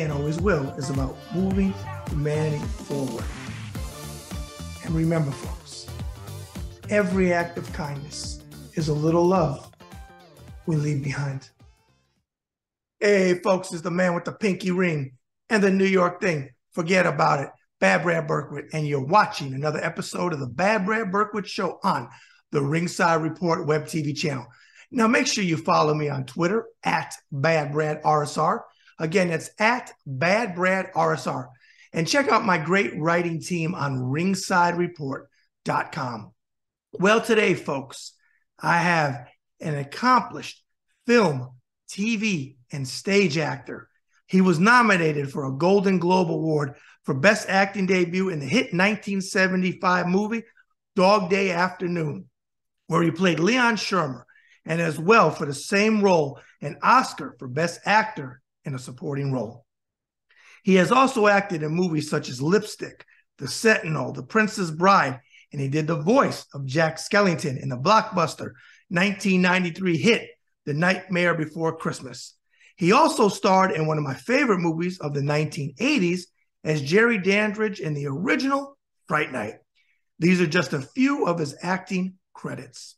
and always will, is about moving humanity forward. And remember, folks, every act of kindness is a little love we leave behind. Hey, folks, it's the man with the pinky ring and the New York thing. Forget about it. Bad Brad Berkwitt, and you're watching another episode of the Bad Brad Berkwitt Show on the Ringside Report web TV channel. Now, make sure you follow me on Twitter at BadBradRSR. Again, that's at BadBradRSR. And check out my great writing team on ringsidereport.com. Well, today, folks, I have an accomplished film, TV, and stage actor. He was nominated for a Golden Globe Award for Best Acting Debut in the hit 1975 movie Dog Day Afternoon, where he played Leon Shermer, and as well for the same role, an Oscar for Best Actor in a Supporting Role. He has also acted in movies such as Lipstick, The Sentinel, The Princess Bride, and he did the voice of Jack Skellington in the blockbuster 1993 hit The Nightmare Before Christmas. He also starred in one of my favorite movies of the 1980s as Jerry Dandridge in the original Fright Night. These are just a few of his acting credits.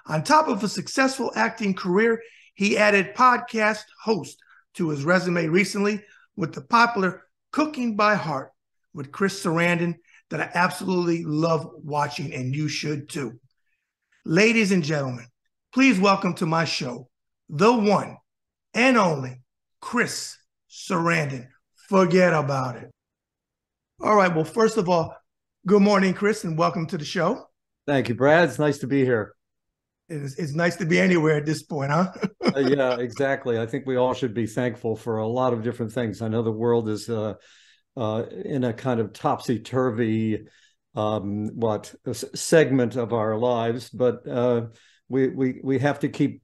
On top of a successful acting career, he added podcast host to his resume recently with the popular Cooking by Heart with Chris Sarandon that I absolutely love watching, and you should too. Ladies and gentlemen, please welcome to my show, the one and only Chris Sarandon. Forget about it. All right, well, first of all, good morning, Chris, and welcome to the show. Thank you, Brad. It's nice to be here. It's nice to be anywhere at this point, huh? Yeah, exactly. I think we all should be thankful for a lot of different things. I know the world is in a kind of topsy-turvy segment of our lives, but we have to keep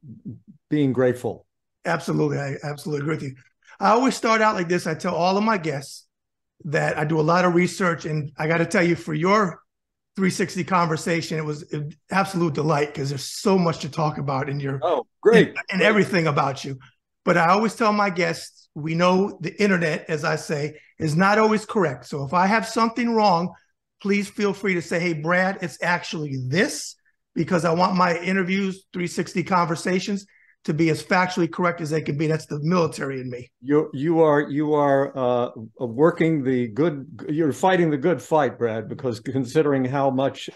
being grateful. Absolutely. I absolutely agree with you. I always start out like this. I tell all of my guests that I do a lot of research, and I got to tell you, for your 360 conversation, it was an absolute delight because there's so much to talk about in your great and everything about you. But I always tell my guests, we know the internet, as I say, is not always correct. So if I have something wrong, please feel free to say, hey, Brad, it's actually this, because I want my interviews, 360 conversations, to be as factually correct as they can be. That's the military in me. You are working the good. You're fighting the good fight, Brad, because considering how much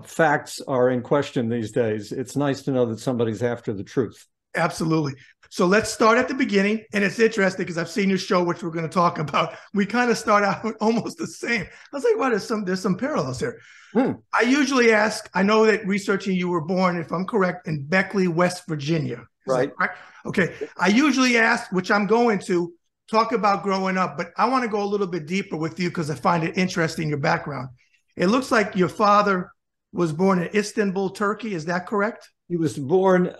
facts are in question these days, it's nice to know that somebody's after the truth. Absolutely. So let's start at the beginning. And it's interesting because I've seen your show, which we're going to talk about. We kind of start out almost the same. I was like, wow, there's some parallels here. I usually ask, I know that researching you were born, if I'm correct, in Beckley, West Virginia. Right. Correct? Okay. I usually ask, which I'm going to, talk about growing up, but I want to go a little bit deeper with you because I find it interesting, your background. It looks like your father was born in Istanbul, Turkey. Is that correct? He was born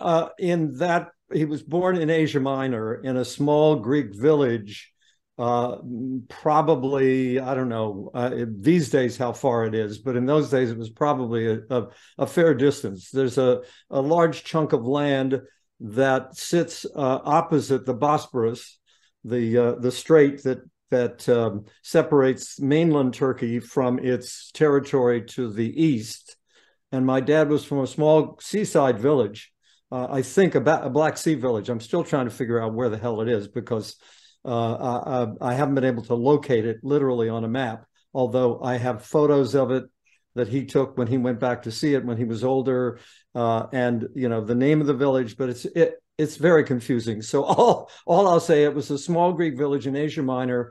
he was born in Asia Minor in a small Greek village, probably, I don't know these days how far it is, but in those days it was probably a fair distance. There's a large chunk of land that sits opposite the Bosporus, the strait that separates mainland Turkey from its territory to the east. And my dad was from a small seaside village, I think about a Black Sea village. I'm still trying to figure out where the hell it is because I haven't been able to locate it literally on a map, although I have photos of it that he took when he went back to see it when he was older, and the name of the village, but it's very confusing. So all I'll say, it was a small Greek village in Asia Minor,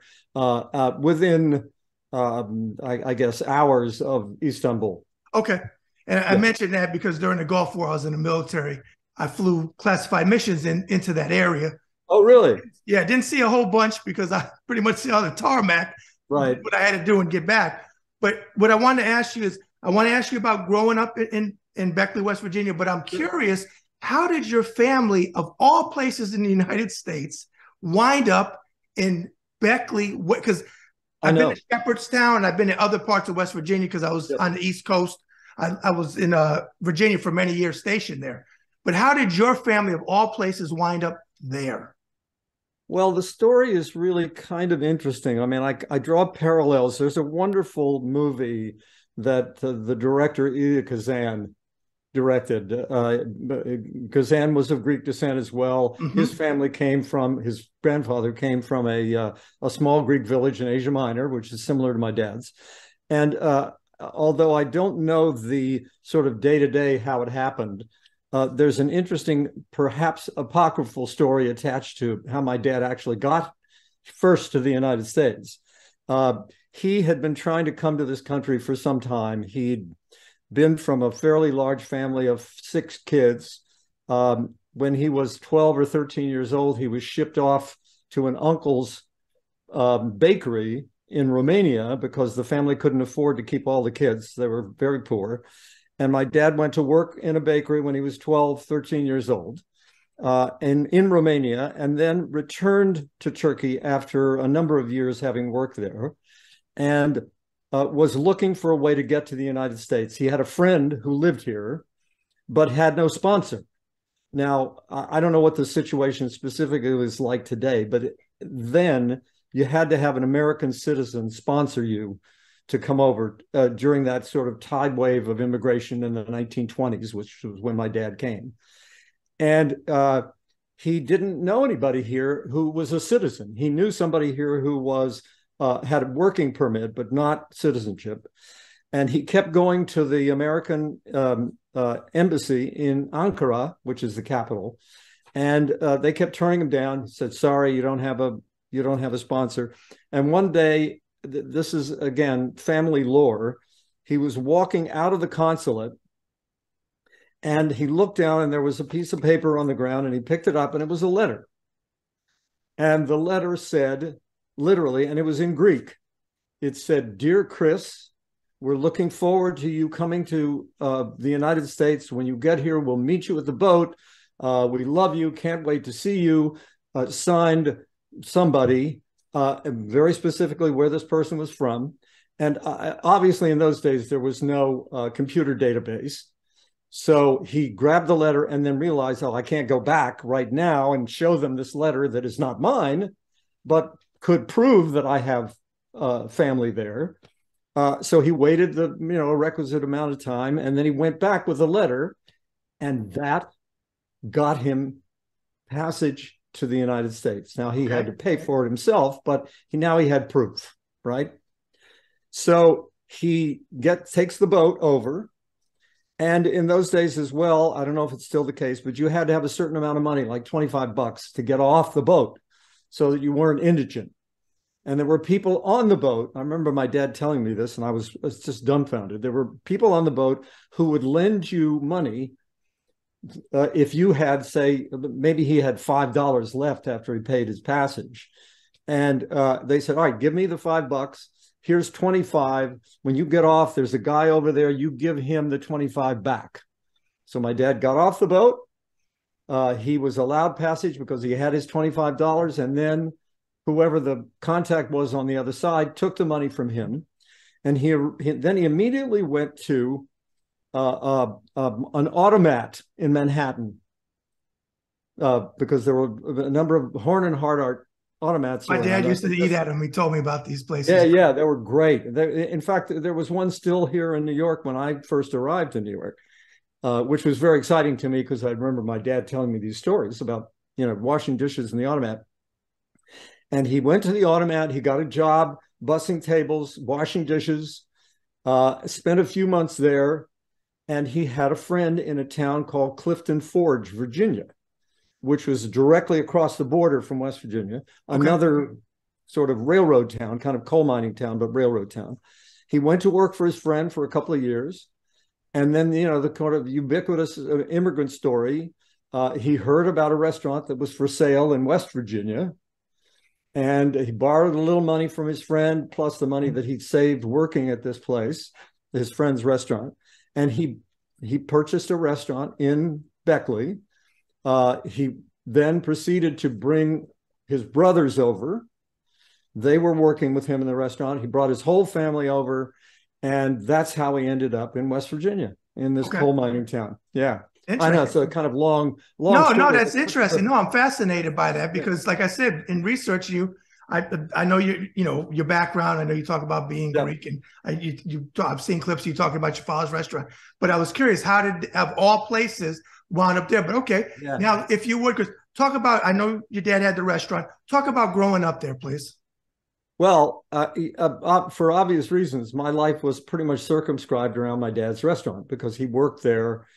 within I guess hours of Istanbul. Okay. And I mentioned that because during the Gulf War, I was in the military. I flew classified missions into that area. Oh, really? Yeah, I didn't see a whole bunch because I pretty much saw the tarmac, right, what I had to do and get back. But what I want to ask you is, I want to ask you about growing up in Beckley, West Virginia, but I'm curious, how did your family, of all places in the United States, wind up in Beckley? Because I've been to Shepherdstown and I've been in other parts of West Virginia because I was on the East Coast. I was in Virginia for many years, stationed there. But how did your family, of all places, wind up there? Well, the story is really kind of interesting. I mean, I draw parallels. There's a wonderful movie that the director Elia Kazan directed. Kazan was of Greek descent as well. His family his grandfather came from a small Greek village in Asia Minor, which is similar to my dad's. And although I don't know the sort of day-to-day how it happened, there's an interesting, perhaps apocryphal story attached to how my dad actually got first to the United States. He had been trying to come to this country for some time. He'd been from a fairly large family of 6 kids. When he was 12 or 13 years old, he was shipped off to an uncle's bakery in Romania because the family couldn't afford to keep all the kids. They were very poor. And my dad went to work in a bakery when he was 12, 13 years old, and in Romania, and then returned to Turkey after a number of years having worked there, and was looking for a way to get to the United States. He had a friend who lived here, but had no sponsor. Now, I don't know what the situation specifically was like today, but then you had to have an American citizen sponsor you to come over during that sort of tide wave of immigration in the 1920s, which was when my dad came. And he didn't know anybody here who was a citizen. He knew somebody here who was had a working permit, but not citizenship. And he kept going to the American embassy in Ankara, which is the capital. And they kept turning him down. He said, sorry, you don't have a sponsor. And one day, this is, again, family lore, he was walking out of the consulate and he looked down and there was a piece of paper on the ground and he picked it up and it was a letter. And the letter said, literally, and it was in Greek, it said, "Dear Chris, we're looking forward to you coming to the United States. When you get here, we'll meet you at the boat. We love you. Can't wait to see you." Signed somebody, very specifically where this person was from. And obviously in those days, there was no computer database. So he grabbed the letter and then realized, oh, I can't go back right now and show them this letter that is not mine, but could prove that I have family there. So he waited a requisite amount of time, and then he went back with a letter, and that got him passage to the United States. Now he had to pay for it himself, but now he had proof, right? So he takes the boat over. And in those days as well, I don't know if it's still the case, but you had to have a certain amount of money, like $25 to get off the boat so that you weren't indigent. And there were people on the boat. I remember my dad telling me this, and I was just dumbfounded. There were people on the boat who would lend you money if you had, say, maybe he had $5 left after he paid his passage. And they said, all right, give me the $5. Here's 25. When you get off, there's a guy over there. You give him the 25 back. So my dad got off the boat. He was allowed passage because he had his $25. And then whoever the contact was on the other side took the money from him. And then he immediately went to an automat in Manhattan because there were a number of Horn and Hardart automats. My dad used to eat at them. He told me about these places. Yeah, they were great. In fact, there was one still here in New York when I first arrived in New York, which was very exciting to me because I remember my dad telling me these stories about, washing dishes in the automat. And he went to the automat. He got a job bussing tables, washing dishes, spent a few months there. And he had a friend in a town called Clifton Forge, Virginia, which was directly across the border from West Virginia, another sort of railroad town, kind of coal mining town, but railroad town. He went to work for his friend for a couple of years. And then, the kind of ubiquitous immigrant story, he heard about a restaurant that was for sale in West Virginia. And he borrowed a little money from his friend, plus the money that he'd saved working at this place, his friend's restaurant. And he purchased a restaurant in Beckley. He then proceeded to bring his brothers over. They were working with him in the restaurant. He brought his whole family over. And that's how he ended up in West Virginia, in this coal mining town. Yeah. I know. Interesting. So kind of long No, no, story. that's interesting. No, I'm fascinated by that because, like I said, in research, I know your background. I know you talk about being Yeah. Greek, and I've seen clips of you talking about your father's restaurant. But I was curious, how did, of all places, wound up there? But okay, Yeah. now if you would, talk about. I know your dad had the restaurant. Talk about growing up there, please. Well, for obvious reasons, my life was pretty much circumscribed around my dad's restaurant because he worked there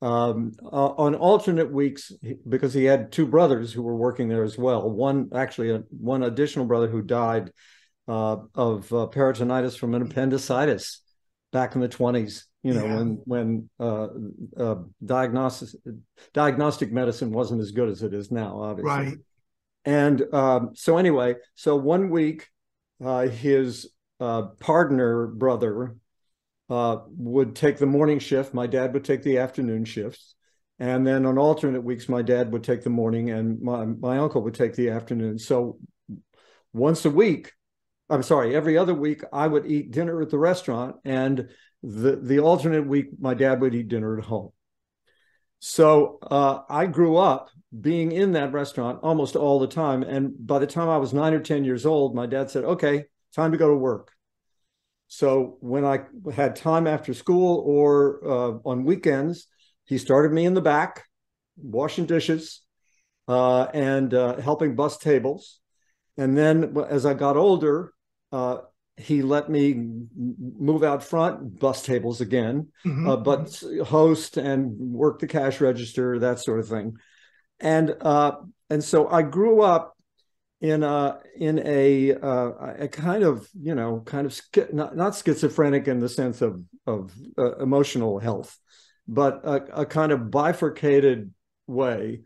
on alternate weeks because he had two brothers who were working there as well. One additional brother who died of peritonitis from an appendicitis back in the 20s. You know, Yeah. when diagnostic medicine wasn't as good as it is now, obviously. Right. And so anyway, so one week, his partner brother would take the morning shift. My dad would take the afternoon shifts. And then on alternate weeks, my dad would take the morning and my uncle would take the afternoon. So once a week, I'm sorry, every other week, I would eat dinner at the restaurant. And the alternate week, my dad would eat dinner at home. So I grew up being in that restaurant almost all the time. And by the time I was 9 or 10 years old, my dad said, okay, time to go to work. So when I had time after school or on weekends, he started me in the back, washing dishes and helping bus tables. And then as I got older, he let me move out front, bus tables again, but host and work the cash register, that sort of thing. And so I grew up in a kind of not schizophrenic in the sense of emotional health, but a kind of bifurcated way,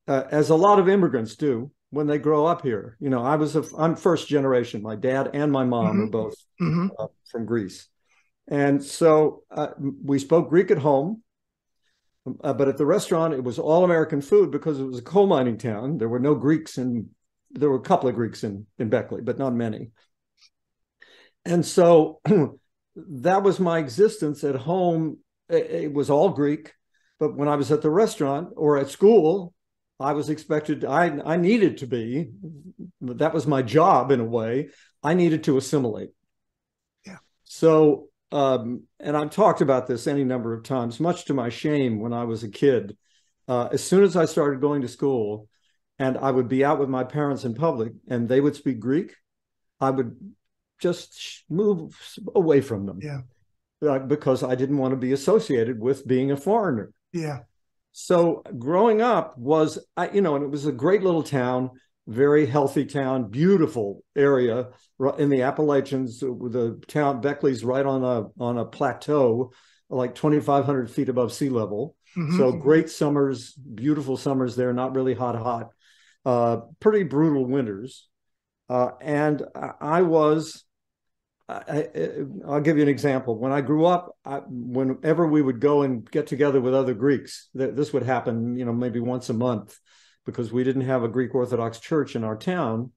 as a lot of immigrants do when they grow up here. You know, I'm first generation. My dad and my mom are both from Greece, and so we spoke Greek at home. But at the restaurant, it was all American food because it was a coal mining town. There were no Greeks there were a couple of Greeks in Berkwitt, but not many. And so that was my existence at home. It was all Greek. But when I was at the restaurant or at school, I was expected, I needed to be, that was my job in a way. I needed to assimilate. Yeah. So, and I've talked about this any number of times, much to my shame when I was a kid. As soon as I started going to school, and I would be out with my parents in public and they would speak Greek, I would just move away from them. Yeah. Because I didn't want to be associated with being a foreigner. Yeah. So growing up was, and it was a great little town, very healthy town, beautiful area in the Appalachians. The town, Beckley's right on a plateau, like 2,500 feet above sea level. So great summers, beautiful summers there, not really hot. Pretty brutal winters. And I'll give you an example. When I grew up, whenever we would go and get together with other Greeks, this would happen, maybe once a month because we didn't have a Greek Orthodox church in our town.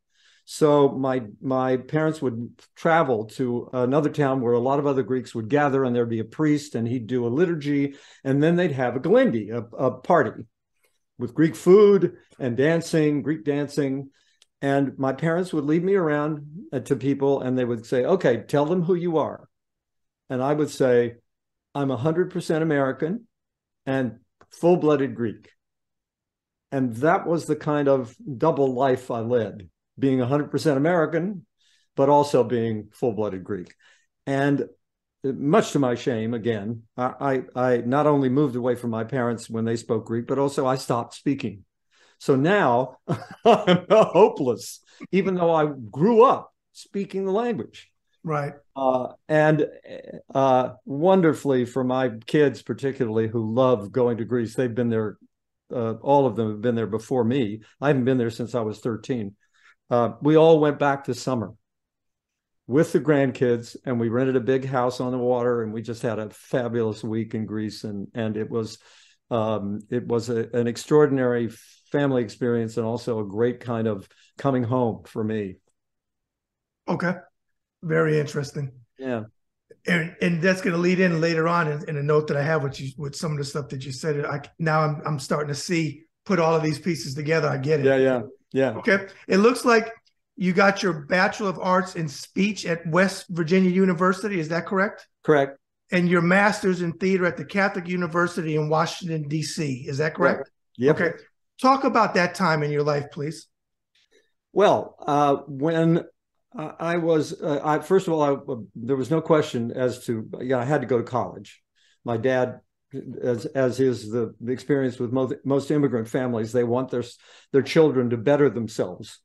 So my parents would travel to another town where a lot of other Greeks would gather and there'd be a priest and he'd do a liturgy and then they'd have a galendi, a party with Greek food and dancing, Greek dancing. And my parents would lead me around to people and they would say, okay, tell them who you are. And I would say, I'm 100% American and full-blooded Greek. And that was the kind of double life I led, being 100% American, but also being full-blooded Greek. And much to my shame, again, I not only moved away from my parents when they spoke Greek, but also I stopped speaking. So now I'm hopeless, even though I grew up speaking the language. Right. And wonderfully for my kids, particularly who love going to Greece, they've been there. All of them have been there before me. I haven't been there since I was 13. We all went back this summer with the grandkids, and we rented a big house on the water, and we just had a fabulous week in Greece, and it was an extraordinary family experience and also a great kind of coming home for me. Okay. Very interesting. Yeah. And that's going to lead in later on in a note that I have with you, with some of the stuff that you said. Now I'm starting to see, put all of these pieces together. I get it. Yeah. Okay. It looks like you got your Bachelor of Arts in Speech at West Virginia University. Is that correct? Correct. And your master's in theater at the Catholic University in Washington, D.C. Is that correct? Yep. Okay. Talk about that time in your life, please. Well, when I was, first of all, there was no question as to, I had to go to college. My dad, as is the experience with most immigrant families, they want their children to better themselves.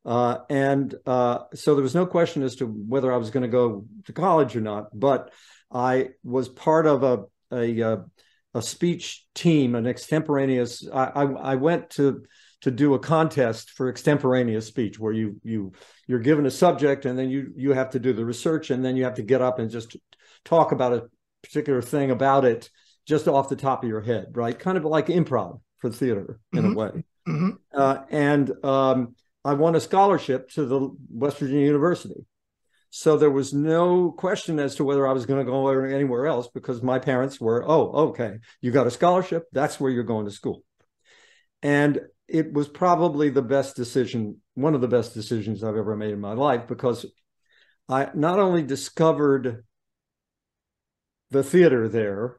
So there was no question as to whether I was going to go to college or not, but I was part of a speech team, an extemporaneous, I went to do a contest for extemporaneous speech where you're given a subject and then you have to do the research and then you have to get up and just talk about a particular thing about it just off the top of your head, right? Kind of like improv for theater in a way. I won a scholarship to the West Virginia University. So there was no question as to whether I was going to go anywhere else because my parents were, oh, okay, you got a scholarship, that's where you're going to school. And it was probably the best decision, one of the best decisions I've ever made in my life, because I not only discovered the theater there,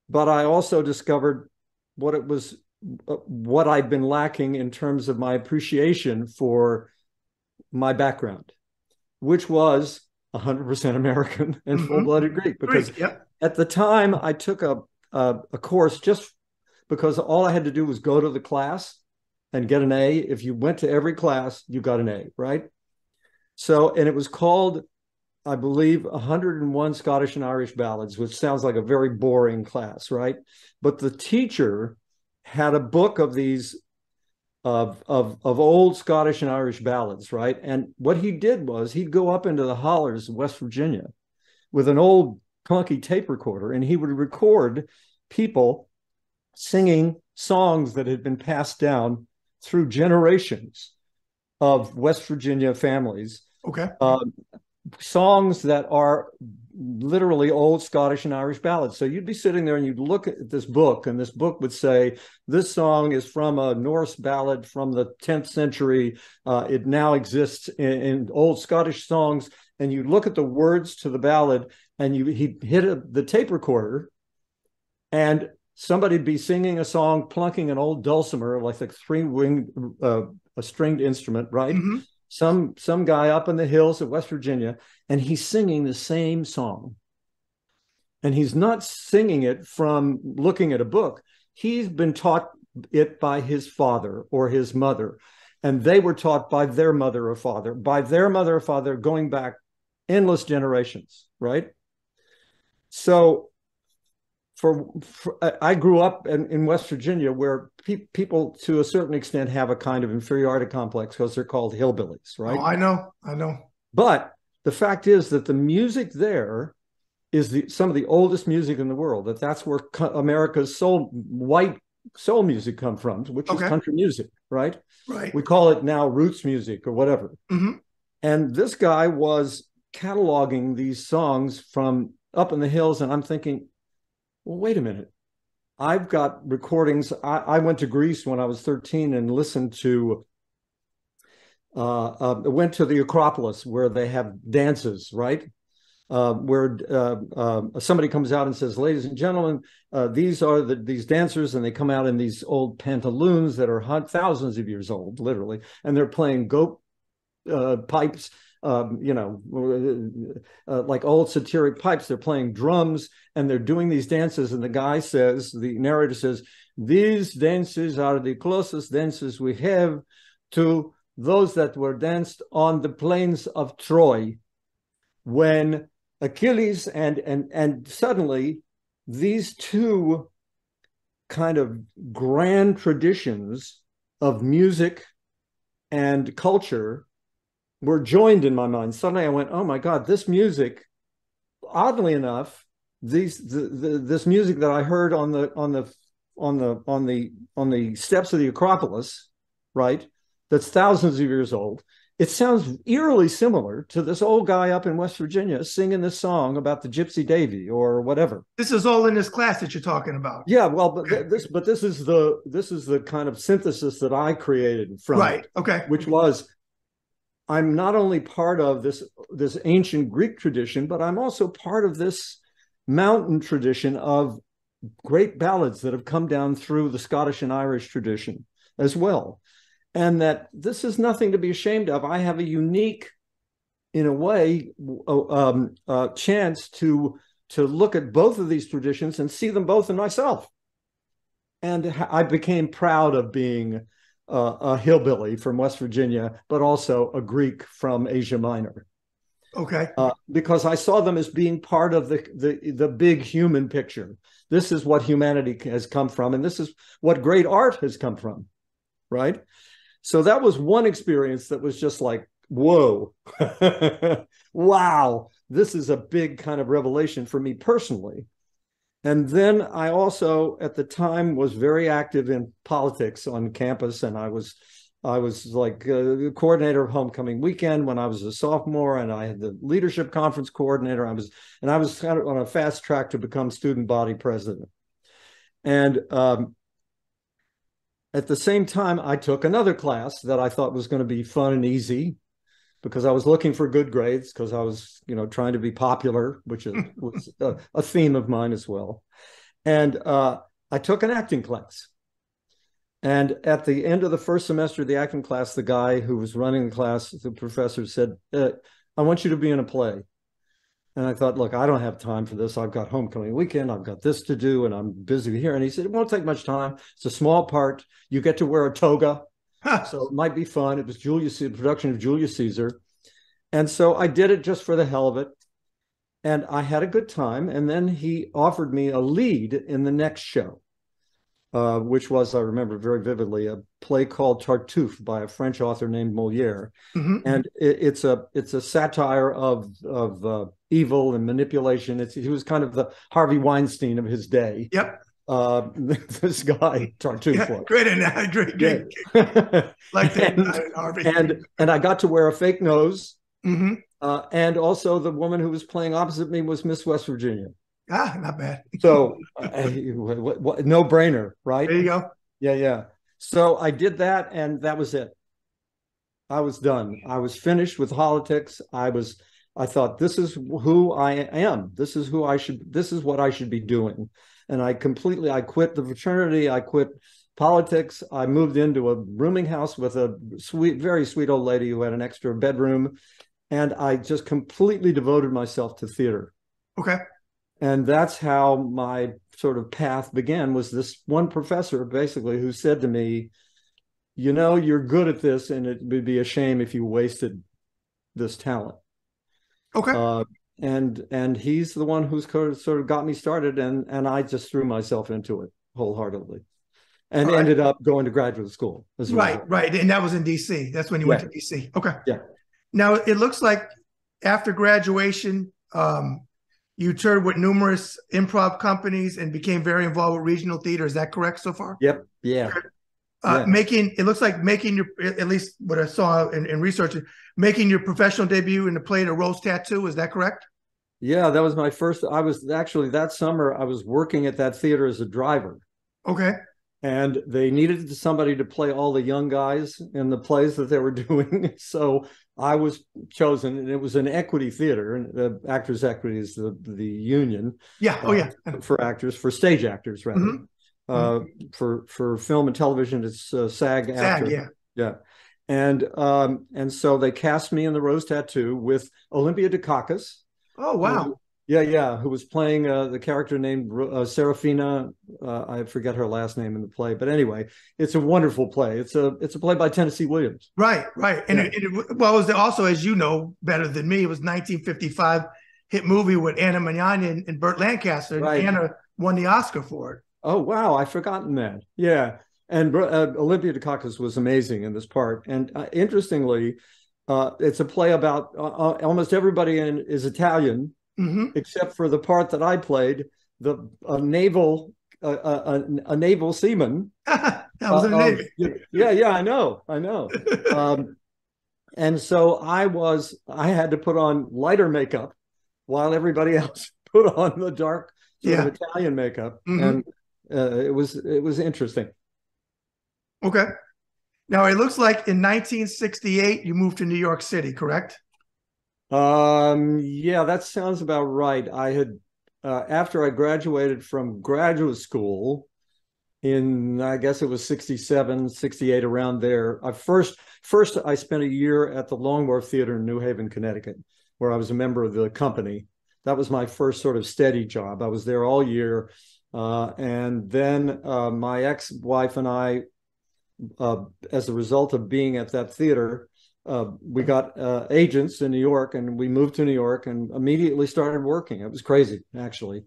but I also discovered what I'd been lacking in terms of my appreciation for my background, which was 100% American and full-blooded Greek. Because at the time I took a course just because all I had to do was go to the class and get an A. If you went to every class, you got an A, right? So, and it was called, I believe, 101 Scottish and Irish Ballads, which sounds like a very boring class, right? But the teacher had a book of these of old Scottish and Irish ballads, right? And what he did was he'd go up into the hollers of West Virginia with an old clunky tape recorder, and he would record people singing songs that had been passed down through generations of West Virginia families. Okay. Songs that are literally old Scottish and Irish ballads. So you'd be sitting there and you'd look at this book, and this book would say, this song is from a Norse ballad from the 10th century. It now exists in old Scottish songs. And you look at the words to the ballad, and he'd hit the tape recorder, and somebody'd be singing a song, plunking an old dulcimer, like a a stringed instrument, right? Some guy up in the hills of West Virginia, and he's singing the same song. And he's not singing it from looking at a book. He's been taught it by his father or his mother, and they were taught by their mother or father, going back endless generations, right? So I grew up in West Virginia, where people to a certain extent have a kind of inferiority complex because they're called hillbillies, right? Oh, I know. But the fact is that the music there is some of the oldest music in the world. That's where America's white soul music come from, which is country music, right? Right. We call it now roots music or whatever. And this guy was cataloging these songs from up in the hills, and I'm thinking, well, wait a minute. I've got recordings. I went to Greece when I was 13 and listened to, went to the Acropolis where they have dances, right? Where somebody comes out and says, ladies and gentlemen, these are these dancers, and they come out in these old pantaloons that are thousands of years old, literally, and they're playing goat pipes, like old satiric pipes. They're playing drums and they're doing these dances. And the narrator says, these dances are the closest dances we have to those that were danced on the plains of Troy when Achilles and suddenly these two kind of grand traditions of music and culture were joined in my mind. Suddenly I went, oh my God, this music, oddly enough, this music that I heard on the steps of the Acropolis, right? That's thousands of years old, it sounds eerily similar to this old guy up in West Virginia singing this song about the Gypsy Davy or whatever. This is all in this class that you're talking about. Yeah, well, but this is the kind of synthesis that I created from Right. it, Okay. which was, I'm not only part of this ancient Greek tradition, but I'm also part of this mountain tradition of great ballads that have come down through the Scottish and Irish tradition as well. And that this is nothing to be ashamed of. I have a unique, in a way, chance to look at both of these traditions and see them both in myself. And I became proud of being a hillbilly from West Virginia, but also a Greek from Asia Minor. Okay. Because I saw them as being part of the big human picture. This is what humanity has come from, and this is what great art has come from, right? So that was one experience that was just like, whoa, wow, this is a big kind of revelation for me personally. And then I also, at the time, was very active in politics on campus, and I was like the coordinator of homecoming weekend when I was a sophomore, and I had the leadership conference coordinator. I was kind of on a fast track to become student body president. And at the same time, I took another class that I thought was going to be fun and easy, because I was looking for good grades, because I was, trying to be popular, which was a theme of mine as well. And I took an acting class. And at the end of the first semester of the acting class, the guy who was running the class, the professor, said, I want you to be in a play. And I thought, look, I don't have time for this. I've got homecoming weekend. I've got this to do, and I'm busy here. And he said, it won't take much time. It's a small part. You get to wear a toga. So it might be fun. It was a production of Julius Caesar. And so I did it just for the hell of it. And I had a good time. And then he offered me a lead in the next show, which was, I remember very vividly, a play called Tartuffe by a French author named Molière. Mm-hmm. And it's a satire of evil and manipulation. He was kind of the Harvey Weinstein of his day. Yep. This guy Tartuffe. Yeah, great. Yeah. Like that, Harvey. And I got to wear a fake nose. Mm-hmm. And also the woman who was playing opposite me was Miss West Virginia. Not bad. So no brainer, right? There you go. Yeah. So I did that, and that was it. I was done. I was finished with politics. I thought, this is who I am. This is what I should be doing. And I quit the fraternity. I quit politics. I moved into a rooming house with a very sweet old lady who had an extra bedroom. And I just completely devoted myself to theater. Okay. And that's how my sort of path began, was this one professor basically who said to me, you're good at this, and it would be a shame if you wasted this talent. Okay. And he's the one who's sort of got me started, and I just threw myself into it wholeheartedly, and ended up going to graduate school. Right. And that was in DC. That's when you went to DC. Okay. Yeah. Now, it looks like after graduation, you toured with numerous improv companies and became very involved with regional theater. Is that correct so far? Yep. Yeah. It looks like making your, at least what I saw in research, making your professional debut in the play The Rose Tattoo. Is that correct? Yeah, that was my first. I was actually, that summer, I was working at that theater as a driver. Okay. And they needed somebody to play all the young guys in the plays that they were doing. So I was chosen, and it was an equity theater, and the Actors Equity is the union. Yeah. Oh, yeah. For actors, for stage actors, rather. Mm-hmm. For film and television, it's SAG. Yeah. And so they cast me in The Rose Tattoo with Olympia Dukakis. Oh, wow. Who was playing the character named Serafina. I forget her last name in the play, but anyway, it's a wonderful play. It's a play by Tennessee Williams. Right. And it was also, as you know better than me, it was 1955 hit movie with Anna Magnani and Burt Lancaster. Right. And Anna won the Oscar for it. Oh, wow. I've forgotten that. Yeah. And Olympia Dukakis was amazing in this part. And interestingly, it's a play about almost everybody is Italian. Mm-hmm. Except for the part that I played, a naval seaman. That was in the Navy. Yeah, I know. And so I had to put on lighter makeup while everybody else put on the dark sort of Yeah. Italian makeup. Hmm. And it was interesting. Okay. Now it looks like in 1968 you moved to New York City, correct? Yeah, that sounds about right. I had after I graduated from graduate school in, I guess it was 67, 68, around there. First I spent a year at the Long Wharf Theater in New Haven, Connecticut, where I was a member of the company. That was my first sort of steady job. I was there all year. And then my ex-wife and I, as a result of being at that theater, we got agents in New York, and we moved to New York and immediately started working. It was crazy, actually.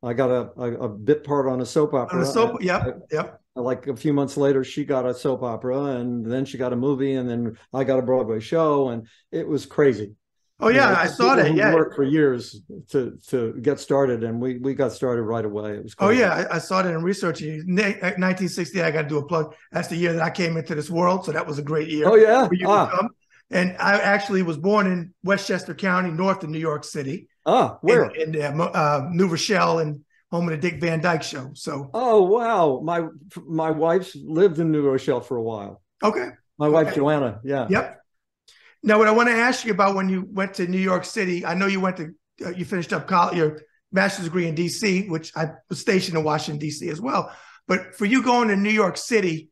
I got a bit part on a soap On the opera. soap. Yep. Yep. Like a few months later, she got a soap opera, and then she got a movie, and then I got a Broadway show, and it was crazy. Oh You know, yeah, I saw people that. who Yeah. worked for years to get started, and we got started right away. It was Oh crazy. yeah, I saw that in researching. 1960, I got to do a plug. That's the year that I came into this world, so that was a great Oh year yeah. for you to come. And I actually was born in Westchester County, north of New York City, Where? in New Rochelle, and home of the Dick Van Dyke Show. So Oh wow. My wife's lived in New Rochelle for a while. okay, My wife okay, Joanna. Yeah. yep. Now, what I want to ask you about when you went to New York City, I know you went to you finished up college, your master's degree in D.C., which I was stationed in Washington D.C. as well. But for you going to New York City,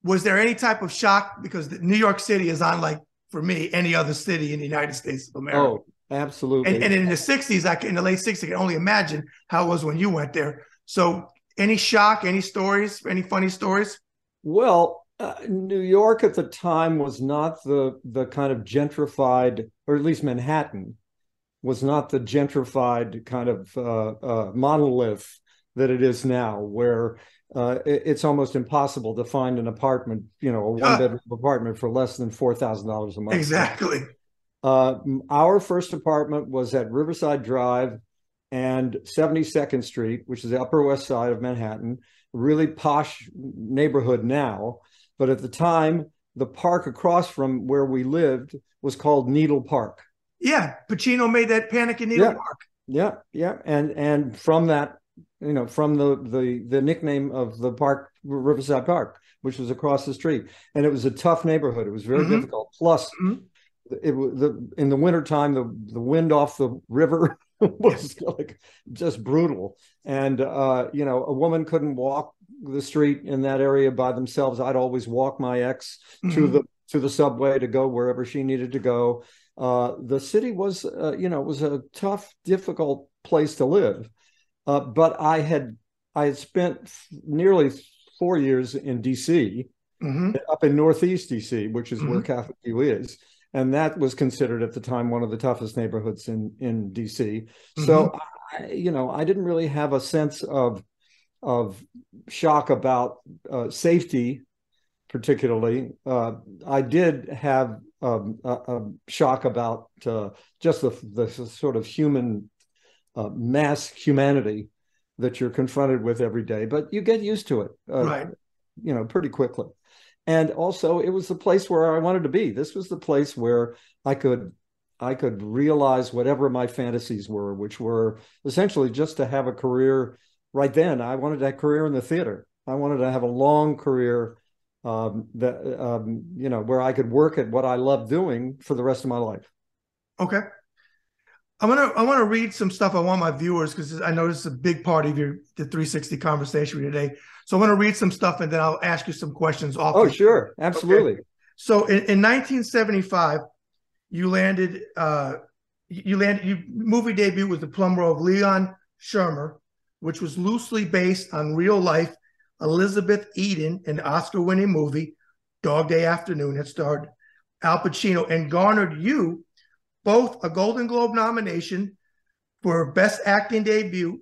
was there any type of shock? Because New York City is unlike, for me, any other city in the United States of America. Oh, absolutely. And in the 60s, in the late 60s, I can only imagine how it was when you went there. So any shock, any stories, any funny stories? Well, New York at the time was not the kind of gentrified, or at least Manhattan was not the gentrified kind of monolith that it is now, where it's almost impossible to find an apartment, a one-bedroom apartment for less than $4,000 a month. Exactly. Our first apartment was at Riverside Drive and 72nd Street, which is the Upper West Side of Manhattan, really posh neighborhood now. But at the time, the park across from where we lived was called Needle Park. Yeah, Pacino made that Panic in Needle Park. Yeah, and from that, from the nickname of the park, Riverside Park, which was across the street, and it was a tough neighborhood. It was very difficult. Plus, it was in the wintertime, the wind off the river was like just brutal, and a woman couldn't walk the street in that area by themselves. I'd always walk my ex to the subway to go wherever she needed to go. The city was, was a tough, difficult place to live. But I had spent nearly 4 years in D.C., up in Northeast D.C., which is where Catholic U is. And that was considered at the time one of the toughest neighborhoods in D.C. So, I didn't really have a sense of shock about safety, particularly. I did have a shock about just the sort of human mass humanity that you're confronted with every day, but you get used to it, right? Pretty quickly. And also, it was the place where I wanted to be. This was the place where I could realize whatever my fantasies were, which were essentially just to have a career. Right then, I wanted that career in the theater. I wanted to have a long career where I could work at what I love doing for the rest of my life. Okay. I want to read some stuff I want my viewers, because I know this is a big part of the 360 conversation today. So I want to read some stuff, and then I'll ask you some questions off. Oh, sure. Absolutely. Okay. So in 1975, your movie debut was the plum role of Leon Shermer, which was loosely based on real life Elizabeth Eden, an Oscar-winning movie, Dog Day Afternoon, that starred Al Pacino and garnered you both a Golden Globe nomination for Best Acting Debut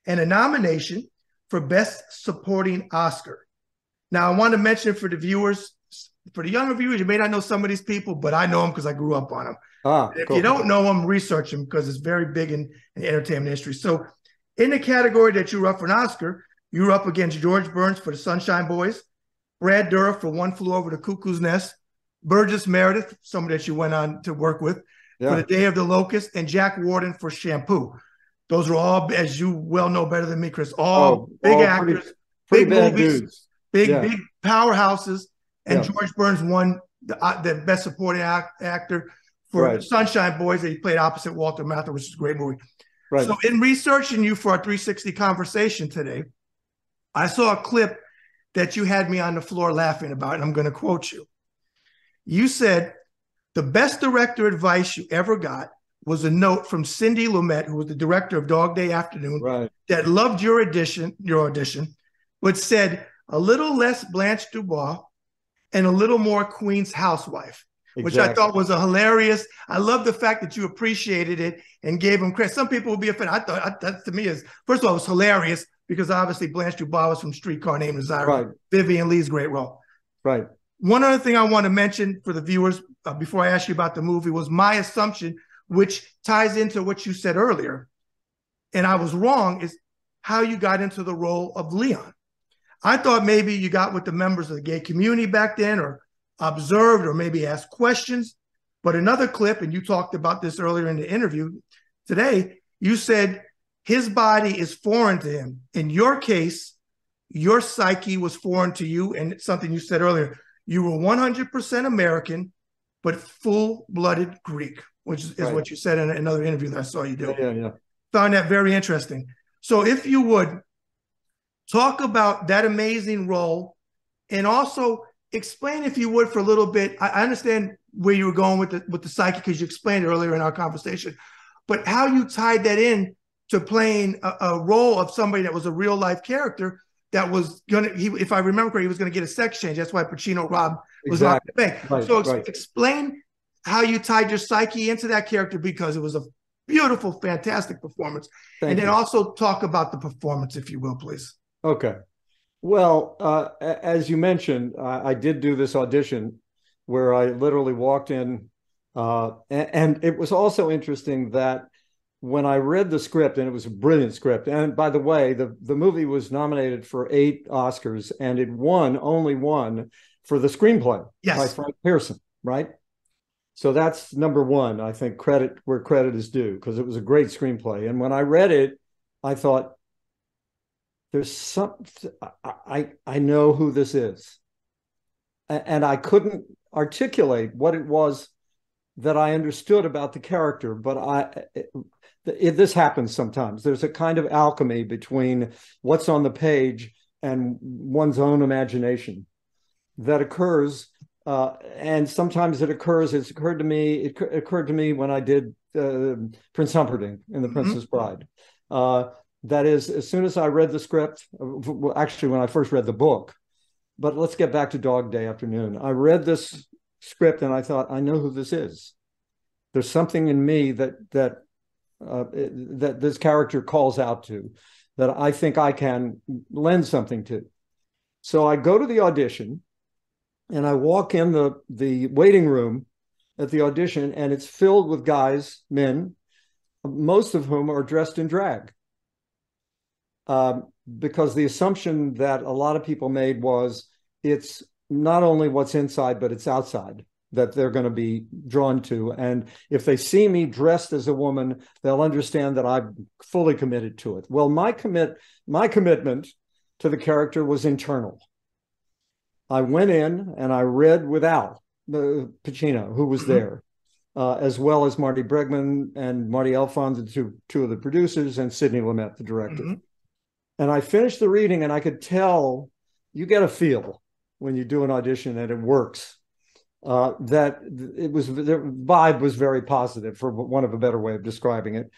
and a nomination for Best Supporting Oscar. Now, I want to mention for the viewers, for the younger viewers, you may not know some of these people, but I know them because I grew up on them. If you don't know them, research them, because it's very big in the entertainment industry. So in the category that you were up for an Oscar, you were up against George Burns for The Sunshine Boys, Brad Dourif for One Flew Over the Cuckoo's Nest, Burgess Meredith, someone that you went on to work with for The Day of the Locust, and Jack Warden for Shampoo. Those are all, as you well know better than me, Chris, all big actors, pretty big bad movies, dudes. big powerhouses. And George Burns won the Best Supporting Actor for Sunshine Boys that he played opposite Walter Matthau, which is a great movie. Right. So in researching you for our 360 conversation today, I saw a clip that you had me on the floor laughing about, and I'm going to quote you. You said, the best director advice you ever got was a note from Cindy Lumet, who was the director of Dog Day Afternoon, that loved your audition, but said a little less Blanche Dubois and a little more Queen's Housewife, which I thought was a hilarious. I love the fact that you appreciated it and gave him credit. Some people would be offended. I thought that to me is, first of all, it was hilarious because obviously Blanche Dubois was from Streetcar Named Desire. Vivian Lee's great role. Right. One other thing I want to mention for the viewers before I ask you about the movie was my assumption, which ties into what you said earlier, and I was wrong, is how you got into the role of Leon. I thought maybe you got with the members of the gay community back then, or observed, or maybe asked questions. But another clip, and you talked about this earlier in the interview today, you said his body is foreign to him. In your case, your psyche was foreign to you, and something you said earlier, you were 100% American, but full-blooded Greek, which is what you said in another interview that I saw you do. Found that very interesting. So if you would, talk about that amazing role, and also explain, if you would, for a little bit. I understand where you were going with the psyche, because you explained it earlier in our conversation, but how you tied that in to playing a role of somebody that was a real-life character that was going to, if I remember correctly, he was going to get a sex change. That's why Pacino Rob was not the bank. So explain how you tied your psyche into that character, because it was a beautiful, fantastic performance. And then also talk about the performance, if you will, please. Okay. Well, as you mentioned, I did do this audition where I literally walked in, and it was also interesting that when I read the script, and it was a brilliant script, and by the way, the movie was nominated for 8 Oscars, and it only won for the screenplay by Frank Pearson, right? So that's number one, I think, credit where credit is due, because it was a great screenplay. And when I read it, I thought, there's something, I know who this is. And I couldn't articulate what it was that I understood about the character, but this happens sometimes. There's a kind of alchemy between what's on the page and one's own imagination that occurs. And sometimes it occurs, it occurred to me when I did Prince Humperdinck in The Princess Bride. That is, as soon as I read the script, actually when I first read the book, but let's get back to Dog Day Afternoon. I read this script and I thought, I know who this is. There's something in me that this character calls out to, that I think I can lend something to. So I go to the audition and I walk in the waiting room at the audition, and it's filled with guys, men, most of whom are dressed in drag. Because the assumption that a lot of people made was it's not only what's inside, but it's outside that they're going to be drawn to. And if they see me dressed as a woman, they'll understand that I'm fully committed to it. Well, my commitment to the character was internal. I went in and I read with Al Pacino, who was there, as well as Marty Bregman and Marty Alfons, two of the producers, and Sidney Lumet, the director. And I finished the reading, and I could tell, you get a feel when you do an audition and it works, that the vibe was very positive, for want of a better way of describing it.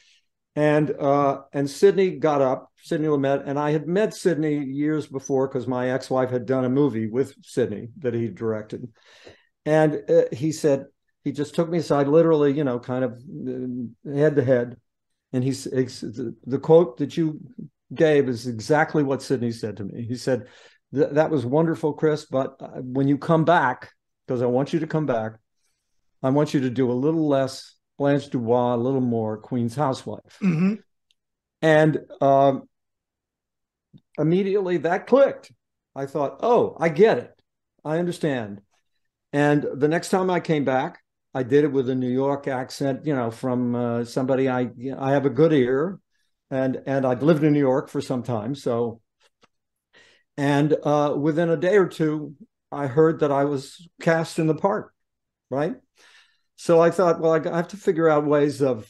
And Sidney got up, Sidney Lumet, and I had met Sidney years before because my ex-wife had done a movie with Sidney that he directed. And he said, he just took me aside, literally, kind of head to head. And the quote that you gave is exactly what Sidney said to me. He said, that was wonderful, Chris, but when you come back, because I want you to come back, I want you to do a little less Blanche Dubois, a little more Queen's Housewife. And immediately that clicked. I thought, oh, I get it. I understand. And the next time I came back, I did it with a New York accent, from somebody I have a good ear, and I'd lived in New York for some time. So, and within a day or two, I heard that I was cast in the part, right? So I thought, well, I have to figure out ways of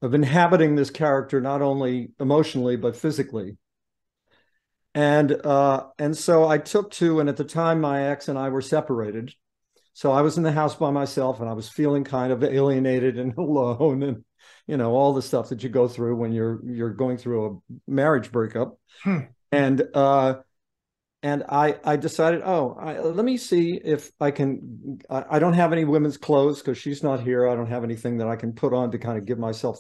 inhabiting this character, not only emotionally but physically. And so I took to, and at the time my ex and I were separated. So I was in the house by myself, and I was feeling kind of alienated and alone, and all the stuff that you go through when you're going through a marriage breakup. And I decided, let me see if I can. I don't have any women's clothes because she's not here. I don't have anything that I can put on to kind of give myself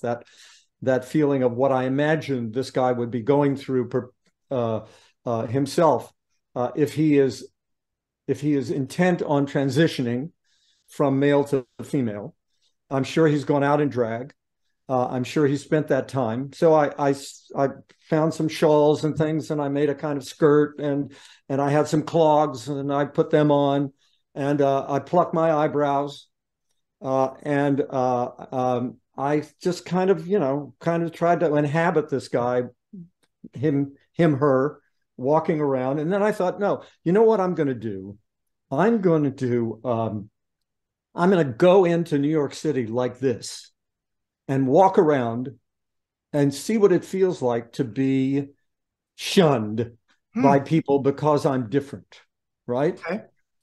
that feeling of what I imagined this guy would be going through himself if he is intent on transitioning from male to female. I'm sure he's gone out in drag. I'm sure he spent that time. So I found some shawls and things, and I made a kind of skirt, and I had some clogs, and I put them on, and I plucked my eyebrows, and I just kind of tried to inhabit this guy, her, walking around. And then I thought, no, you know what I'm going to do? I'm going to go into New York City like this and walk around and see what it feels like to be shunned by people because I'm different, right? Okay.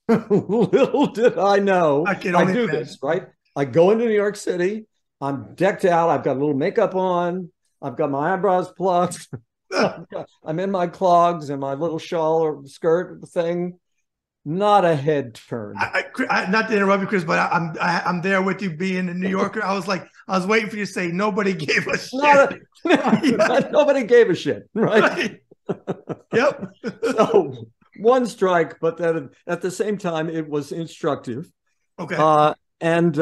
Little did I know I do this, right? I go into New York City, I'm decked out, I've got a little makeup on, I've got my eyebrows plucked, I'm in my clogs and my little shawl or skirt thing. Not a head turn. Not to interrupt you, Chris, but I'm there with you being a New Yorker. I was waiting for you to say nobody gave a shit. Nobody gave a shit, right? Yep. So one strike, but then at the same time, it was instructive. Okay. And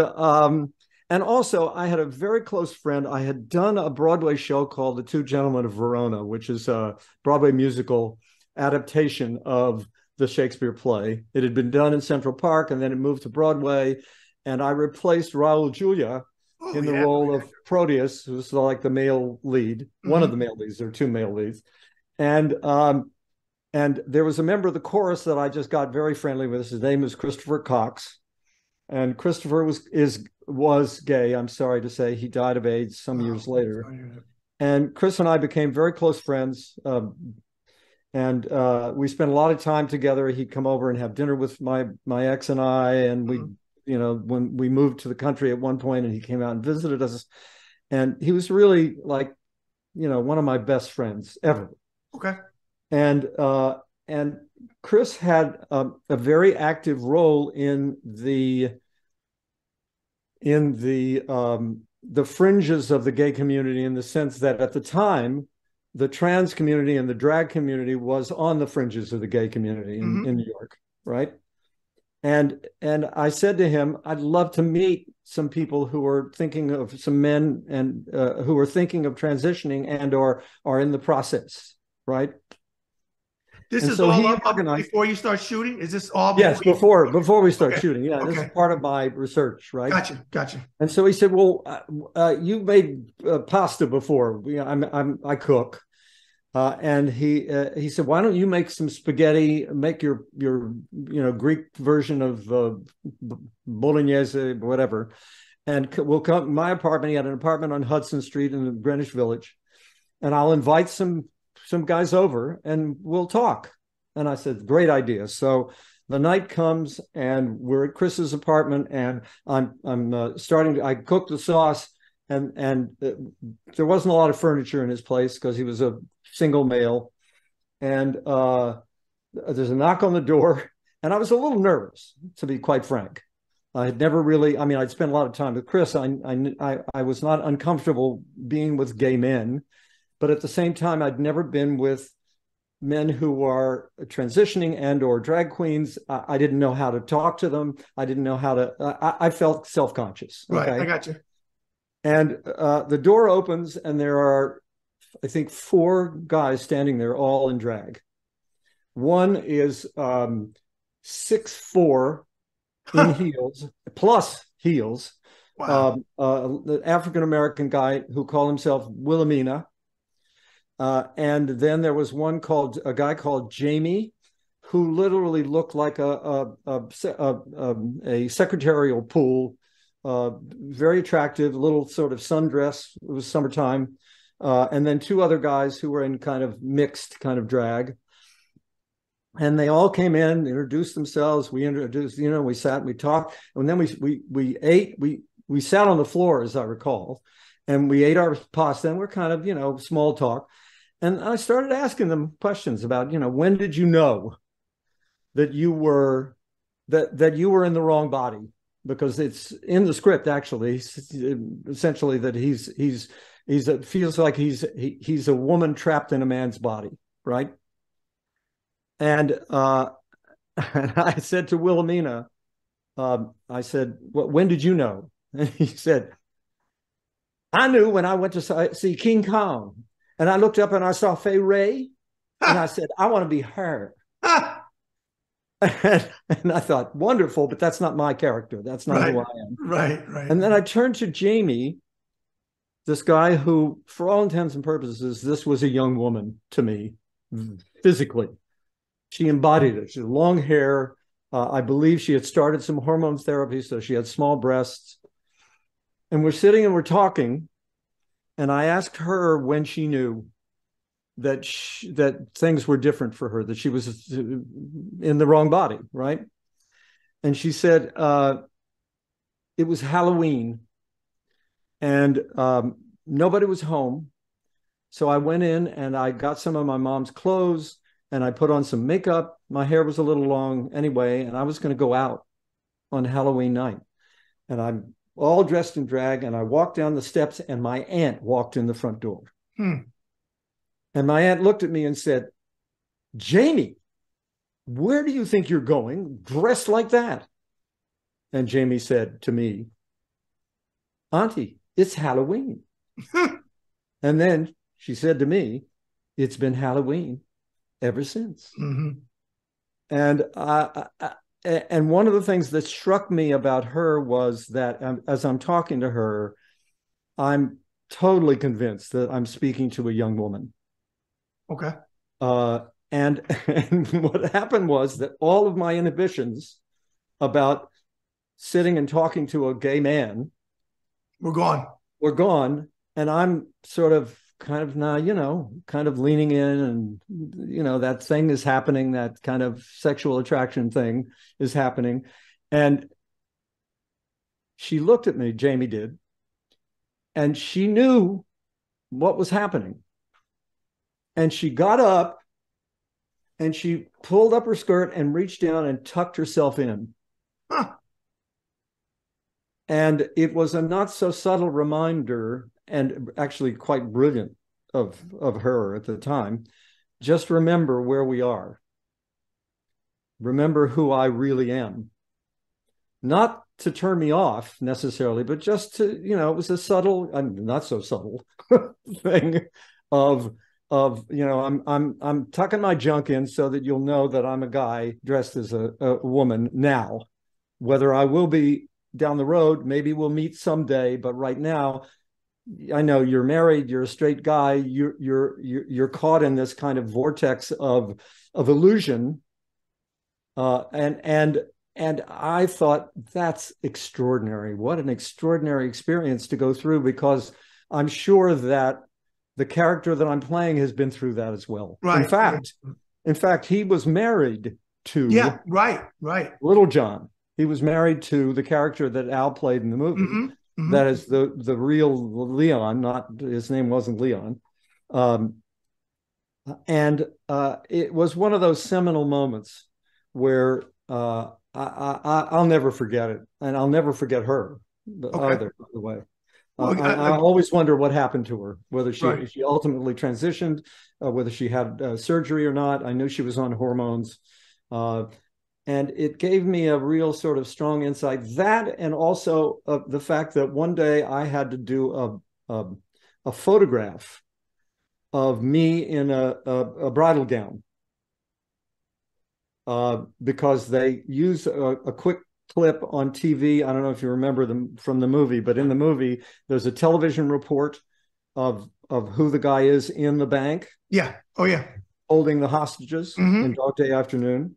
also, I had a very close friend. I had done a Broadway show called The Two Gentlemen of Verona, which is a Broadway musical adaptation of the Shakespeare play. It had been done in Central Park, and then it moved to Broadway. And I replaced Raul Julia in the role of Proteus, who's like the male lead, one of the male leads. There are two male leads. And there was a member of the chorus that I just got very friendly with. His name is Christopher Cox. And Christopher was gay. I'm sorry to say, he died of AIDS some years later. And Chris and I became very close friends. And we spent a lot of time together. He'd come over and have dinner with my ex and I. And we, when we moved to the country at one point, and he came out and visited us. And he was really like, one of my best friends ever. Okay. And Chris had a very active role in the fringes of the gay community, in the sense that at the time, the trans community and the drag community was on the fringes of the gay community in New York, right? And I said to him, I'd love to meet some people who are thinking of, some men and who are thinking of transitioning and or are in the process, right? This is all up before you start shooting? Is this all before we start shooting? Yeah, this is part of my research, right? Gotcha. And so he said, well, you made pasta before. I cook. And he said, why don't you make some spaghetti, make your Greek version of bolognese, whatever. And we'll come to my apartment. He had an apartment on Hudson Street in the Greenwich Village. And I'll invite some guys over and we'll talk. And I said, great idea. So the night comes and we're at Chris's apartment, and I cook the sauce, and there wasn't a lot of furniture in his place because he was a single male. And there's a knock on the door, and I was a little nervous, to be quite frank. I had never really, I'd spent a lot of time with Chris. I was not uncomfortable being with gay men. But at the same time, I'd never been with men who are transitioning and or drag queens. I didn't know how to talk to them. I didn't know how to, I felt self-conscious. Okay? Right, I got you. And the door opens, and there are, I think, 4 guys standing there, all in drag. One is 6'4" in heels, plus heels. Wow. The African American guy who called himself Wilhelmina. And then there was a guy called Jamie, who literally looked like a secretarial pool, very attractive, little sort of sundress. It was summertime. And then two other guys who were in kind of mixed kind of drag. And they all came in, introduced themselves. We introduced, we sat and we talked. And then we ate, we sat on the floor, as I recall, and we ate our pasta, and we're kind of, small talk. And I started asking them questions about, when did you know that you were that you were in the wrong body? Because it's in the script, actually, essentially that it feels like he's a woman trapped in a man's body, right? And and I said to Wilhelmina, I said, when did you know? And he said, I knew when I went to see King Kong. And I looked up and I saw Fay Ray. And I said, I want to be her. And I thought, wonderful, but that's not my character. That's not who I am. Right. And then I turned to Jamie, this guy who, for all intents and purposes, this was a young woman to me, physically. She embodied it. She had long hair. I believe she had started some hormone therapy, so she had small breasts. And we're sitting and we're talking. And I asked her when she knew that things were different for her, that she was in the wrong body, right? And she said, it was Halloween and nobody was home. So I went in and I got some of my mom's clothes and I put on some makeup. My hair was a little long anyway, and I was going to go out on Halloween night. And I'm all dressed in drag, and I walked down the steps, and my aunt walked in the front door. And my aunt looked at me and said, Jamie, where do you think you're going dressed like that? And Jamie said to me, Auntie, it's Halloween. And then she said to me, it's been Halloween ever since. And and one of the things that struck me about her was that as I'm talking to her, I'm totally convinced that I'm speaking to a young woman. Okay. And what happened was that all of my inhibitions about sitting and talking to a gay man were gone. And I'm sort of kind of now, kind of leaning in, and, that thing is happening, that kind of sexual attraction thing is happening. And she looked at me, Jamie did, and she knew what was happening. And she got up and she pulled up her skirt and reached down and tucked herself in. And it was a not so subtle reminder, and actually quite brilliant of her at the time. Just remember where we are. Remember who I really am. Not to turn me off necessarily, but just to, it was a subtle, not so subtle thing of I'm tucking my junk in so that you'll know that I'm a guy dressed as a woman now. Whether I will be down the road, maybe we'll meet someday, but right now, I know you're married, you're a straight guy, you're caught in this kind of vortex of illusion, and I thought, that's extraordinary. What an extraordinary experience to go through, because I'm sure that the character that I'm playing has been through that as well. Right. In fact, he was married to right. Little John. He was married to the character that Al played in the movie. That is the real Leon, not, his name wasn't Leon. And it was one of those seminal moments where I'll never forget it. And I'll never forget her either, by the way. I always wonder what happened to her, whether she ultimately transitioned, whether she had surgery or not. I knew she was on hormones. And it gave me a real sort of strong insight. That, and also the fact that one day I had to do a photograph of me in a bridal gown. because they use a quick clip on TV. I don't know if you remember them from the movie, but in the movie, there's a television report of who the guy is in the bank. Yeah. Oh, yeah. Holding the hostages in Dog Day Afternoon.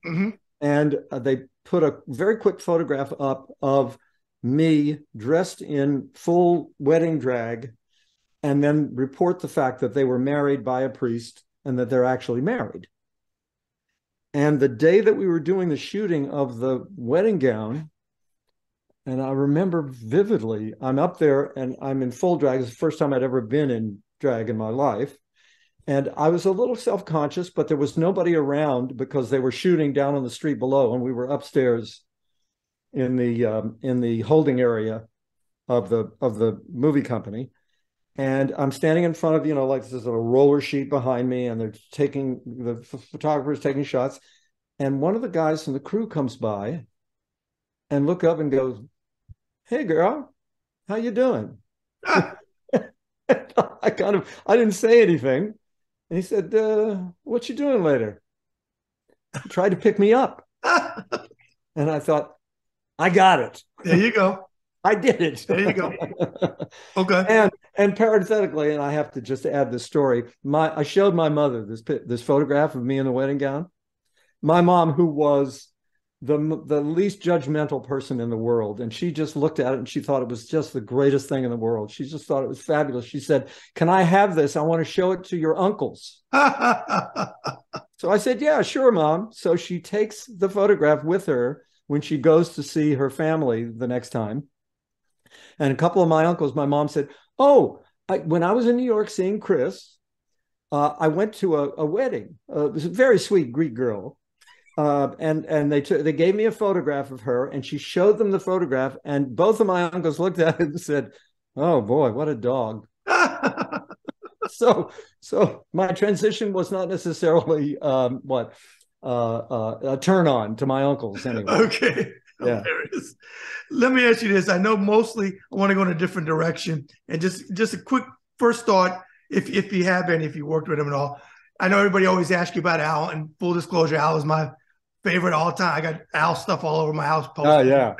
And they put a very quick photograph up of me dressed in full wedding drag, and then report the fact that they were married by a priest and that they're actually married. And the day that we were doing the shooting of the wedding gown, and I remember vividly, I'm up there and I'm in full drag. It's the first time I'd ever been in drag in my life. And I was a little self-conscious, but there was nobody around because they were shooting down on the street below, and we were upstairs in the holding area of the movie company. And I'm standing in front of, like there's a roller sheet behind me, and the photographer's taking shots. And one of the guys from the crew comes by and look up and goes, "Hey girl, how you doing?" I didn't say anything. And he said, "What you doing later?" He tried to pick me up. And I thought, I got it. There you go. I did it. There you go. Okay. And parenthetically, and I have to just add this story, I showed my mother this photograph of me in the wedding gown. My mom, who was the least judgmental person in the world, and she just looked at it and she thought it was just the greatest thing in the world. She just thought it was fabulous. She said, "Can I have this? I want to show it to your uncles." So I said, "Yeah, sure, Mom." So she takes the photograph with her when she goes to see her family the next time. And a couple of my uncles, my mom said, "Oh, when I was in New York seeing Chris, I went to a wedding. It was a very sweet Greek girl. And they gave me a photograph of her, and she showed them the photograph, and both of my uncles looked at it and said, 'Oh boy, what a dog.'" So my transition was not necessarily a turn on to my uncles anyway. Okay. Yeah. Let me ask you this. I know mostly I want to go in a different direction, and just a quick first thought, if you have any, if you worked with him at all. I know everybody always asks you about Al, and full disclosure, Al is my favorite all time. I got Al stuff all over my house. Oh, yeah.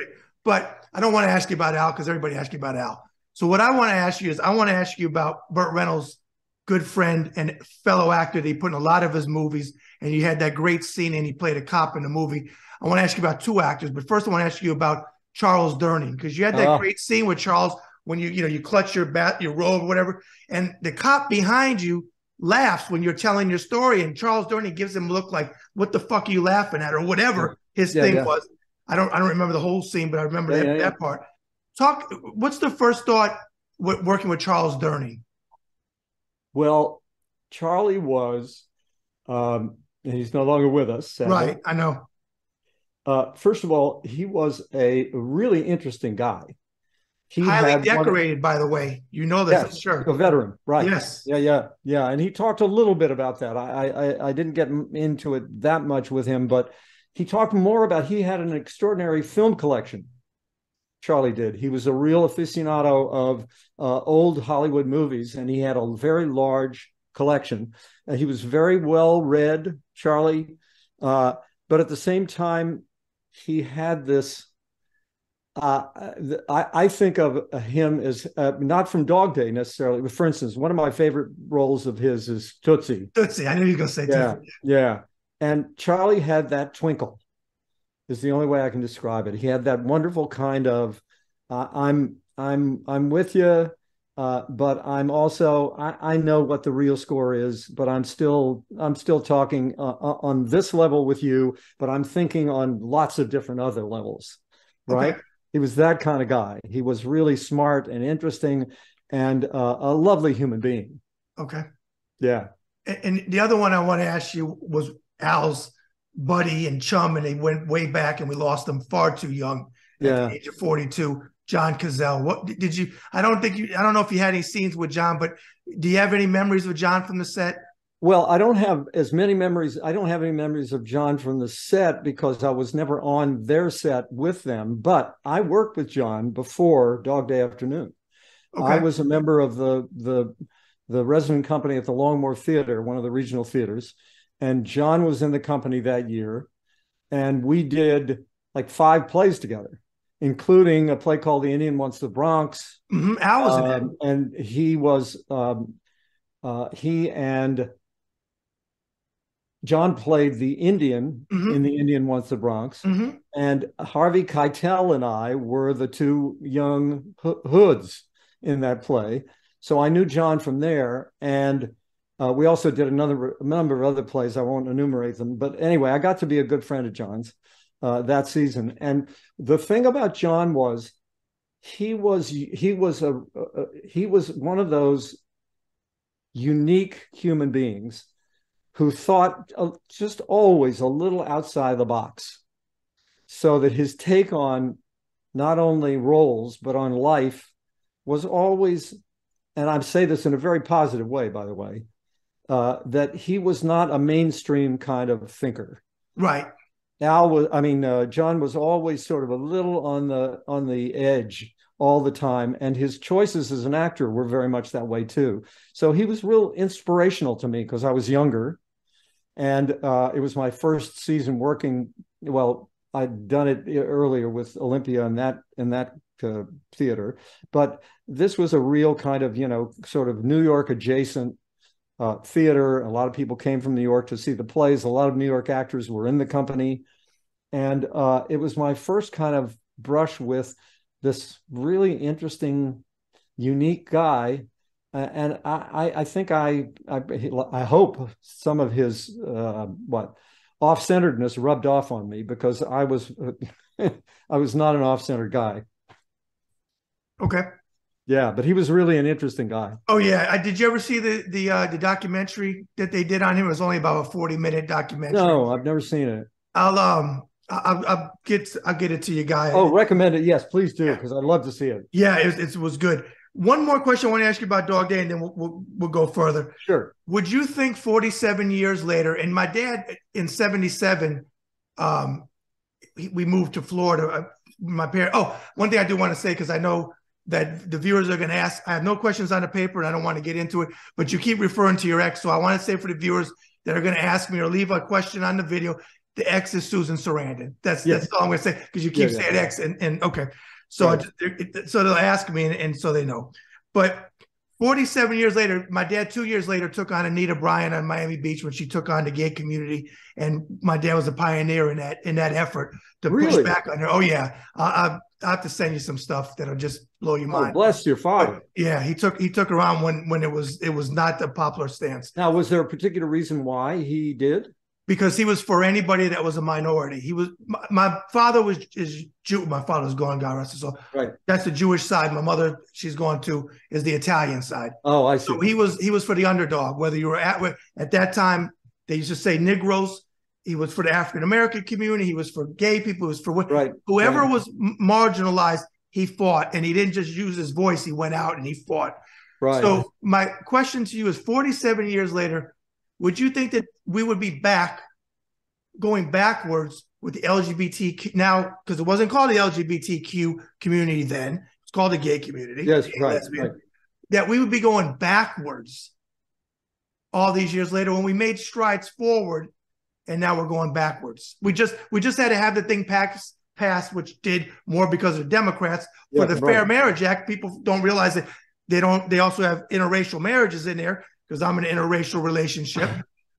But I don't want to ask you about Al because everybody asks you about Al. So what I want to ask you is, I want to ask you about Burt Reynolds' good friend and fellow actor that he put in a lot of his movies, and you had that great scene and he played a cop in the movie. I want to ask you about two actors, but first I want to ask you about Charles Durning, because you had that great scene with Charles when you clutch your robe or whatever, and the cop behind you laughs when you're telling your story, and Charles Durning gives him a look like, "What the fuck are you laughing at?" or whatever his thing was. I don't remember the whole scene, but I remember that part. What's the first thought working with Charles Durning? Well, Charlie was, he's no longer with us, sadly. Right, I know. First of all, he was a really interesting guy. Highly decorated, by the way. You know this, yes, sure. A veteran, right? Yes. Yeah. And he talked a little bit about that. I didn't get into it that much with him, but he talked more about he had an extraordinary film collection. Charlie did. He was a real aficionado of old Hollywood movies, and he had a very large collection. He was very well read, Charlie, but at the same time, he had this. I think of him as not from Dog Day necessarily, but for instance, one of my favorite roles of his is Tootsie. Tootsie, I knew you were going to say Tootsie. Yeah. And Charlie had that twinkle, is the only way I can describe it. He had that wonderful kind of, I'm with you, but I'm also, I know what the real score is, but I'm still talking on this level with you, but I'm thinking on lots of different other levels, right? Okay. He was that kind of guy. He was really smart and interesting and a lovely human being. Okay. Yeah. And the other one I want to ask you was Al's buddy and chum, and they went way back, and we lost them far too young at the age of 42. John Cazale. What did you? I don't know if you had any scenes with John, but do you have any memories of John from the set? Well, I don't have as many memories. I don't have any memories of John from the set because I was never on their set with them. But I worked with John before Dog Day Afternoon. Okay. I was a member of the resident company at the Longmore Theater, one of the regional theaters, and John was in the company that year. and we did like 5 plays together, including a play called The Indian Wants the Bronx. Al was in it. And he and John played the Indian in The Indian Wants the Bronx. And Harvey Keitel and I were the 2 young hoods in that play. So I knew John from there. And we also did a number of other plays. I won't enumerate them. But anyway, I got to be a good friend of John's that season. And the thing about John was he was one of those unique human beings who thought just always a little outside the box, so that his take on not only roles, but on life was always, and I say this in a very positive way, by the way, that he was not a mainstream kind of thinker. Right. John was always sort of a little on the edge all the time, and his choices as an actor were very much that way too. So he was real inspirational to me because I was younger, and it was my first season working. Well, I'd done it earlier with Olympia in that theater, but this was a real kind of, sort of New York adjacent theater. A lot of people came from New York to see the plays. A lot of New York actors were in the company, and it was my first kind of brush with this really interesting, unique guy. And I think I hope some of his off-centeredness rubbed off on me, because I was I was not an off-centered guy. Okay. Yeah, but he was really an interesting guy. Oh yeah. Did you ever see the documentary that they did on him? It was only about a 40-minute documentary. No, I've never seen it. I'll get it to you, guy. Oh, recommend it. Yes, please do, because I'd love to see it. Yeah, it was good. One more question I want to ask you about Dog Day, and then we'll go further. Sure. Would you think 47 years later, and my dad in 77, we moved to Florida. My parents. Oh, one thing I do want to say, because I know that the viewers are going to ask. I have no questions on the paper, and I don't want to get into it, but you keep referring to your ex. So I want to say for the viewers that are going to ask me or leave a question on the video, the ex is Susan Sarandon. That's all I'm going to say, because you keep saying ex. And okay. So, right. So they'll ask me, and so they know. But 47 years later, my dad 2 years later took on Anita Bryant on Miami Beach when she took on the gay community, and my dad was a pioneer in that effort to push back on her. Oh yeah, I'll have to send you some stuff that'll just blow your mind. Bless your father. But yeah, he took her on when it was not the popular stance. Now, was there a particular reason why he did? Because he was for anybody that was a minority. He was my father is Jew. My father's gone, God rest his soul. Right. That's the Jewish side. My mother, she's gone to, is the Italian side. Oh, I see. So he was for the underdog. Whether you were at that time, they used to say Negroes. He was for the African American community. He was for gay people. He was for whoever was marginalized. He fought, and he didn't just use his voice. He went out and he fought. Right. So my question to you is: 47 years later, would you think that we would be going backwards with the LGBT now, because it wasn't called the LGBTQ community then, it's called the gay community. Yes, right. That we would be going backwards all these years later when we made strides forward, and now we're going backwards. We just had to have the thing passed, which did more because of the Democrats for the Fair Marriage Act. People don't realize that they also have interracial marriages in there, because I'm in an interracial relationship.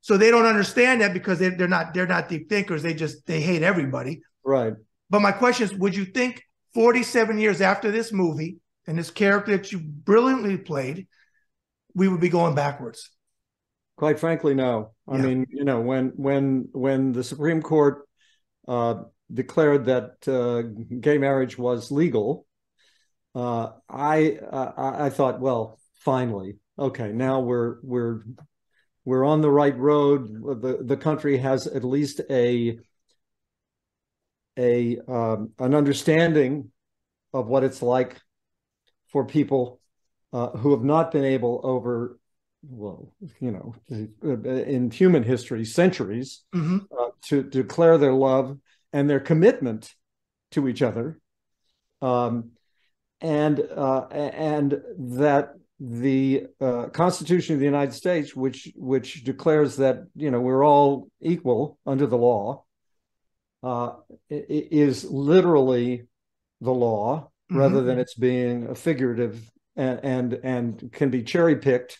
So they don't understand that, because they're not deep thinkers. They hate everybody. Right. But my question is, would you think 47 years after this movie and this character that you brilliantly played, we would be going backwards? Quite frankly, no. I mean, when the Supreme Court declared that gay marriage was legal, I thought, well, finally, okay, now we're on the right road. The country has at least an understanding of what it's like for people who have not been able over, in human history, centuries, to declare their love and their commitment to each other, and that the Constitution of the United States, which declares that we're all equal under the law, is literally the law, rather Mm-hmm. than it's being a figurative and can be cherry picked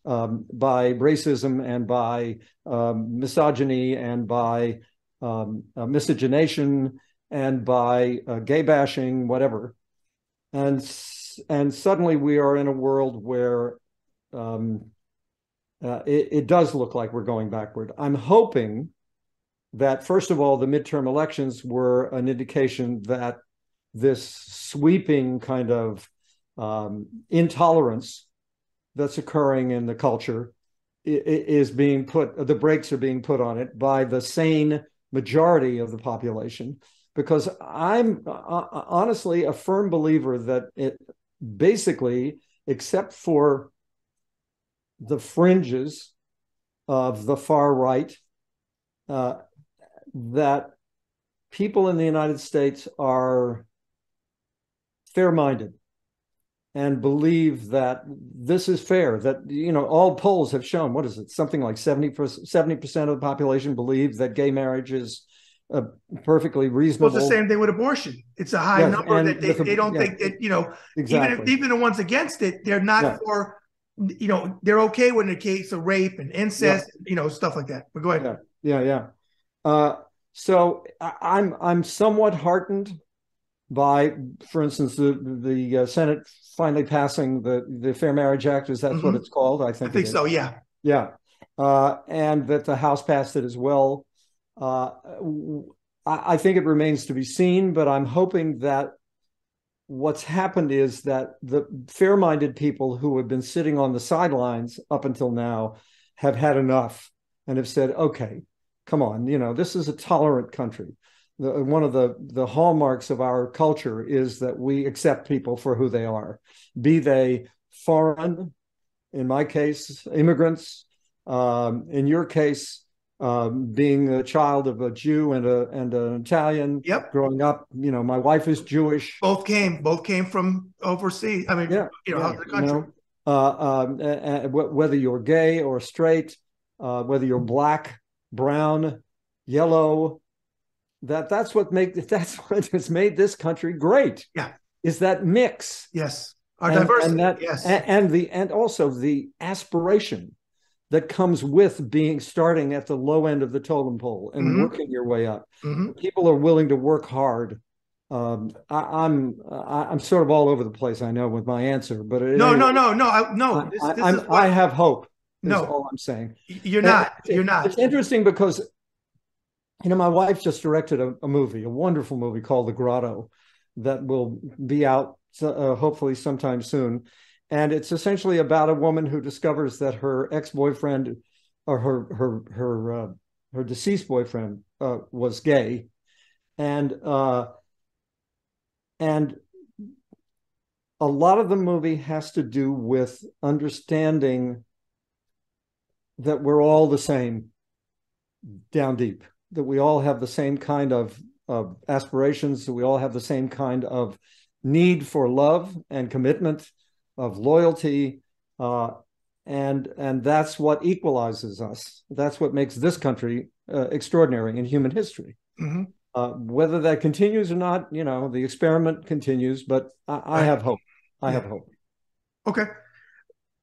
by racism and by misogyny and by miscegenation and by gay bashing, whatever. And suddenly we are in a world where it does look like we're going backward. I'm hoping that, first of all, the midterm elections were an indication that this sweeping kind of intolerance that's occurring in the culture is being put, the brakes are being put on it by the sane majority of the population. Because I'm honestly a firm believer that it basically, except for the fringes of the far right, that people in the United States are fair-minded and believe that this is fair, that, you know, all polls have shown, what is it, something like 70% of the population believe that gay marriage is perfectly reasonable. Well, it's the same thing with abortion. It's a high number that they don't think that, you know, exactly. even the ones against it, they're not for, you know, they're okay with the case of rape and incest, you know, stuff like that. But go ahead. So I'm somewhat heartened by, for instance, the Senate finally passing the Fair Marriage Act. Is that what it's called? I think so. Yeah. And that the House passed it as well. I think it remains to be seen, but I'm hoping that what's happened is that the fair-minded people who have been sitting on the sidelines up until now have had enough and have said, okay, come on, you know, this is a tolerant country. One of the hallmarks of our culture is that we accept people for who they are, be they foreign, in my case, immigrants, in your case, being a child of a Jew and an Italian. Yep. Growing up, you know, my wife is Jewish. Both came from overseas. I mean, out of the country. Whether you're gay or straight, whether you're black, brown, yellow, that's what has made this country great. Yeah, is that mix. Yes, our diversity. And also the aspiration that comes with starting at the low end of the totem pole and working your way up. People are willing to work hard. I'm sort of all over the place, I know, with my answer, but I have hope. Is all I'm saying. You're not. It's interesting because, you know, my wife just directed a wonderful movie called The Grotto, that will be out hopefully sometime soon. And it's essentially about a woman who discovers that her ex-boyfriend, or her deceased boyfriend, was gay, and a lot of the movie has to do with understanding that we're all the same down deep, that we all have the same kind of aspirations, that we all have the same kind of need for love and commitment, of loyalty, and that's what equalizes us. That's what makes this country extraordinary in human history. Whether that continues or not, you know, the experiment continues, but I have hope. I have hope. Okay.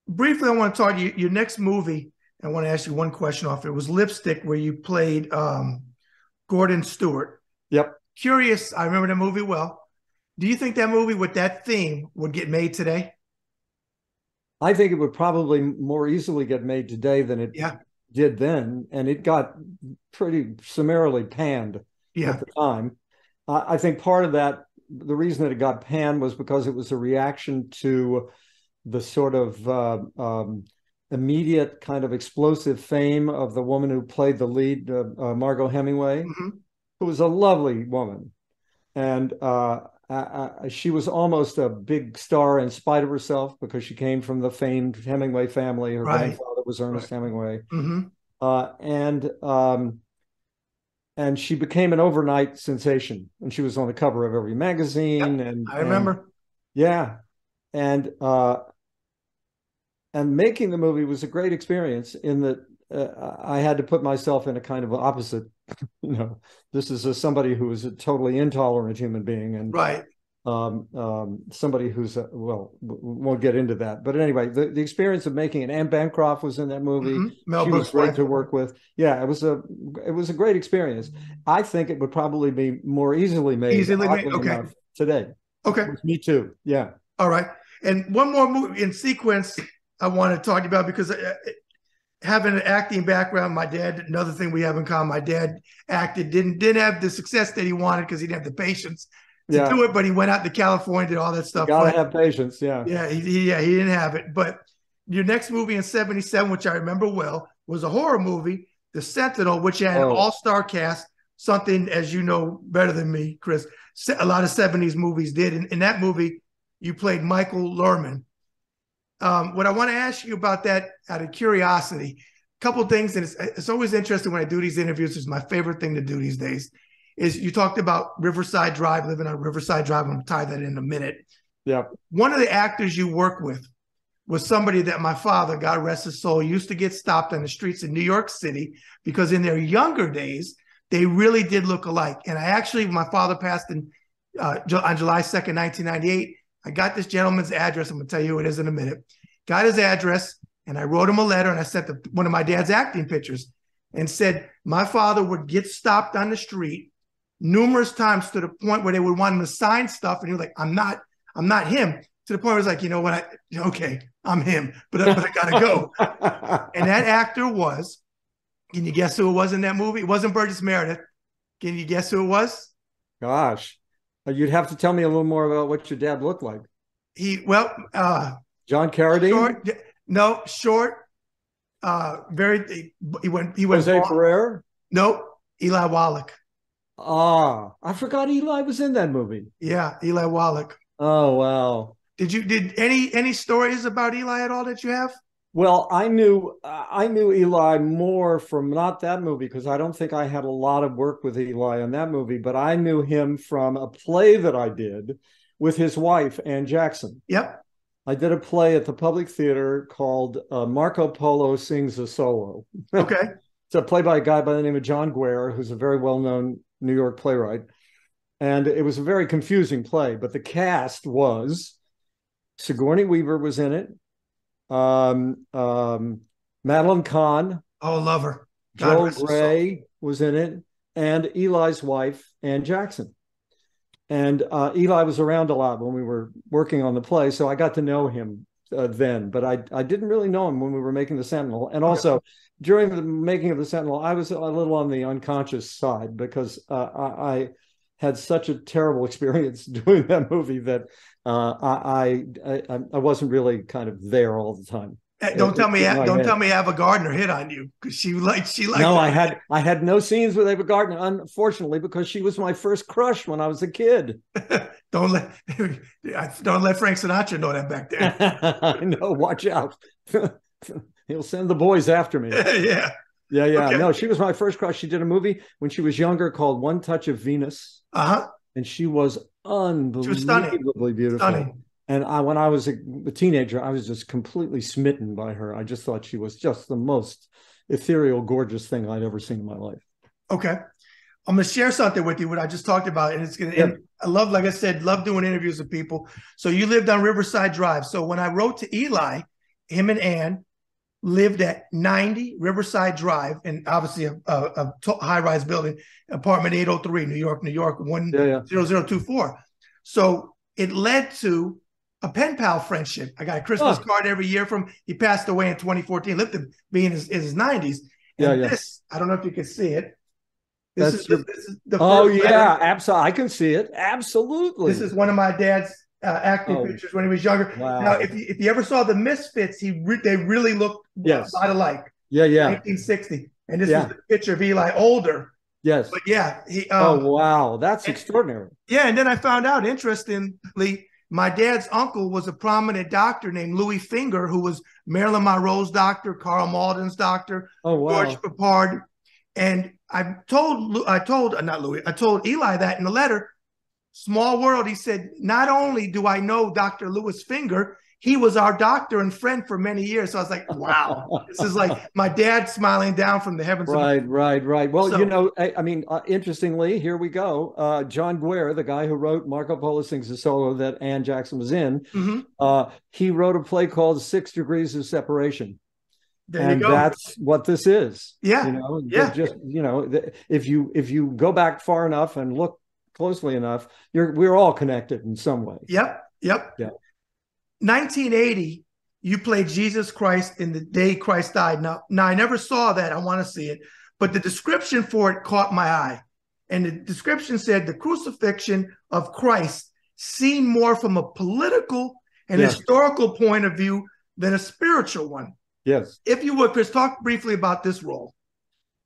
Briefly, I want to talk to you, your next movie. I want to ask you one question off. It was Lipstick, where you played Gordon Stewart. Yep. Curious, I remember the movie well. Do you think that movie with that theme would get made today? I think it would probably more easily get made today than it did then. And it got pretty summarily panned at the time. I think part of that, the reason that it got panned was because it was a reaction to the sort of immediate kind of explosive fame of the woman who played the lead, Margot Hemingway, who was a lovely woman. And she was almost a big star in spite of herself, because she came from the famed Hemingway family. Her grandfather was Ernest Hemingway. And she became an overnight sensation. And she was on the cover of every magazine. And I remember. And making the movie was a great experience, in that I had to put myself in a kind of opposite this is somebody who is a totally intolerant human being, and Right. Somebody who's well, won't get into that. But anyway, the experience of making it. Anne Bancroft was in that movie. Mel She was Brooks' great wife. to work with. Yeah, it was a great experience. I think it would probably be more easily made, Easily made. oddly Okay. enough, today. Okay. Me too. Yeah. All right. And one more movie in sequence I want to talk about, because having an acting background, my dad, another thing we have in common, my dad acted, didn't have the success that he wanted because he didn't have the patience to do it, but he went out to California, did all that stuff. You gotta have patience. Yeah. Yeah, he didn't have it. But your next movie in 77, which I remember well, was a horror movie, The Sentinel, which had an all-star cast, something, as you know better than me, Chris, a lot of 70s movies did. In that movie, you played Michael Lerman. What I want to ask you about that, out of curiosity, a couple of things, and it's always interesting when I do these interviews. It's my favorite thing to do these days. Is you talked about Riverside Drive, living on Riverside Drive. I'm going to tie that in a minute. Yeah. One of the actors you work with was somebody that my father, God rest his soul, used to get stopped on the streets in New York City because in their younger days, they really did look alike. And my father passed on July 2nd, 1998. I got this gentleman's address. I'm going to tell you who it is in a minute. Got his address, and I wrote him a letter, and I sent one of my dad's acting pictures and said, my father would get stopped on the street numerous times to the point where they would want him to sign stuff. And he was like, I'm not him. To the point where it's like, you know what? Okay, I'm him, but I got to go. And that actor was, can you guess who it was in that movie? It wasn't Burgess Meredith. Can you guess who it was? Gosh. You'd have to tell me a little more about what your dad looked like. John Carradine? Short. He went. Jose Ferrer? Nope. Eli Wallach. I forgot Eli was in that movie. Yeah, Eli Wallach. Oh, wow. Did any stories about Eli at all that you have? Well, I knew Eli more from not that movie, because I don't think I had a lot of work with Eli on that movie, but I knew him from a play that I did with his wife, Ann Jackson. Yep. I did a play at the Public Theater called Marco Polo Sings a Solo. Okay. It's a play by a guy by the name of John Guare, who's a very well-known New York playwright. And it was a very confusing play, but the cast was Sigourney Weaver was in it. Madeline Kahn. Oh, love her. Joel Grey was in it, and Eli's wife, Ann Jackson. And Eli was around a lot when we were working on the play, so I got to know him then, but I didn't really know him when we were making The Sentinel. And also, during the making of The Sentinel, I was a little on the unconscious side, because I had such a terrible experience doing that movie that I wasn't really kind of there all the time. Don't tell me Ava Gardner hit on you, because she liked. No, I had no scenes with Ava Gardner, unfortunately, because she was my first crush when I was a kid. Don't let Frank Sinatra know that back there. I know. Watch out. He'll send the boys after me. Yeah. Okay. No, she was my first crush. She did a movie when she was younger called One Touch of Venus. And she was unbelievably beautiful. Stunning. And when I was a teenager, I was just completely smitten by her. I just thought she was just the most ethereal, gorgeous thing I'd ever seen in my life. Okay. I'm going to share something with you, what I just talked about. And it's going to, I love, like I said, love doing interviews with people. So you lived on Riverside Drive. So when I wrote to Eli, him and Ann lived at 90 Riverside Drive, and obviously a high-rise building, apartment 803, New York, 10024. So it led to a pen pal friendship. I got a Christmas card every year from, he passed away in 2014, lived to be in his 90s. And this, I don't know if you can see it. This is the first letter. Absolutely. I can see it. Absolutely. This is one of my dad's acting pictures when he was younger. Wow. Now, if you ever saw the Misfits, they really looked a lot alike. 1960. And this is the picture of Eli older. Yes. But wow. That's extraordinary. Yeah. And then I found out, interestingly, my dad's uncle was a prominent doctor named Louis Finger, who was Marilyn Monroe's doctor, Carl Malden's doctor, George Papard. And I told Eli that in the letter. Small world. He said, not only do I know Dr. Louis Finger, he was our doctor and friend for many years. So I was like, wow, this is like my dad smiling down from the heavens. Right. Well, so, I mean, interestingly, here we go. John Guare, the guy who wrote Marco Polo Sings a Solo that Ann Jackson was in, he wrote a play called 6 Degrees of Separation. And that's what this is. Yeah. Just, if you go back far enough and look closely enough, we're all connected in some way. Yep. Yeah. 1980, you played Jesus Christ in The Day Christ Died. Now I never saw that. I want to see it. But the description for it caught my eye. And the description said the crucifixion of Christ seen more from a political and historical point of view than a spiritual one. Yes. If you would, Chris, talk briefly about this role.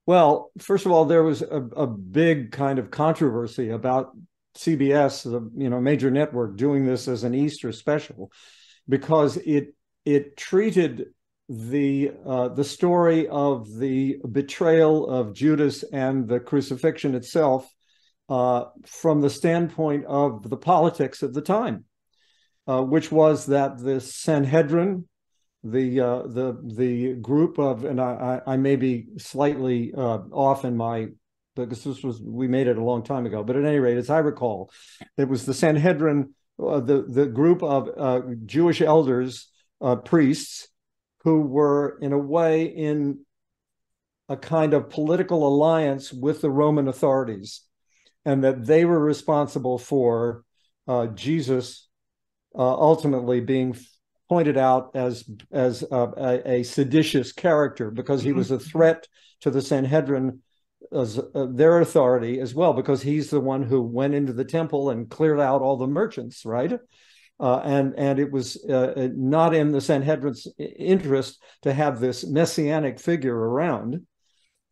Well, first of all, there was a big kind of controversy about CBS, the major network, doing this as an Easter special, because it treated the story of the betrayal of Judas and the crucifixion itself from the standpoint of the politics of the time, which was that the Sanhedrin, the group of, and I may be slightly off in my, because we made it a long time ago, but at any rate, as I recall, it was the Sanhedrin, the group of Jewish elders, priests, who were in a way in a kind of political alliance with the Roman authorities, and that they were responsible for Jesus ultimately being pointed out as a seditious character, because he was a threat to the Sanhedrin, as their authority as well, because he's the one who went into the temple and cleared out all the merchants, right? And it was not in the Sanhedrin's interest to have this messianic figure around.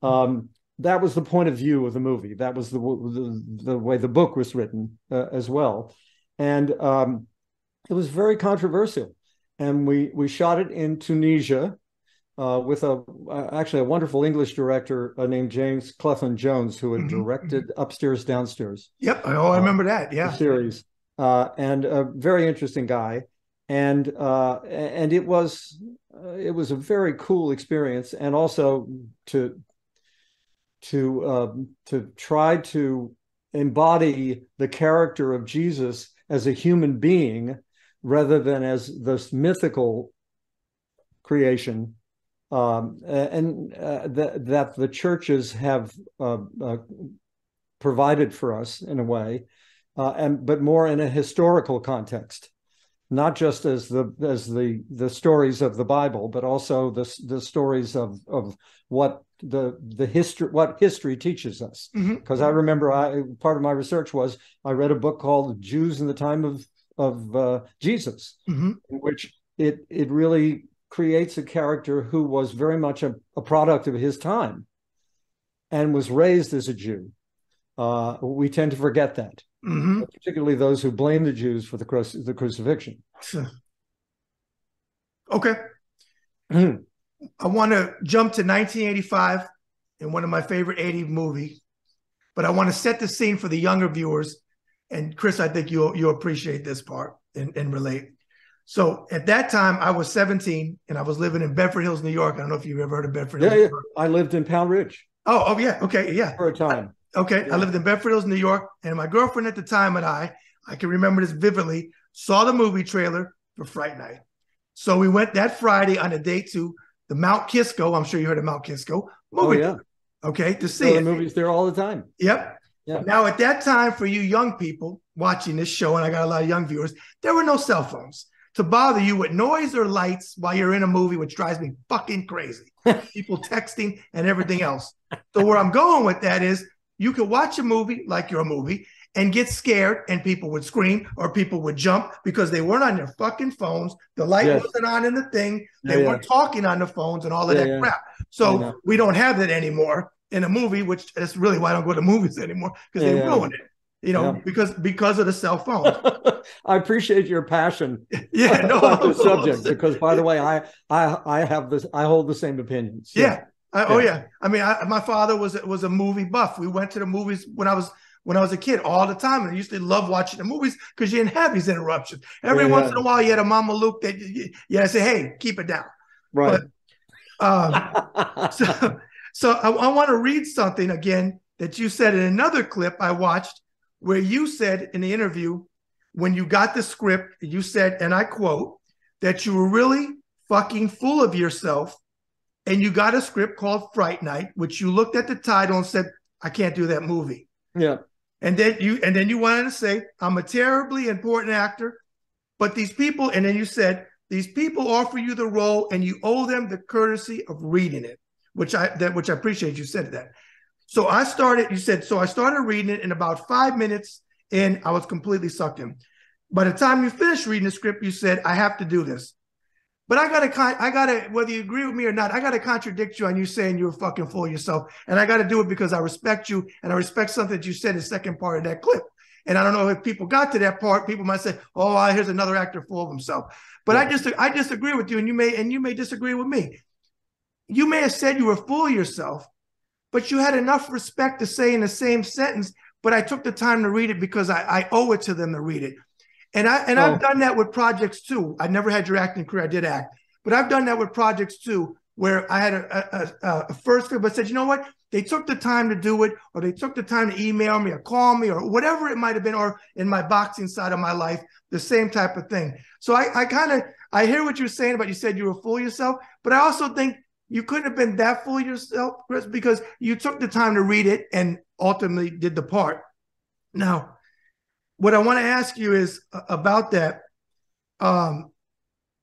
That was the point of view of the movie. That was the way the book was written as well, and it was very controversial. And we shot it in Tunisia with actually a wonderful English director named James Cleveland Jones, who had directed Upstairs, Downstairs. Yep, I remember that. Yeah, the series, and a very interesting guy, and it was a very cool experience, and also to try to embody the character of Jesus as a human being, rather than as this mythical creation, that the churches have provided for us in a way, but more in a historical context, not just as the stories of the Bible, but also the stories of what history teaches us. Because I remember part of my research was I read a book called Jews in the Time of Jesus, in which it really creates a character who was very much a product of his time and was raised as a Jew. We tend to forget that, particularly those who blame the Jews for the crucifixion. Okay. I want to jump to 1985 in one of my favorite 80s movies, but I want to set the scene for the younger viewers. And Chris, I think you'll appreciate this part and relate. So at that time, I was 17 and I was living in Bedford Hills, New York. I don't know if you've ever heard of Bedford Hills. Yeah. I lived in Pound Ridge. Oh, yeah. Okay. Yeah. For a time. Okay. Yeah. I lived in Bedford Hills, New York. And my girlfriend at the time and I can remember this vividly, saw the movie trailer for Fright Night. So we went that Friday on a date to the Mount Kisco. I'm sure you heard of Mount Kisco movie. Oh, yeah. Okay. To see the movies there all the time. Yep. Yeah. Now, at that time, for you young people watching this show, and I got a lot of young viewers, there were no cell phones to bother you with noise or lights while you're in a movie, which drives me fucking crazy. People texting and everything else. So where I'm going with that is you could watch a movie like your movie and get scared, and people would scream or people would jump because they weren't on their fucking phones. The light wasn't on in the thing. They weren't talking on the phones and all of that crap. So we don't have that anymore in a movie, which is really why I don't go to movies anymore, because they ruin it, because of the cell phone. I appreciate your passion about the subject, because by the way, I hold the same opinions. I mean, my father was a movie buff. We went to the movies when I was when I was a kid all the time. And I used to love watching the movies because you didn't have these interruptions. Every once in a while, you had a Mama Luke that you had to say, hey, keep it down. Right. But, so I want to read something again that you said in another clip I watched, where you said in the interview, when you got the script, you said, and I quote, that you were really fucking full of yourself, and you got a script called Fright Night, which you looked at the title and said, I can't do that movie. Yeah. And then you went on to say, I'm a terribly important actor, but these people, and then you said, these people offer you the role and you owe them the courtesy of reading it, which I appreciate you said that. So I started reading it, in about 5 minutes in, I was completely sucked in. By the time you finished reading the script, you said, I have to do this. But I gotta, whether you agree with me or not, I gotta contradict you on you saying you were fucking full of yourself. And I gotta do it because I respect you, and I respect something that you said in the second part of that clip. And I don't know if people got to that part. People might say, oh, here's another actor full of himself. But yeah. I disagree with you, and you may disagree with me. You may have said you were full of yourself, but you had enough respect to say in the same sentence, but I took the time to read it because I owe it to them to read it. And I've done that with projects too. I never had your acting career. I did act, but I've done that with projects too, where I had a first film, but said, you know what? They took the time to do it, or they took the time to email me or call me or whatever it might have been, or in my boxing side of my life, the same type of thing. So I hear what you're saying about, you said you were full of yourself, but I also think you couldn't have been that full of yourself, Chris, because you took the time to read it and ultimately did the part. Now, what I want to ask you is about that.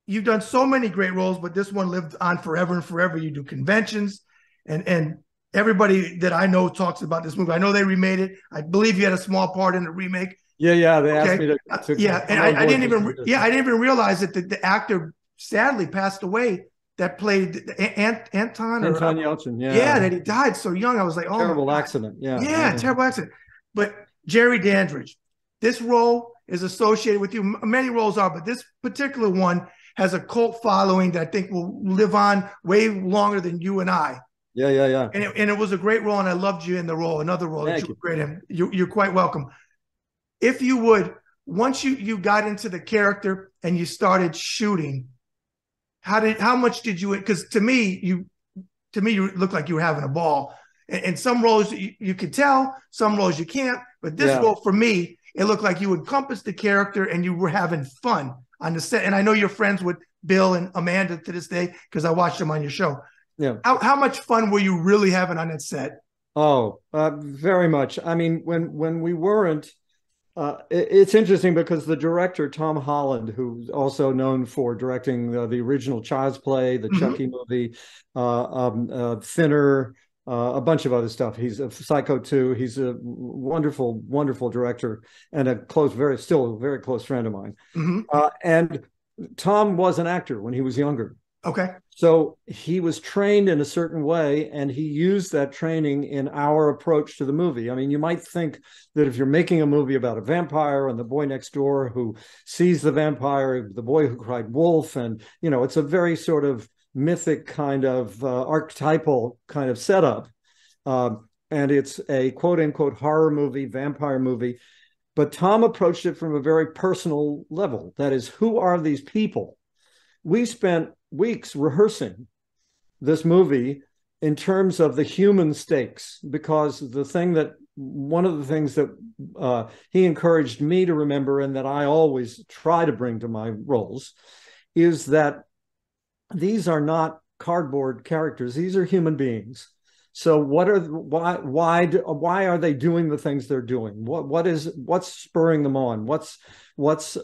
You've done so many great roles, but this one lived on forever and forever. You do conventions, and everybody that I know talks about this movie. I know they remade it. I believe you had a small part in the remake. Yeah. They asked me to and I didn't even realize that the actor sadly passed away that played Anton Yelchin. Yeah, that he died so young. I was like, oh, terrible accident. Yeah, terrible accident. But Jerry Dandridge, this role is associated with you. Many roles are, but this particular one has a cult following that I think will live on way longer than you and I. Yeah. And it was a great role, and I loved you in the role. Another role that you were great in. You're quite welcome. If you would, once you got into the character and you started shooting, how much did you? Because to me, you looked like you were having a ball. And some roles you could tell, some roles you can't. But this role, for me, it looked like you encompassed the character and you were having fun on the set. And I know you're friends with Bill and Amanda to this day because I watched them on your show. Yeah. How much fun were you really having on that set? Oh, very much. I mean, when we weren't, it's interesting because the director, Tom Holland, who's also known for directing the original Child's Play, the Chucky movie, Thinner, a bunch of other stuff. He's a Psycho 2. He's a wonderful, wonderful director and still a very close friend of mine. And Tom was an actor when he was younger. Okay. So he was trained in a certain way, and he used that training in our approach to the movie. I mean, you might think that if you're making a movie about a vampire and the boy next door who sees the vampire, the boy who cried wolf, and, it's a very sort of mythic kind of archetypal kind of setup. And it's a quote unquote horror movie, vampire movie. But Tom approached it from a very personal level. That is, who are these people? We spent weeks rehearsing this movie in terms of the human stakes, because one of the things that he encouraged me to remember, and that I always try to bring to my roles, is that these are not cardboard characters. These are human beings. So why are they doing the things they're doing? What's spurring them on? What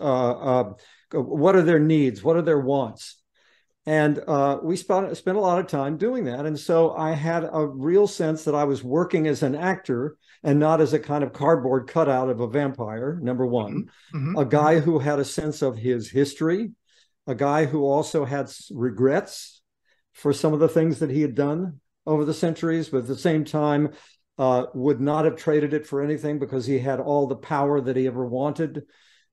are their needs? What are their wants? And we spent a lot of time doing that. And so I had a real sense that I was working as an actor and not as a kind of cardboard cutout of a vampire, number one. A guy who had a sense of his history, a guy who also had regrets for some of the things that he had done over the centuries, but at the same time would not have traded it for anything because he had all the power that he ever wanted,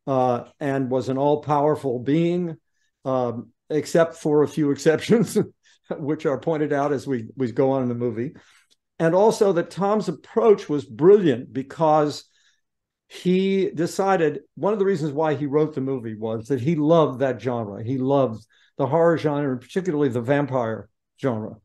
and was an all-powerful being, except for a few exceptions, which are pointed out as we go on in the movie. And also that Tom's approach was brilliant because he decided one of the reasons why he wrote the movie was that he loved that genre. He loved the horror genre, and particularly the vampire genre,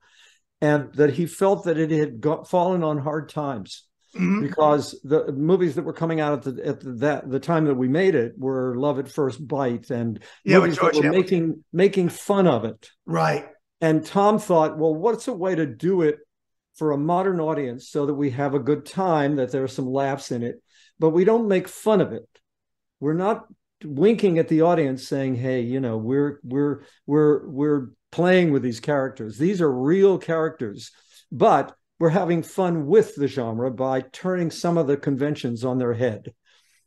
and that he felt that it had fallen on hard times. Mm-hmm. Because the movies that were coming out at the time that we made it were Love at First Bite, and movies that were making fun of it. Right. And Tom thought, well, what's a way to do it for a modern audience so that we have a good time, that there are some laughs in it, but we don't make fun of it. We're not winking at the audience saying, hey, you know, we're playing with these characters. These are real characters, but we're having fun with the genre by turning some of the conventions on their head.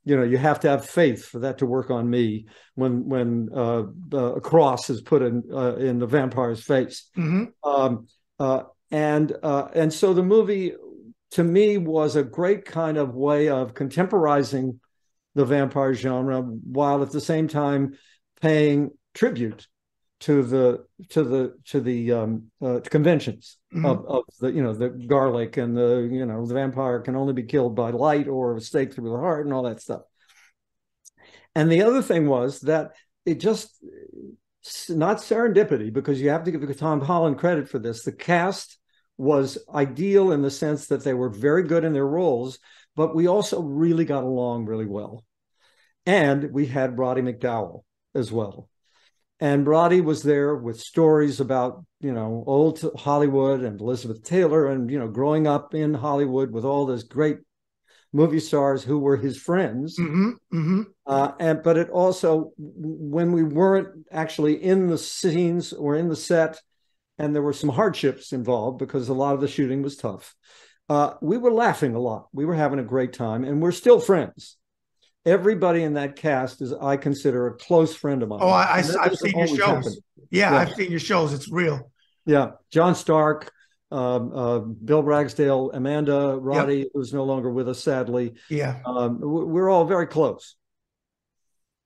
You know, you have to have faith for that to work on me when a cross is put in the vampire's face. Mm-hmm. And so the movie, to me, was a great kind of way of contemporizing the vampire genre, while at the same time paying tribute to the conventions mm-hmm. of the, you know, the garlic and the, you know, the vampire can only be killed by light or a stake through the heart and all that stuff. And the other thing was that it just, not serendipity, because you have to give Tom Holland credit for this. The cast was ideal in the sense that they were very good in their roles, but we also really got along really well. And we had Roddy McDowall as well. And Roddy was there with stories about, you know, old Hollywood and Elizabeth Taylor and, you know, growing up in Hollywood with all those great movie stars who were his friends. Mm-hmm, mm-hmm. But it also, when we weren't actually in the scenes or in the set, and there were some hardships involved because a lot of the shooting was tough, we were laughing a lot. We were having a great time, and we're still friends. Everybody in that cast is, I consider, a close friend of mine. Oh, I've seen your shows. Yeah, I've seen your shows. It's real. Yeah. John Stark, Bill Ragsdale, Amanda, Roddy, who's no longer with us, sadly. Yeah. We're all very close.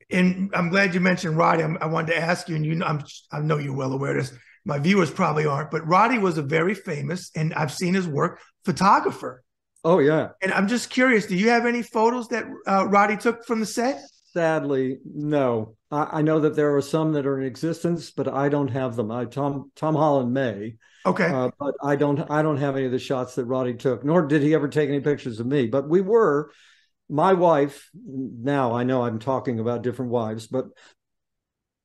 And I'm glad you mentioned Roddy. I wanted to ask you, and you know, I know you're well aware of this. My viewers probably aren't, but Roddy was a very famous, and I've seen his work, photographer. Oh, yeah. And I'm just curious, do you have any photos that Roddy took from the set? Sadly, no. I know that there are some that are in existence, but I don't have them. Tom Holland may. Okay. But I don't have any of the shots that Roddy took, nor did he ever take any pictures of me. But my wife, now I know I'm talking about different wives, but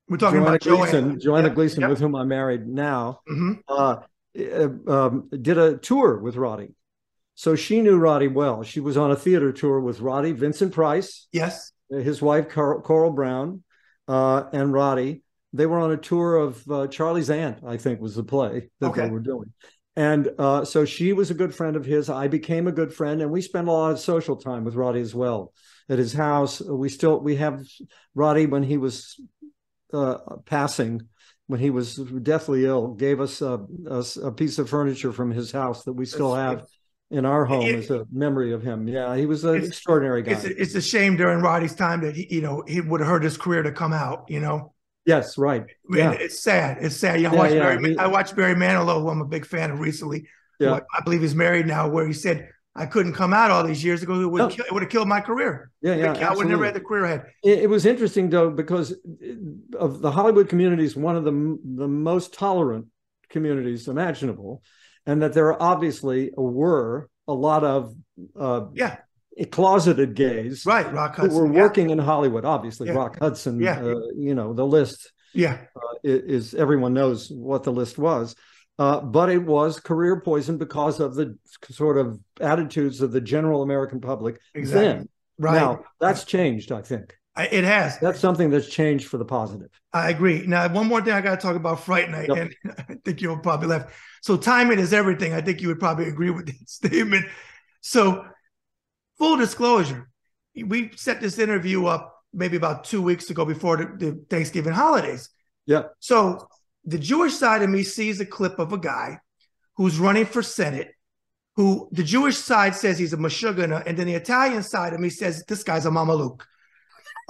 we're talking about Joanna Gleason, with whom I'm married now, mm-hmm. Did a tour with Roddy. So she knew Roddy well. She was on a theater tour with Roddy, Vincent Price, yes, his wife Coral Brown, and Roddy. They were on a tour of Charlie's Aunt, I think was the play that they were doing. And so she was a good friend of his. I became a good friend, and we spent a lot of social time with Roddy as well. At his house, we have Roddy, when he was passing, when he was deathly ill, gave us a piece of furniture from his house that we still have in our home as a memory of him. Yeah, he was an extraordinary guy. It's a shame during Roddy's time that he would have hurt his career to come out, you know? Yes, right. Yeah. It's sad. It's sad. You know, I watched Barry Manilow, who I'm a big fan of recently. Yeah. I believe he's married now, where he said, I couldn't come out all these years ago. It would have killed my career. Yeah, I would never had the career I had. It was interesting, though, because of the Hollywood community is one of the most tolerant communities imaginable, and that there were a lot of closeted gays, right? Rock Hudson, who were working in Hollywood. Obviously, Rock Hudson. You know, the list. Is everyone knows what the list was. But it was career poison because of the sort of attitudes of the general American public. Exactly. Then. Right. Now, that's changed, I think. It has. That's something that's changed for the positive. I agree. Now, one more thing I got to talk about Fright Night, and I think you'll probably laugh. So timing is everything. I think you would probably agree with that statement. So full disclosure, we set this interview up maybe about 2 weeks ago before the Thanksgiving holidays. Yeah. So the Jewish side of me sees a clip of a guy who's running for Senate, who the Jewish side says he's a Meshuggah, and then the Italian side of me says this guy's a Mameluke.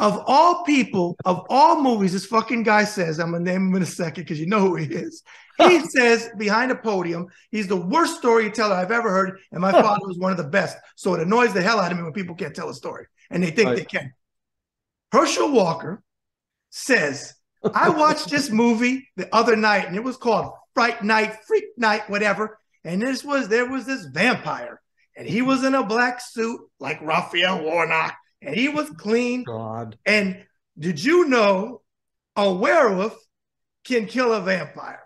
Of all people, of all movies, this fucking guy says, I'm going to name him in a second because you know who he is. He says behind a podium, he's the worst storyteller I've ever heard, and my father was one of the best. So it annoys the hell out of me when people can't tell a story, and they think they can. Herschel Walker says, I watched this movie the other night, and it was called Fright Night, Freak Night, whatever. And there was this vampire, and he was in a black suit like Raphael Warnock, and he was clean. God. And did you know a werewolf can kill a vampire?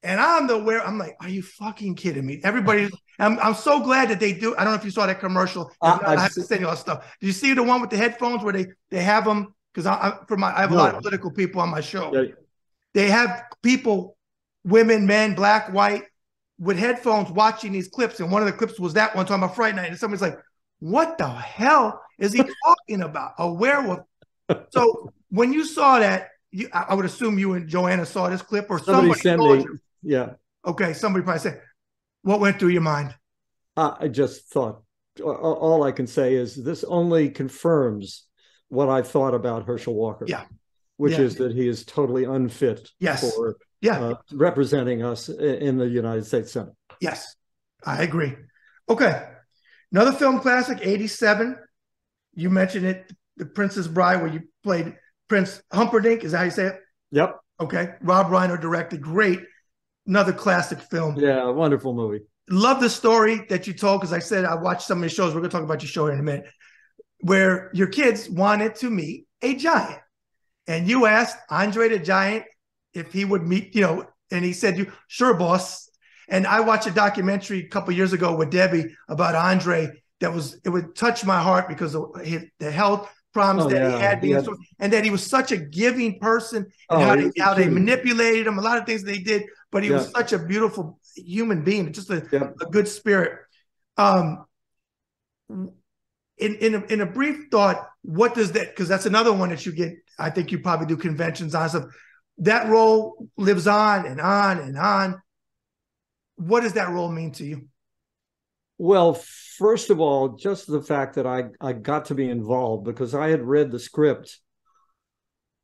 And I'm like, are you fucking kidding me? Everybody, I'm so glad that they do. I don't know if you saw that commercial. I have to send you all stuff. Did you see the one with the headphones where they have them? Because I have a lot of political people on my show. Yeah. They have people, women, men, black, white, with headphones watching these clips. And one of the clips was that one talking about Fright Night. And somebody's like, what the hell is he talking about? A werewolf. So when you saw that, I would assume you and Joanna saw this clip, or somebody sent told me. You. Yeah. Okay. Somebody probably said, what went through your mind? I just thought, all I can say is this only confirms what I thought about Herschel Walker. Yeah. Which is that he is totally unfit for representing us in the United States Senate. Yes, I agree. Okay. Another film classic, 87. You mentioned it, The Princess Bride, where you played Prince Humperdinck. Is that how you say it? Yep. Okay. Rob Reiner directed. Great. Another classic film. Yeah, wonderful movie. Love the story that you told, because I said I watched some of your shows. We're going to talk about your show here in a minute, where your kids wanted to meet a giant. And you asked Andre the Giant if he would meet, and he said, sure, boss. And I watched a documentary a couple of years ago with Debbie about Andre it would touch my heart because of the health problems he had, and that he was such a giving person, and how they manipulated him, a lot of things they did, but he was such a beautiful human being, just a good spirit. In a brief thought, what does that, because that's another one that you get, I think you probably do conventions on stuff. That role lives on and on and on. What does that role mean to you? Well, first of all, just the fact that I got to be involved, because I had read the script,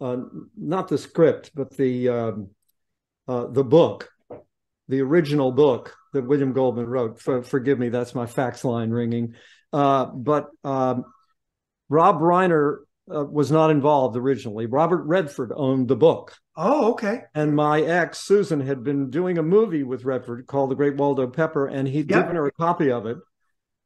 not the script, but the book, the original book that William Goldman wrote. Forgive me, that's my fax line ringing. But Rob Reiner was not involved originally. Robert Redford owned the book. Oh, okay. And my ex, Susan, had been doing a movie with Redford called The Great Waldo Pepper, and he'd given her a copy of it.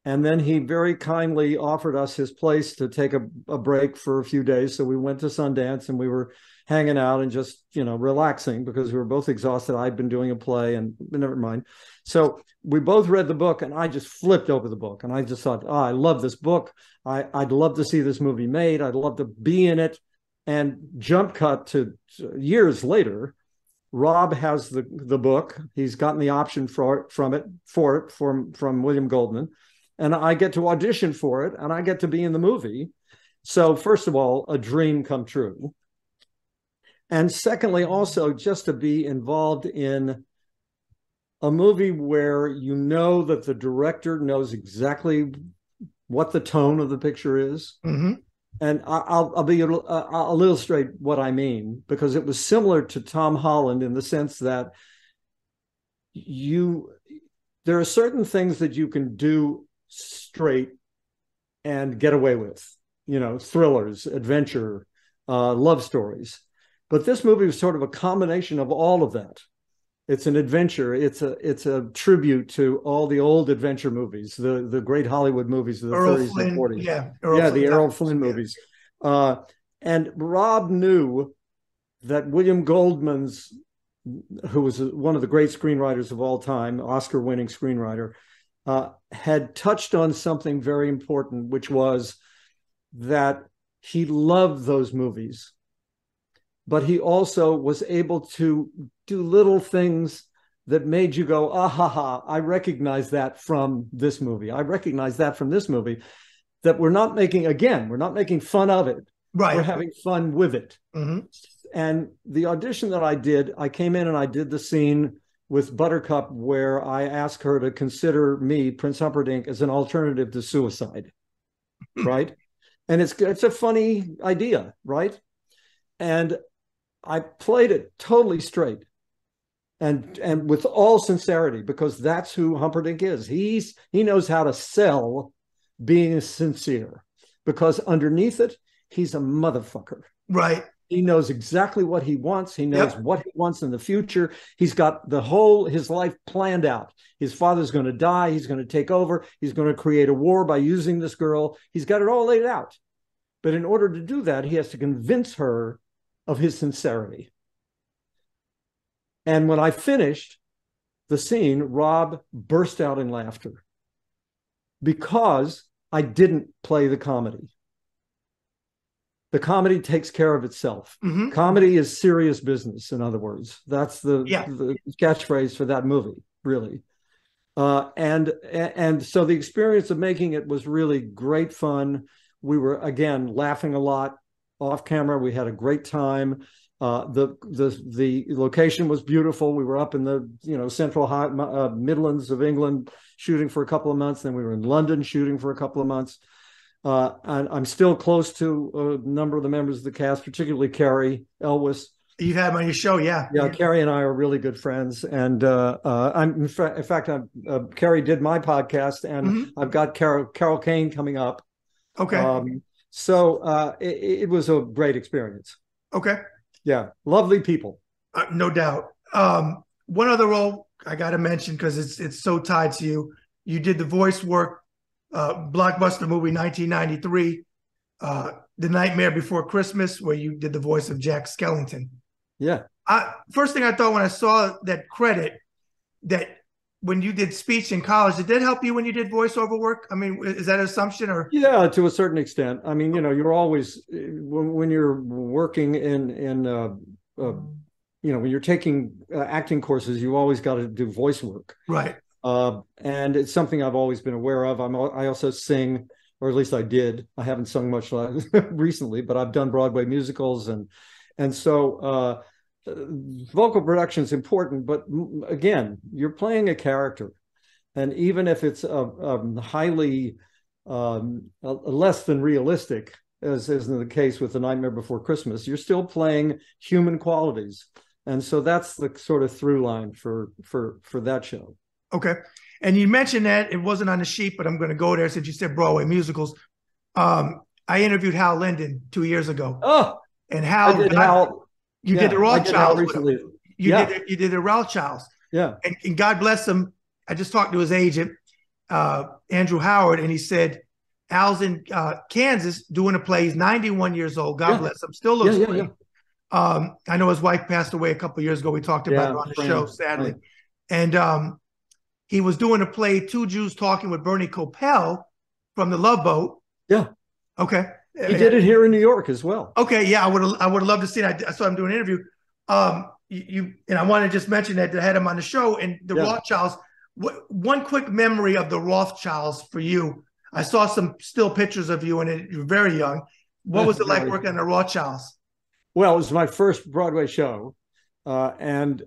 And then he very kindly offered us his place to take a break for a few days. So we went to Sundance, and we were hanging out and just, relaxing, because we were both exhausted. I'd been doing a play, and never mind. So we both read the book, and I just flipped over the book, and I just thought, I love this book. I'd love to see this movie made. I'd love to be in it. And jump cut to years later, Rob has the book. He's gotten the option from William Goldman, and I get to audition for it, and I get to be in the movie. So first of all, a dream come true. And secondly, also just to be involved in a movie where that the director knows exactly what the tone of the picture is. Mm-hmm. And I'll illustrate what I mean, because it was similar to Tom Holland in the sense that there are certain things that you can do straight and get away with, thrillers, adventure, love stories. But this movie was sort of a combination of all of that. It's an adventure. It's a tribute to all the old adventure movies, the great Hollywood movies of the 30s and 40s. The Errol Flynn movies. And Rob knew that William Goldman's, who was one of the great screenwriters of all time, Oscar-winning screenwriter, had touched on something very important, which was that he loved those movies, but he also was able to do little things that made you go, I recognize that from this movie. I recognize that from this movie, that we're not making fun of it. Right. We're having fun with it. Mm-hmm. And the audition that I did, I came in and I did the scene with Buttercup where I asked her to consider me, Prince Humperdinck, as an alternative to suicide. Right. And it's a funny idea, right? And I played it totally straight and with all sincerity, because that's who Humperdinck is. He knows how to sell being sincere, because underneath it, he's a motherfucker. Right. He knows exactly what he wants. He knows Yep. what he wants in the future. He's got his life planned out. His father's going to die. He's going to take over. He's going to create a war by using this girl. He's got it all laid out. But in order to do that, he has to convince her of his sincerity. And when I finished the scene, Rob burst out in laughter because I didn't play the comedy. The comedy takes care of itself. Mm-hmm. Comedy is serious business, in other words. That's the catchphrase for that movie, really. And so the experience of making it was really great fun. We were, again, laughing a lot off camera. We had a great time. The location was beautiful. We were up in the central Midlands of England shooting for a couple of months. Then we were in London shooting for a couple of months. And I'm still close to a number of the members of the cast, particularly Carrie Elwes. You've had him on your show, yeah. Yeah, Carrie and I are really good friends, and in fact, Carrie did my podcast, and I've got Carol Kane coming up. Okay. So it was a great experience. Okay. Yeah, lovely people. No doubt. One other role I got to mention because it's so tied to you. You did the voice work. Blockbuster movie 1993, The Nightmare Before Christmas, where you did the voice of Jack Skellington. Yeah. First thing I thought when I saw that credit, that when you did speech in college, did that help you when you did voiceover work? I mean, is that an assumption or? Yeah, to a certain extent. I mean, you're always, when you're working when you're taking acting courses, you always got to do voice work. Right. And it's something I've always been aware of. I also sing, or at least I did. I haven't sung much recently, but I've done Broadway musicals, and so vocal production is important. But again, you're playing a character, and even if it's a highly less than realistic, as is the case with The Nightmare Before Christmas, you're still playing human qualities, and so that's the sort of through line for that show. Okay. And you mentioned that it wasn't on the sheet, but I'm going to go there since you said Broadway musicals. I interviewed Hal Linden 2 years ago. Oh, and Hal, you did the Rothschilds recently. You did the Rothschilds. Yeah. And God bless him. I just talked to his agent, Andrew Howard, and he said, Al's in Kansas doing a play. He's 91 years old. God bless him. Still looks great. I know his wife passed away a couple of years ago. We talked about it on the show, sadly. Right. And he was doing a play, Two Jews Talking, with Bernie Kopell from The Love Boat. Yeah. Okay. He did it here in New York as well. Okay. Yeah, I would have loved to see it. I saw him do an interview. And I want to just mention that I had him on the show, and the Rothschilds. One quick memory of the Rothschilds for you. I saw some still pictures of you, and you were very young. What was it like working on the Rothschilds? Well, it was my first Broadway show. Again,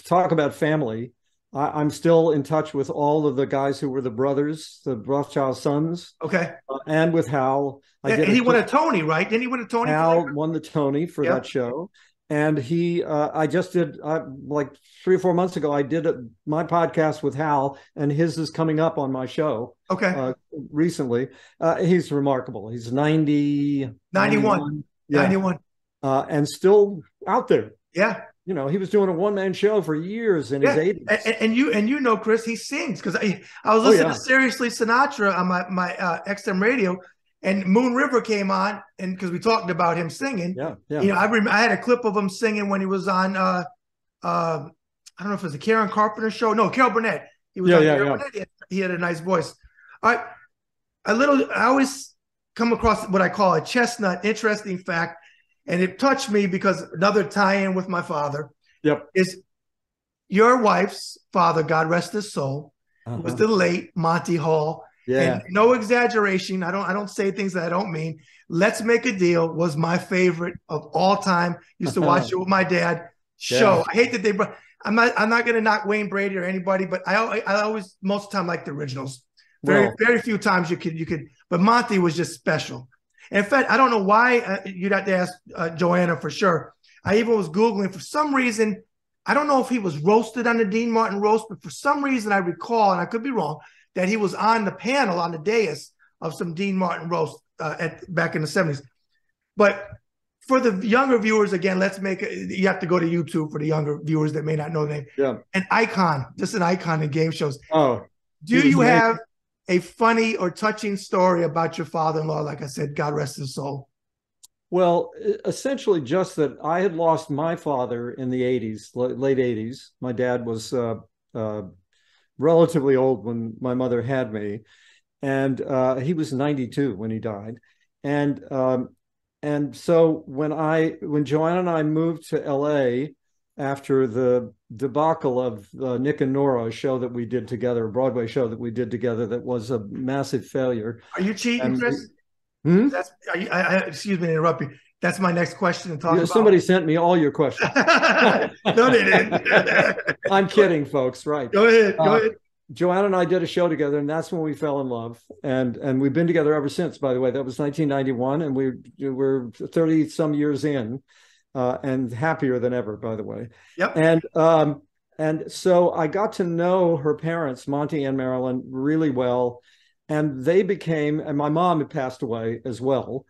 talk about family. I'm still in touch with all of the guys who were the brothers, the Rothschild sons. Okay. And with Hal. And he won a Tony, right? Didn't he win a Tony? Hal won the Tony for that show. And I just did, like 3 or 4 months ago, I did my podcast with Hal, and his is coming up on my show. Okay. Recently. He's remarkable. He's 91. 91. And still out there. Yeah. He was doing a one-man show for years in his 80s. And you know, Chris, he sings, because I was listening to Seriously Sinatra on my XM radio, and Moon River came on, and because we talked about him singing. Yeah. I had a clip of him singing when he was on I don't know if it was the Karen Carpenter show. No, Carol Burnett. He was on Carol Burnett. He had a nice voice. All right. I always come across what I call a chestnut interesting fact. And it touched me because another tie-in with my father is your wife's father, God rest his soul, was the late Monty Hall. Yeah. And no exaggeration. I don't say things that I don't mean. Let's Make a Deal was my favorite of all time. Used to watch it with my dad. Show. I hate that I'm not going to knock Wayne Brady or anybody, but I always most of the time like the originals. Very, Well, very few times you could, but Monty was just special. In fact, I don't know why you'd have to ask Joanna for sure. I even was Googling for some reason. I don't know if he was roasted on the Dean Martin roast, but for some reason I recall, and I could be wrong, that he was on the panel on the dais of some Dean Martin roast back in the 70s. But for the younger viewers, again, you have to go to YouTube for the younger viewers that may not know the name. yeah. An icon, just an icon in game shows. Oh, do you have a funny or touching story about your father-in-law? Like I said, God rest his soul. Well, essentially just that I had lost my father in the 80s, late 80s. My dad was relatively old when my mother had me, and he was 92 when he died. And so when Joanna and I moved to LA after the debacle of Nick and Nora, a show that we did together, a Broadway show that we did together that was a massive failure. Are you cheating, Chris? Excuse me to interrupt you. That's my next question to talk about. Somebody sent me all your questions. No, they didn't. I'm kidding, folks. Right. Go ahead. Go ahead. Joanna and I did a show together, and that's when we fell in love. And we've been together ever since, by the way. That was 1991, and we're 30 some years in, and happier than ever, by the way. Yep. And so I got to know her parents, Monty and Marilyn, really well. And they became, and my mom had passed away as well.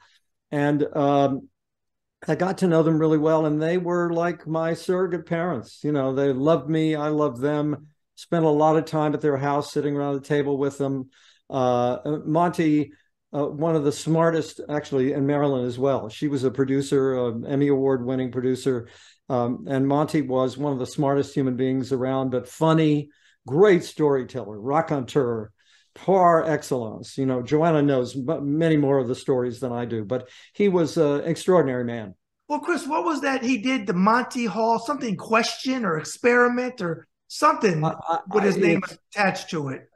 And I got to know them really well. And they were like my surrogate parents. You know, they loved me. I loved them. Spent a lot of time at their house, sitting around the table with them. Monty, one of the smartest, actually, and Marilyn as well. She was a producer, Emmy Award-winning producer. And Monty was one of the smartest human beings around, but funny, great storyteller, raconteur, par excellence. You know, Joanna knows many more of the stories than I do, but he was an extraordinary man. Well, Chris, what was that he did, the Monty Hall, something question or experiment or something with his name attached to it?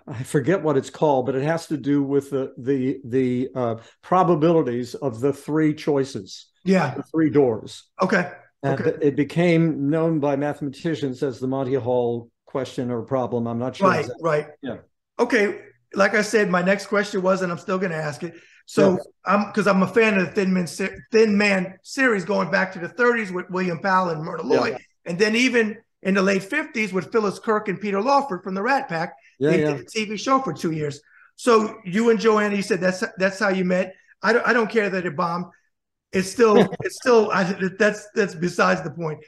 I forget what it's called, but it has to do with the probabilities of the three choices. Yeah. The three doors. Okay. And it became known by mathematicians as the Monty Hall question or problem. I'm not sure. Right, exactly. right. Yeah. Okay. Like I said, my next question was, and I'm still going to ask it. So because I'm a fan of the Thin Man series going back to the 30s with William Powell and Myrna Loy. And then even in the late 50s with Phyllis Kirk and Peter Lawford from the Rat Pack, they did a TV show for 2 years. So you and Joanna, you said that's how you met. I don't care that it bombed. It's still that's besides the point.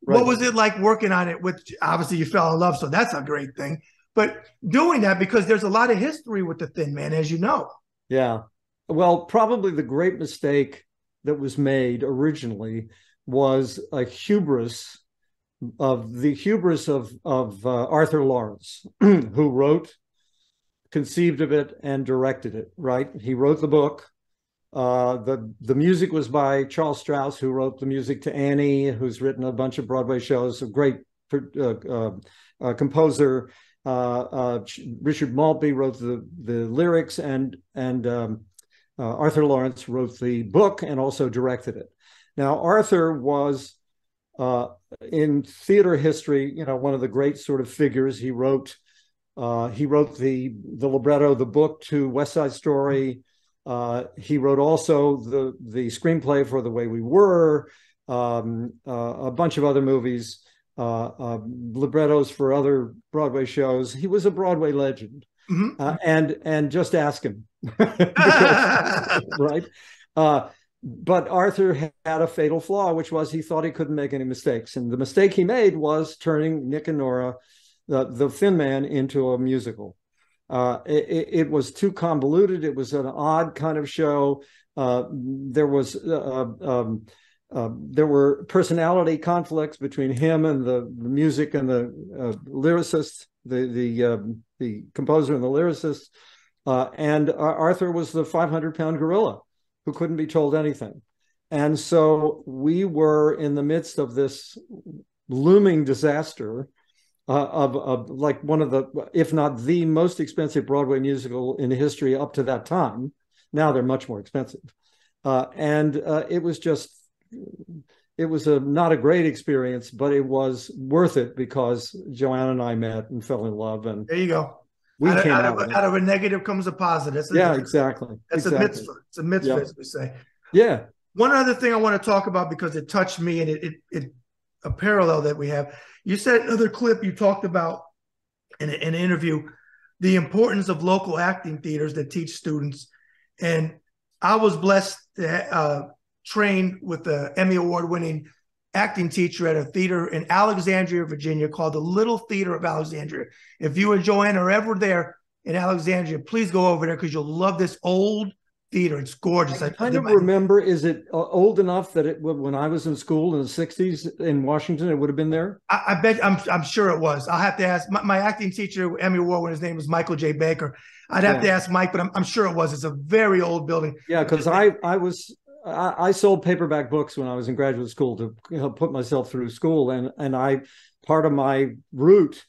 Right. What was it like working on it? With obviously you fell in love, so that's a great thing. But doing that, because there's a lot of history with the Thin Man, as you know. Yeah. Well, probably the great mistake that was made originally was a hubris of Arthur Lawrence, who wrote, conceived of it, and directed it. Right. He wrote the book. The music was by Charles Strauss, who wrote the music to Annie, who's written a bunch of Broadway shows, a great composer. Richard Maltby wrote the lyrics, and Arthur Lawrence wrote the book and also directed it. Now, Arthur was in theater history, you know, one of the great sort of figures. He wrote the libretto, the book to West Side Story. He wrote also the screenplay for The Way We Were, a bunch of other movies, librettos for other Broadway shows. He was a Broadway legend. Mm-hmm. And just ask him, right? But Arthur had a fatal flaw, which was he thought he couldn't make any mistakes. And the mistake he made was turning Nick and Nora, the Thin Man, into a musical. It was too convoluted. It was an odd kind of show. There were personality conflicts between him and the music and the lyricist, the composer and the lyricist. And Arthur was the 500-pound gorilla who couldn't be told anything. And so we were in the midst of this looming disaster of like one of the, if not the most expensive Broadway musical in history up to that time. Now they're much more expensive. And it was not a great experience, but it was worth it because Joanna and I met and fell in love. And there you go. We came out of it. Out of a negative comes a positive. Yeah, exactly. That's exactly. a mitzvah. It's a mitzvah, as we say. Yeah. One other thing I want to talk about because it touched me and it a parallel that we have. You said another clip you talked about in an interview, the importance of local acting theaters that teach students. And I was blessed to train with the Emmy Award-winning acting teacher at a theater in Alexandria, Virginia, called the Little Theater of Alexandria. If you and Joanne are ever there in Alexandria, please go over there because you'll love this old theater. It's gorgeous. I kind of remember, is it old enough that when I was in school in the 60s in Washington, it would have been there? I bet, I'm sure it was. I'll have to ask my acting teacher, Emmy Award, when his name was Michael J. Baker. I'd have to ask Mike, but I'm sure it was. It's a very old building. Yeah, because I sold paperback books when I was in graduate school to put myself through school. And part of my route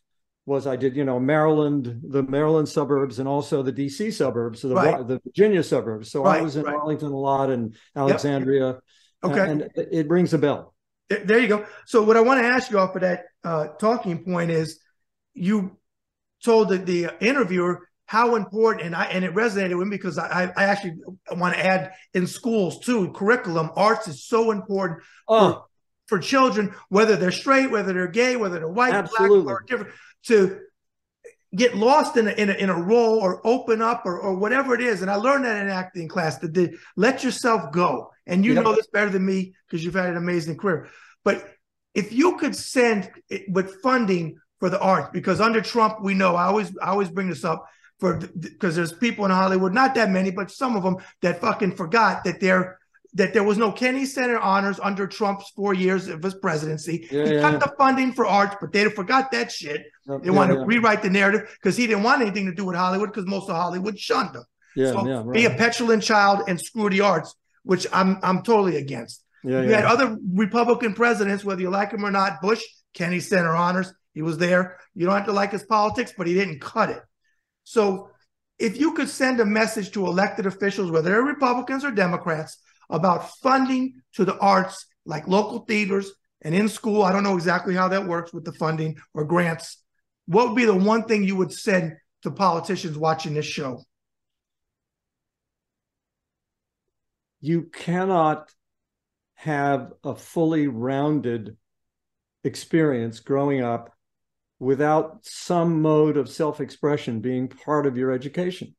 was I did, Maryland, the Maryland suburbs, and also the DC suburbs, so the Virginia suburbs. So I was in Arlington a lot and Alexandria. Yep. Okay. And it rings a bell. There you go. So what I want to ask you off of that talking point is you told the interviewer how important, and it resonated with me because I actually want to add in schools too, curriculum, arts is so important for children, whether they're straight, whether they're gay, whether they're white, Absolutely. black, or different, to get lost in a role or open up or whatever it is. And I learned that in acting class, to let yourself go. And you know this better than me because you've had an amazing career. But if you could send with funding for the arts, because under Trump, we know, I always bring this up, because there's people in Hollywood, not that many, but some of them that fucking forgot that there was no Kennedy Center honors under Trump's 4 years of his presidency. He cut the funding for arts, but they forgot that shit. They want to rewrite the narrative because he didn't want anything to do with Hollywood because most of Hollywood shunned him. Be a petulant child and screw the arts, which I'm totally against. You had other Republican presidents, whether you like him or not. Bush, Kennedy Center honors, he was there. You don't have to like his politics, but he didn't cut it. So if you could send a message to elected officials, whether they're Republicans or Democrats, about funding to the arts, like local theaters and in school, I don't know exactly how that works with the funding or grants, what would be the one thing you would send to politicians watching this show? You cannot have a fully rounded experience growing up without some mode of self-expression being part of your education.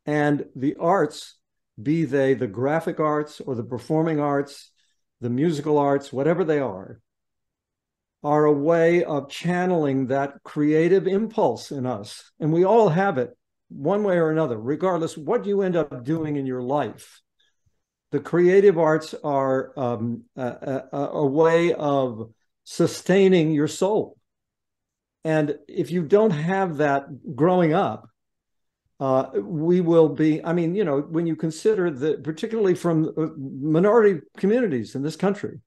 And the arts, be they the graphic arts or the performing arts, the musical arts, whatever they are a way of channeling that creative impulse in us. And we all have it one way or another, regardless of what you end up doing in your life. The creative arts are a way of sustaining your soul. And if you don't have that growing up, we will be, when you consider that, particularly from minority communities in this country,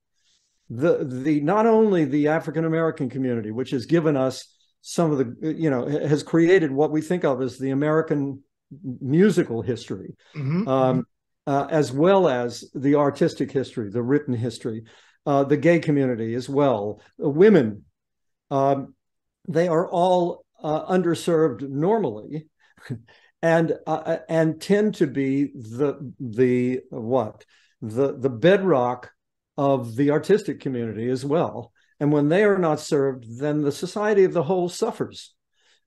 the not only the African-American community, which has given us some of the, has created what we think of as the American musical history, as well as the artistic history, the written history, the gay community as well, women, they are all underserved normally, and tend to be the bedrock of the artistic community as well. And when they are not served, then the society of the whole suffers.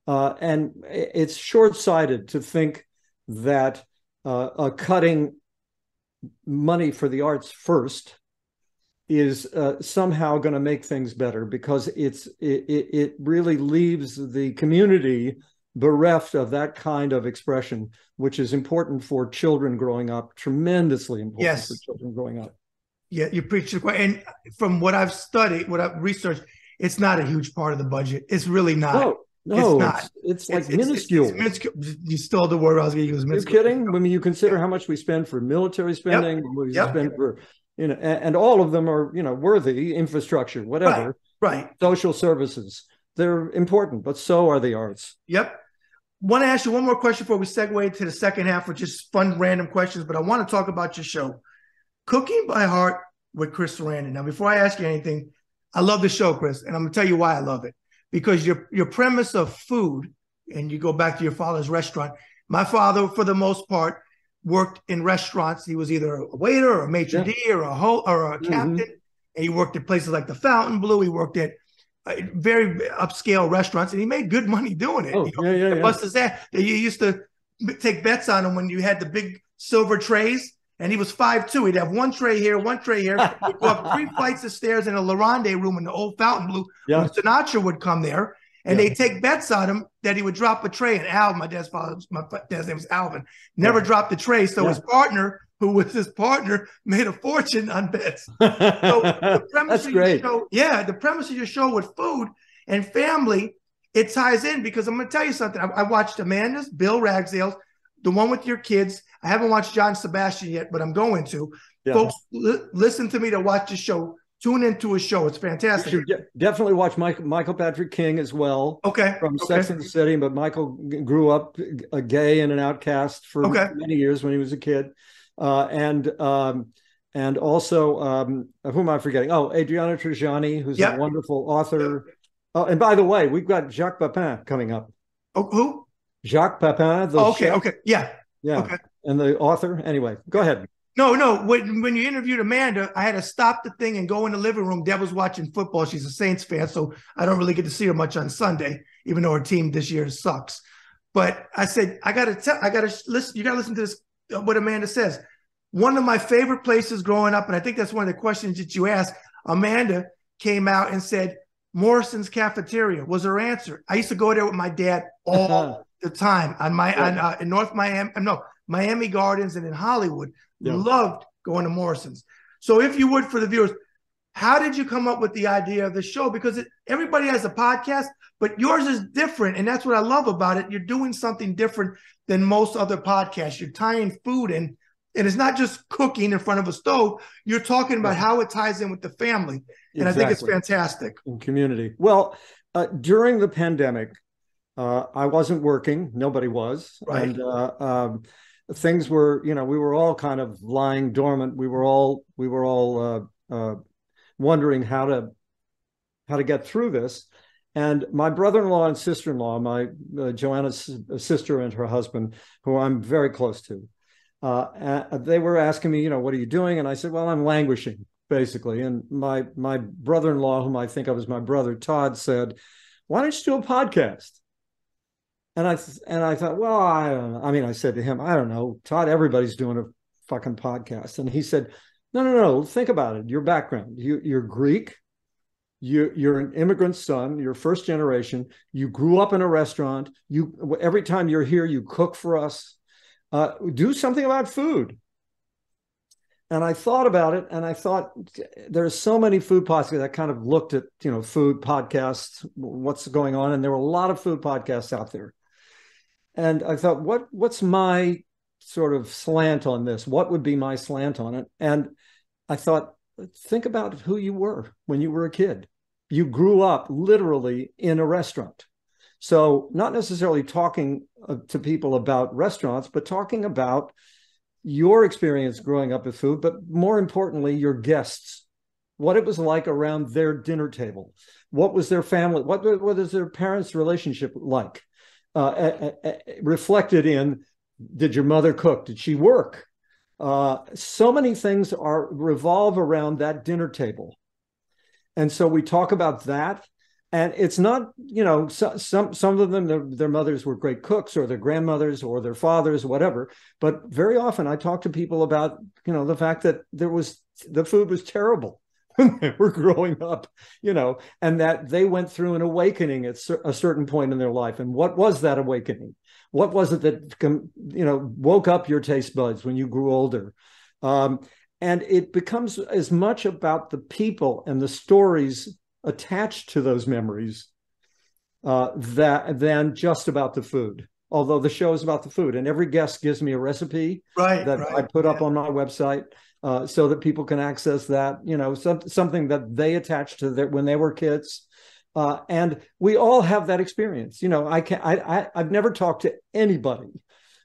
And it's short-sighted to think that cutting money for the arts first is somehow going to make things better, because it really leaves the community bereft of that kind of expression, which is important for children growing up, tremendously important for children growing up. Yeah, you preach the point. And from what I've studied, what I've researched, it's not a huge part of the budget. It's really not. No, it's not. It's like minuscule. It's minuscule. You stole the word I was going to use. Minuscule. You're kidding? I mean, you consider how much we spend for military spending, we spend for, and all of them are, worthy, infrastructure, whatever. Right. Social services. They're important, but so are the arts. Yep. Want to ask you one more question before we segue to the second half, which is fun, random questions, but I want to talk about your show, Cooking by Heart with Chris Sarandon. Now, before I ask you anything, I love the show, Chris, and I'm going to tell you why I love it. Because your premise of food and you go back to your father's restaurant. My father, for the most part, worked in restaurants. He was either a waiter or a maitre d' or a captain. And he worked at places like the Fontainebleau. He worked at very upscale restaurants, and he made good money doing it. Bust his ass. You used to take bets on him when you had the big silver trays, and he was 5'2". He'd have one tray here, one tray here. He'd go up 3 flights of stairs in a La Ronde room in the old Fontainebleau when Sinatra would come there. And they'd take bets on him that he would drop a tray. And Al, my dad's name was Alvin, never dropped the tray. So his partner, who was his partner, made a fortune on bets. So the premise of your show, the premise of your show with food and family, it ties in, because I'm going to tell you something. I watched Amanda's, Bill Ragsdale's, the one with your kids. I haven't watched John Sebastian yet, but I'm going to. Folks, listen to me to watch the show. Tune into a show. It's fantastic. You should definitely watch Michael Patrick King as well. From Sex and the City. But Michael grew up a gay and an outcast for many years when he was a kid. And also, who am I forgetting? Oh, Adriana Trajani, who's a wonderful author. Oh, and by the way, we've got Jacques Pepin coming up. Oh, who? Jacques Pepin. Yeah. And the author. Anyway, go ahead. No. When you interviewed Amanda, I had to stop the thing and go in the living room. Deb was watching football. She's a Saints fan, so I don't really get to see her much on Sunday, even though her team this year sucks. But I said, I gotta listen. You gotta listen to this. What Amanda says. One of my favorite places growing up, and I think that's one of the questions that you asked. Amanda came out and said, Morrison's Cafeteria was her answer. I used to go there with my dad all the time in North Miami. No, Miami Gardens and in Hollywood. Loved going to Morrison's. So if you would, for the viewers, how did you come up with the idea of the show? Because everybody has a podcast, but yours is different. And that's what I love about it. You're doing something different than most other podcasts. You're tying food in, and it's not just cooking in front of a stove. You're talking about how it ties in with the family. And I think it's fantastic. In community. Well, during the pandemic, I wasn't working. Nobody was. Right. And things were, we were all kind of lying dormant. We were all wondering how to get through this. And my brother-in-law and sister-in-law, my Joanna's sister and her husband, who I'm very close to, they were asking me, what are you doing? And I said, well, I'm languishing, basically. And my brother-in-law, whom I think of as my brother, Todd, said, why don't you do a podcast? And I thought, well, I don't know. I mean, I said to him, I don't know, Todd, everybody's doing a fucking podcast. And he said, no, think about it. Your background, you're Greek. You're an immigrant son. You're first generation. You grew up in a restaurant. Every time you're here, you cook for us. Do something about food. And I thought about it, and I thought there's so many food podcasts. I kind of looked at, food podcasts, what's going on, and there were a lot of food podcasts out there. And I thought, what's my sort of slant on this? What would be my slant on it? And I thought, think about who you were when you were a kid. You grew up literally in a restaurant. So not necessarily talking to people about restaurants, but talking about your experience growing up with food, but more importantly, your guests, what it was like around their dinner table. What was their family? What was their parents' relationship like? Reflected in, did your mother cook? Did she work? So many things revolve around that dinner table. And so we talk about that. And it's not, some of them, their mothers were great cooks, or their grandmothers, or their fathers, whatever. But very often I talk to people about, the fact that the food was terrible when they were growing up, and that they went through an awakening at a certain point in their life. And what was that awakening? What was it that, woke up your taste buds when you grew older? And it becomes as much about the people and the stories attached to those memories than just about the food. Although the show is about the food, and every guest gives me a recipe that I put up on my website so that people can access that, something that they attached to when they were kids. And we all have that experience. I've never talked to anybody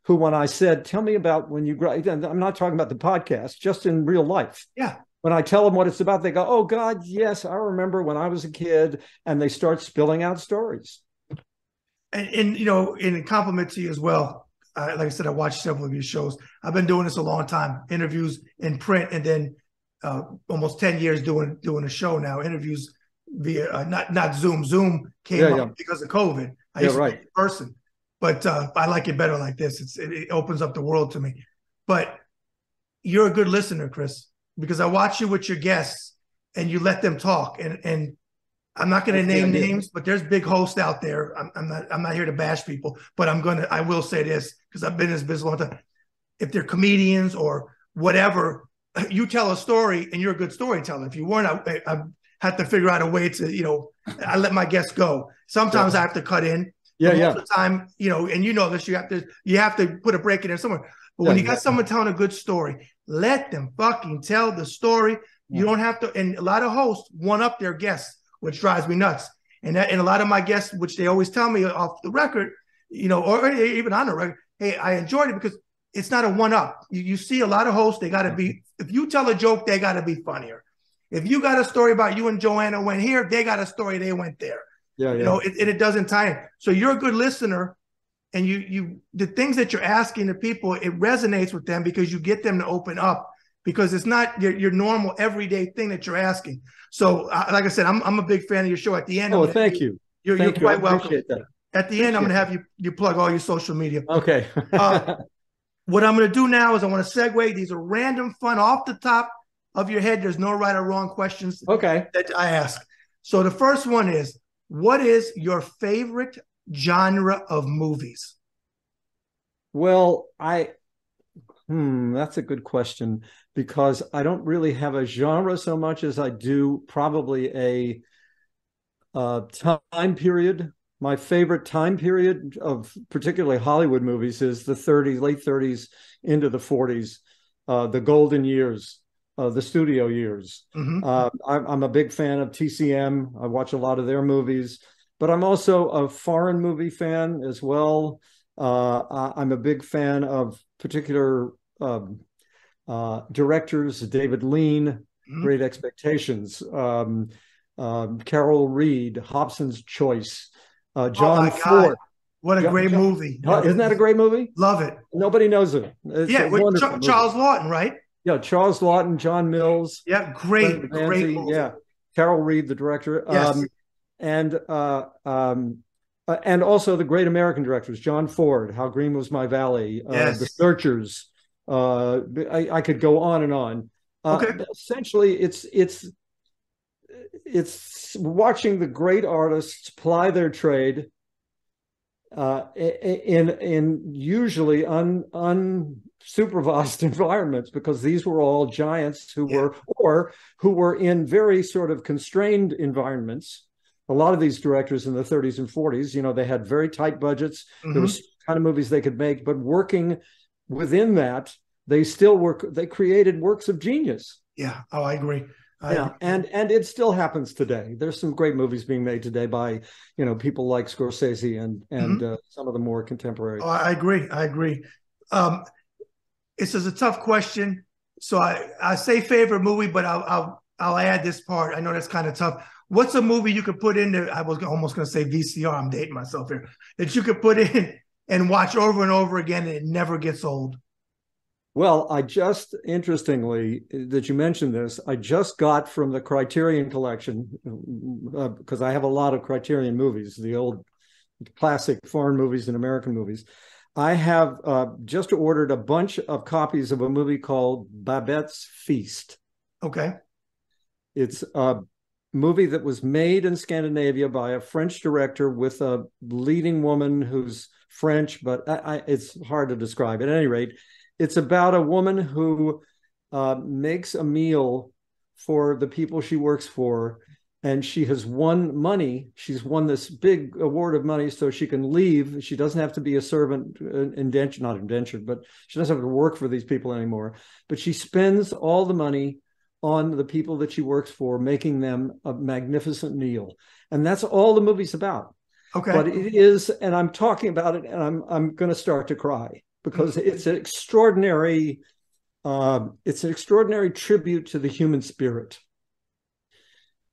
who, when I said, tell me about when you grow, I'm not talking about the podcast, just in real life. Yeah. When I tell them what it's about, they go, oh, God, yes, I remember when I was a kid, and they start spilling out stories. and you know, in compliment to you as well. Like I said, I watched several of your shows. I've been doing this a long time, interviews in print, and then almost 10 years doing a show now. Interviews via not Zoom. Zoom came up because of COVID. I used to be in person, but I like it better like this. It opens up the world to me. But you're a good listener, Chris, because I watch you with your guests and you let them talk. And I'm not going to name names, but there's big hosts out there. I'm not here to bash people, but I will say this because I've been in this business a long time. If they're comedians or whatever, you tell a story and you're a good storyteller. If you weren't, I have to figure out a way to, you know, I let my guests go. Sometimes I have to cut in. Most of the time, you know, and you know this, you have to put a break in there somewhere. But when you got someone telling a good story, let them fucking tell the story. You don't have to. And a lot of hosts one up their guests, which drives me nuts. And a lot of my guests, which they always tell me off the record, you know, or even on the record, hey, I enjoyed it because it's not a one up. You see a lot of hosts, they got to be, if you tell a joke, they got to be funnier. If you got a story about you and Joanna went here, they got a story, they went there. You know, it doesn't tie in. So you're a good listener. And you the things that you're asking the people, it resonates with them because you get them to open up because it's not your normal everyday thing that you're asking. So, like I said, I'm a big fan of your show. At the end, thank you. You're quite welcome. At the end, I'm going to have you plug all your social media. Okay. What I'm going to do now is I want to segue. These are random, fun, off the top of your head. There's no right or wrong questions that I ask. So the first one is, what is your favorite genre of movies? Well, that's a good question because I don't really have a genre so much as I do probably a time period. My favorite time period of particularly Hollywood movies is the 30s, late 30s into the 40s, the golden years, the studio years. I'm a big fan of TCM. I watch a lot of their movies. But I'm also a foreign movie fan as well. I'm a big fan of particular directors, David Lean, Great Expectations, Carol Reed, Hobson's Choice, John Ford. What a great movie. Isn't that a great movie? Love it. Nobody knows it. With Charles Lawton, right? Yeah, Charles Lawton, John Mills. Yeah, great movie. Yeah, Carol Reed, the director. Yes. And also the great American directors, John Ford, How Green Was My Valley, The Searchers. I could go on and on. Essentially, it's watching the great artists ply their trade in usually unsupervised environments, because these were all giants who were in very sort of constrained environments. A lot of these directors in the 30s and 40s, you know, they had very tight budgets. There was kind of movies they could make, but working within that, they created works of genius. Yeah. Oh, I agree. And it still happens today. There's some great movies being made today by, you know, people like Scorsese and some of the more contemporary. Oh, I agree. This is a tough question. So I say favorite movie, but I'll add this part. I know that's kind of tough. What's a movie you could put in? I was almost going to say VCR. I'm dating myself here. That you could put in and watch over and over again, and it never gets old. Well, interestingly, that you mentioned this, I just got from the Criterion collection, because I have a lot of Criterion movies, the old classic foreign movies and American movies. I have just ordered a bunch of copies of a movie called Babette's Feast. Okay. It's a movie that was made in Scandinavia by a French director with a leading woman who's French, but it's hard to describe. At any rate, it's about a woman who makes a meal for the people she works for, and she has won money. She's won this big award of money so she can leave. She doesn't have to be a servant, not indentured, but she doesn't have to work for these people anymore. But she spends all the money on the people that she works for, making them a magnificent meal. And that's all the movie's about. Okay. But it is, and I'm talking about it, and I'm going to start to cry, because it's an extraordinary tribute to the human spirit.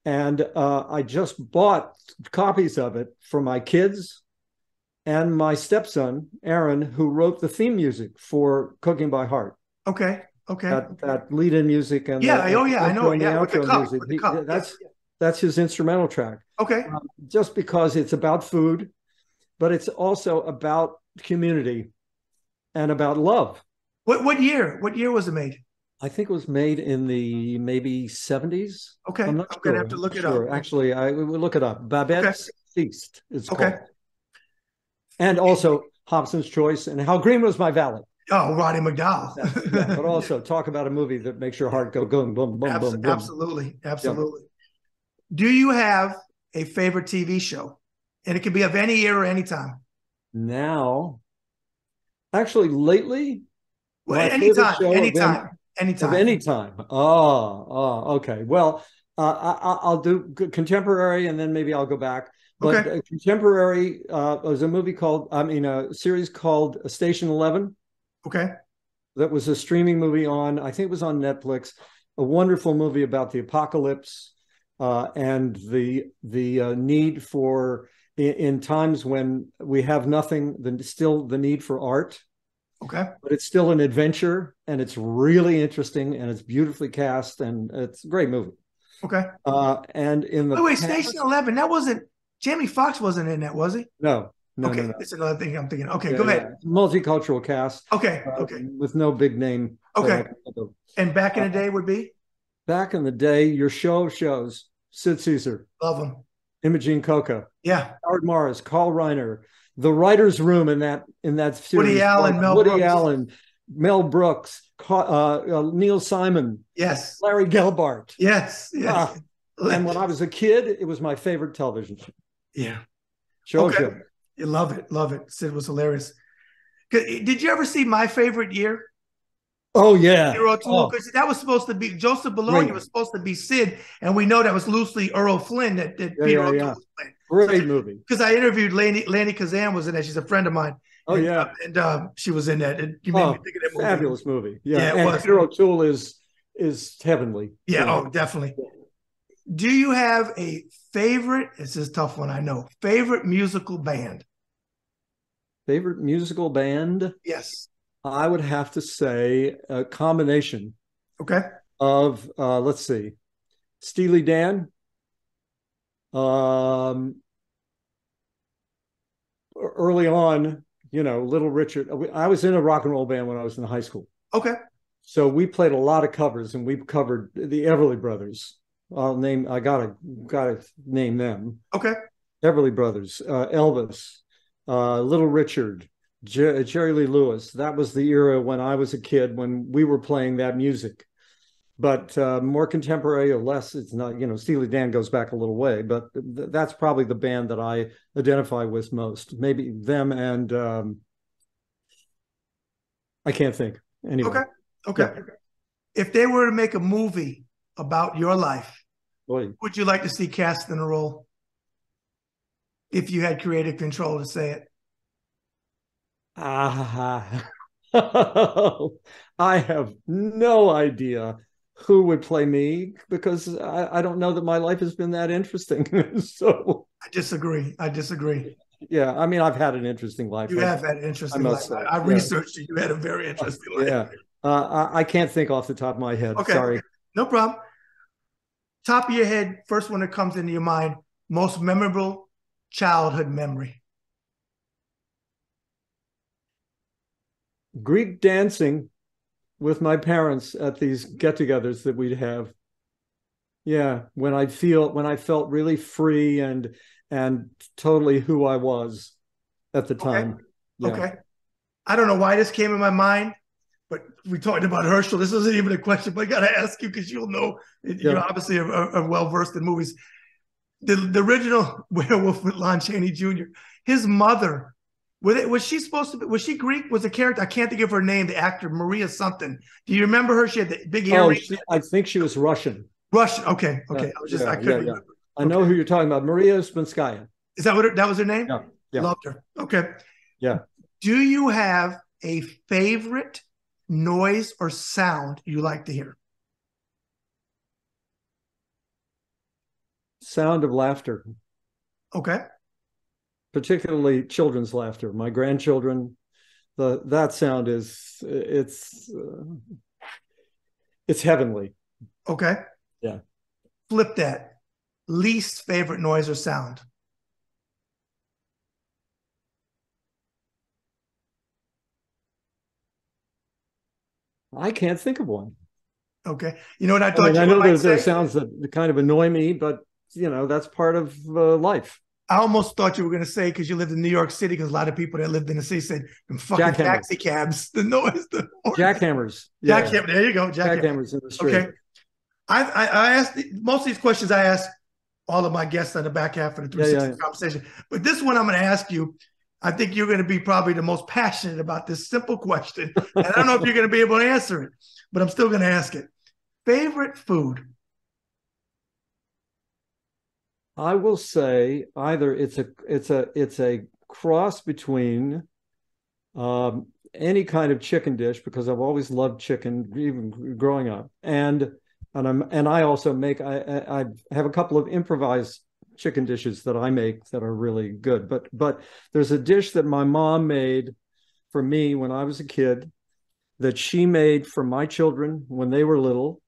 And I just bought copies of it for my kids and my stepson, Aaron, who wrote the theme music for Cooking by Heart. Okay. Okay. That lead-in music and Yeah. the Oh, yeah. I know intro it. and the Yeah. With the outro cup. music. With the cup. Yes. That's his instrumental track. Okay. Just because it's about food, but it's also about community and about love. What year? What year was it made? I think it was made in the maybe 70s. Okay. I'm I'm not gonna sure. have to I'm look not it up. sure. Actually, I will look it up. Okay. Babette's Feast, it's Okay. called. And also Hobson's Choice and How Green Was My Valley. Oh, Roddy McDowell. Yeah, but also talk about a movie that makes your heart go boom, boom, boom, boom, boom. Absolutely. Yeah. Absolutely. Do you have a favorite TV show? And it can be of any era or any time. Now, actually, lately, Well, my favorite anytime, show anytime, of anytime. any time. Okay. Well, I'll do contemporary, and then maybe I'll go back. But Okay. contemporary was a movie called, a series called Station 11. Okay. That was a streaming movie on, I think it was on Netflix. A wonderful movie about the apocalypse and the need for in times when we have nothing, still the need for art. Okay. But it's still an adventure, and it's really interesting, and it's beautifully cast, and it's a great movie. Okay. And in the Wait, past, Station 11. That wasn't Jamie Foxx wasn't in that, was he? no, Okay, no. that's another thing I'm thinking. Okay, Yeah, go ahead. multicultural cast. Okay, okay, With no big name. okay. Of. And back in the day would be Back in the day, your show of shows: Sid Caesar, love him. Imogene Coca, Yeah, Howard Morris, Carl Reiner, the writers' room in that series. Woody Allen, Mel Woody Brooks. Allen, Mel Brooks, Neil Simon, Yes, Larry Gelbart. yes, yes. And when I was a kid, it was my favorite television show. Yeah. Show. Okay. You love it, love it. Sid was hilarious. Did you ever see My Favorite Year? Oh yeah. Because that was supposed to be Joseph Bologna was supposed to be Sid, and we know that was loosely Earl Flynn that Peter O'Toole was playing. Great movie. Because I interviewed Lanny Kazan was in that. She's a friend of mine. Oh and, yeah, and she was in that. And you made me think of that movie. Fabulous movie. Yeah, it and was. Peter O'Toole is heavenly. Yeah. Oh, definitely. Do you have a favorite? This is a tough one, I know. Favorite musical band? Favorite musical band? Yes. I would have to say a combination. Okay. Of let's see, Steely Dan, early on, Little Richard. I was in a rock and roll band when I was in high school. Okay. So we played a lot of covers, and we covered the Everly Brothers. I gotta name them. Okay. Everly Brothers, Elvis, Little Richard, Jerry Lee Lewis. That was the era when I was a kid, when we were playing that music. But more contemporary or less, it's not, Steely Dan goes back a little way, but that's probably the band that I identify with most. Maybe them and I can't think. Anyway. Okay. Yeah. If they were to make a movie about your life, would you like to see cast in a role? If you had creative control to say it. I have no idea who would play me, because I don't know that my life has been that interesting. So I disagree. Yeah, I mean, I've had an interesting life. You have had an interesting life. I researched you. You had a very interesting life. Yeah. I can't think off the top of my head. Okay. Sorry. No problem. Top of your head, first one that comes into your mind, most memorable childhood memory. Greek dancing with my parents at these get-togethers that we'd have. Yeah, when I felt really free and totally who I was at the time. Okay. Yeah. Okay. I don't know why this came in my mind, but we talked about Herschel. This isn't even a question, but I got to ask you because you'll know. You're obviously are well-versed in movies. The original Werewolf with Lon Chaney Jr., his mother, was she supposed to be, was she Greek? Was the character, I can't think of her name, the actor, Maria something. Do you remember her? She had the big earrings. I think she was Russian. Russian. Okay. I couldn't remember. I know who you're talking about. Maria Spinskaya. Is that that was her name? Yeah. Loved her. Okay. Yeah. Do you have a favorite noise or sound you like to hear? Sound of laughter. Okay. particularly children's laughter. My grandchildren, that sound is it's heavenly. Okay. Yeah. Flip that. Least favorite noise or sound. I can't think of one. Okay. You know what I I mean, thought I you know might that there are say? sounds that kind of annoy me, but that's part of life. I almost thought you were going to say, because you lived in New York City, because a lot of people that lived in the city said, them fucking Jackhammers. taxi cabs, the noise, the horn. Jackhammers. Yeah. Jackhammer. There you go. Jackhammer. Jackhammers in the street. Okay. I asked most of these questions I ask all of my guests on the back half of the 360 conversation. But this one I'm going to ask you. I think you're going to be probably the most passionate about this simple question. And I don't know if you're going to be able to answer it, but I'm still going to ask it. Favorite food? I will say either it's a cross between any kind of chicken dish, because I've always loved chicken even growing up, and I also make I have a couple of improvised chicken dishes that I make that are really good. But there's a dish that my mom made for me when I was a kid, that she made for my children when they were little,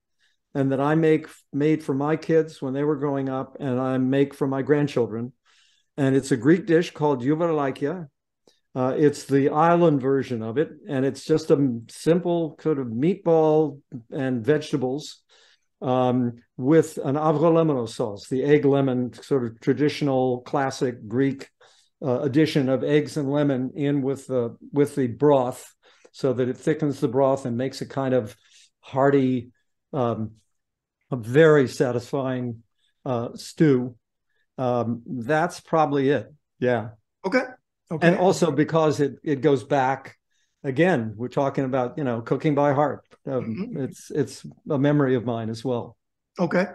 and that I made for my kids when they were growing up, and I make for my grandchildren. And it's a Greek dish called yuvarlakia. It's the island version of it, and it's just a simple sort of meatball and vegetables with an avrolemon sauce, the egg lemon sort of traditional classic Greek addition of eggs and lemon in with the broth, so that it thickens the broth and makes a kind of hearty, a very satisfying stew. That's probably it. Yeah. Okay. And also because it goes back, again, we're talking about, cooking by heart. It's a memory of mine as well. Okay.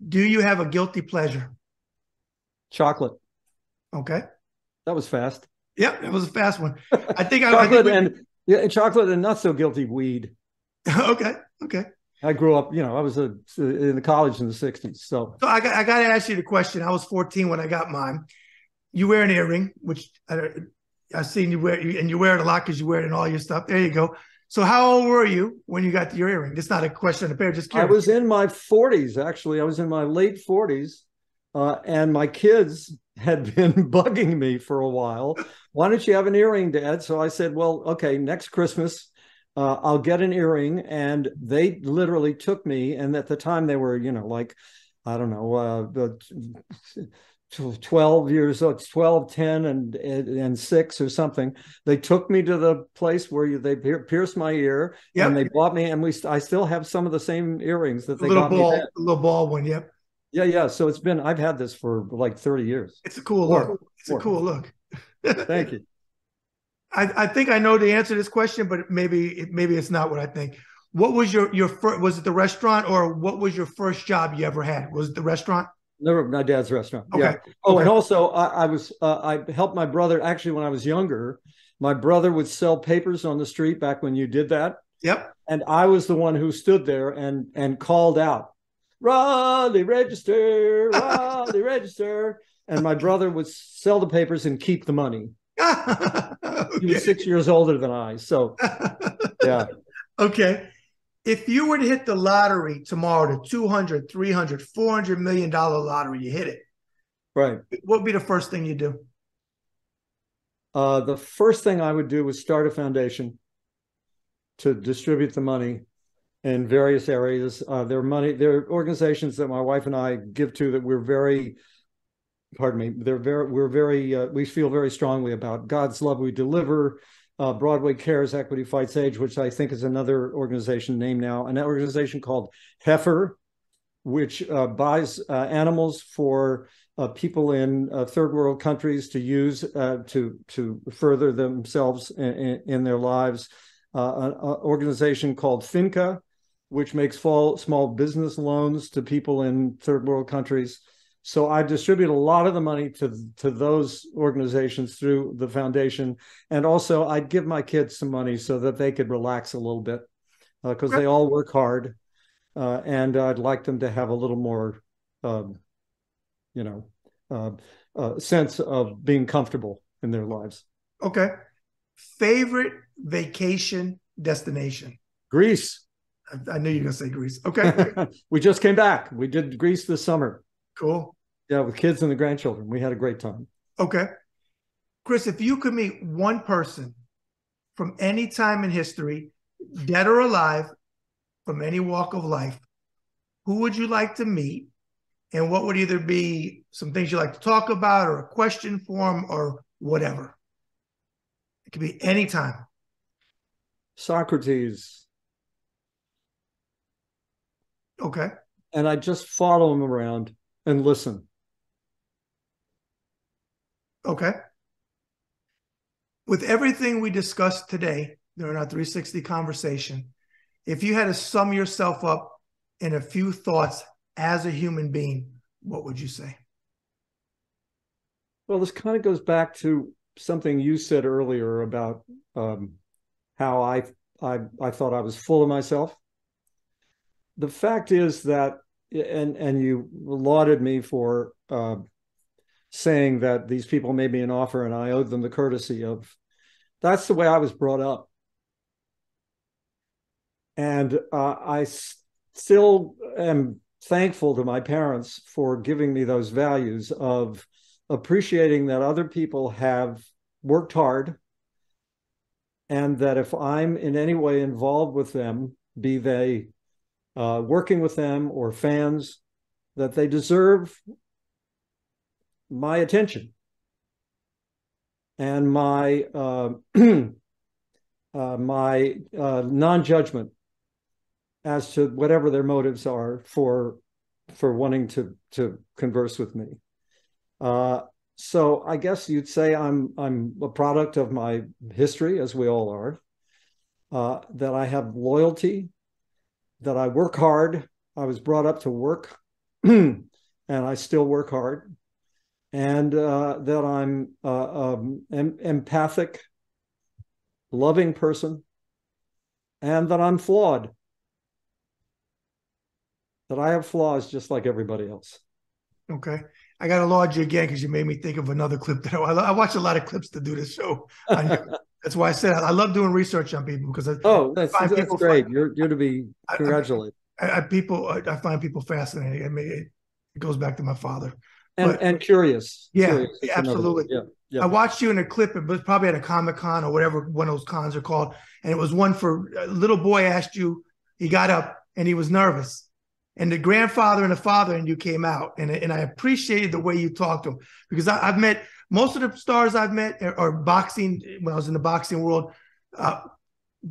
Do you have a guilty pleasure? Chocolate. Okay. That was fast. Yep, it was a fast one. I think chocolate and not so guilty weed. Okay. I grew up, I was in the college in the 60s. So I got to ask you the question. I was 14 when I got mine. You wear an earring, which I've seen you wear, and you wear it a lot because you wear it in all your stuff. There you go. So how old were you when you got your earring? It's not a question of pair, just curious. I was in my 40s, actually. I was in my late 40s, and my kids had been bugging me for a while. Why don't you have an earring, Dad? So I said, well, okay, next Christmas, I'll get an earring. And they literally took me. And at the time they were, I don't know, 12 years old, 12, 10, and 6 or something. They took me to the place where they pierced my ear, and they bought me, and I still have some of the same earrings that they got me then. A little ball one, yep. Yeah. So I've had this for like 30 years. It's a cool look. It's a cool look. Thank you. I think I know the answer to this question, but maybe it's not what I think. What was your first, was it the restaurant, or what was your first job you ever had? Was it the restaurant? Never, my dad's restaurant. Okay. Yeah. Oh, and also I helped my brother, actually, when I was younger. My brother would sell papers on the street back when you did that. Yep. And I was the one who stood there and called out, Raleigh Register, Raleigh Register. And my brother would sell the papers and keep the money. Okay. He was 6 years older than I. So, yeah. Okay. If you were to hit the lottery tomorrow, the 200, 300, $400 million lottery, you hit it. Right. What would be the first thing you do? The first thing I would do was start a foundation to distribute the money in various areas. There are organizations that my wife and I give to that we're very, we feel very strongly about. God's Love We Deliver, Broadway Cares, Equity Fights AIDS, which I think is another organization named now, an organization called Heifer, which buys animals for people in third world countries to use to further themselves in their lives. An organization called Finca, which makes small business loans to people in third world countries. So I distribute a lot of the money to those organizations through the foundation. And also I'd give my kids some money so that they could relax a little bit, because they all work hard. And I'd like them to have a little more, sense of being comfortable in their lives. Okay. Favorite vacation destination? Greece. I knew you were going to say Greece. Okay. We just came back. We did Greece this summer. Cool. Yeah, with kids and the grandchildren. We had a great time. Okay. Chris, if you could meet one person from any time in history, dead or alive, from any walk of life, who would you like to meet? And what would either be some things you like to talk about or a question for them or whatever? It could be any time. Socrates. Okay. And I just follow him around and listen. Okay. With everything we discussed today during our 360 conversation, if you had to sum yourself up in a few thoughts as a human being, what would you say? Well, this kind of goes back to something you said earlier about how I thought I was full of myself. The fact is that, and you lauded me for saying that these people made me an offer and I owed them the courtesy of, that's the way I was brought up. And I still am thankful to my parents for giving me those values of appreciating that other people have worked hard, and that if I'm in any way involved with them, be they working with them or fans, that they deserve my attention and my my non-judgment as to whatever their motives are for wanting to converse with me. So I guess you'd say I'm a product of my history, as we all are, that I have loyalty, that I work hard. I was brought up to work, and I still work hard, and that I'm an empathic, loving person, and that I'm flawed, that I have flaws just like everybody else. Okay. I got to laud you again because you made me think of another clip that I watch a lot of clips to do this show. That's why I said I love doing research on people because that's great. You're to be congratulated. I find people fascinating. I mean, it goes back to my father. And curious. Yeah, curious. absolutely. Yeah. I watched you in a clip. It was probably at a Comic-Con or whatever one of those cons are called. And it was one for a little boy asked you, he got up and he was nervous. And the grandfather and the father and you came out. And I appreciated the way you talked to him because I've met most of the stars I've met are boxing when I was in the boxing world.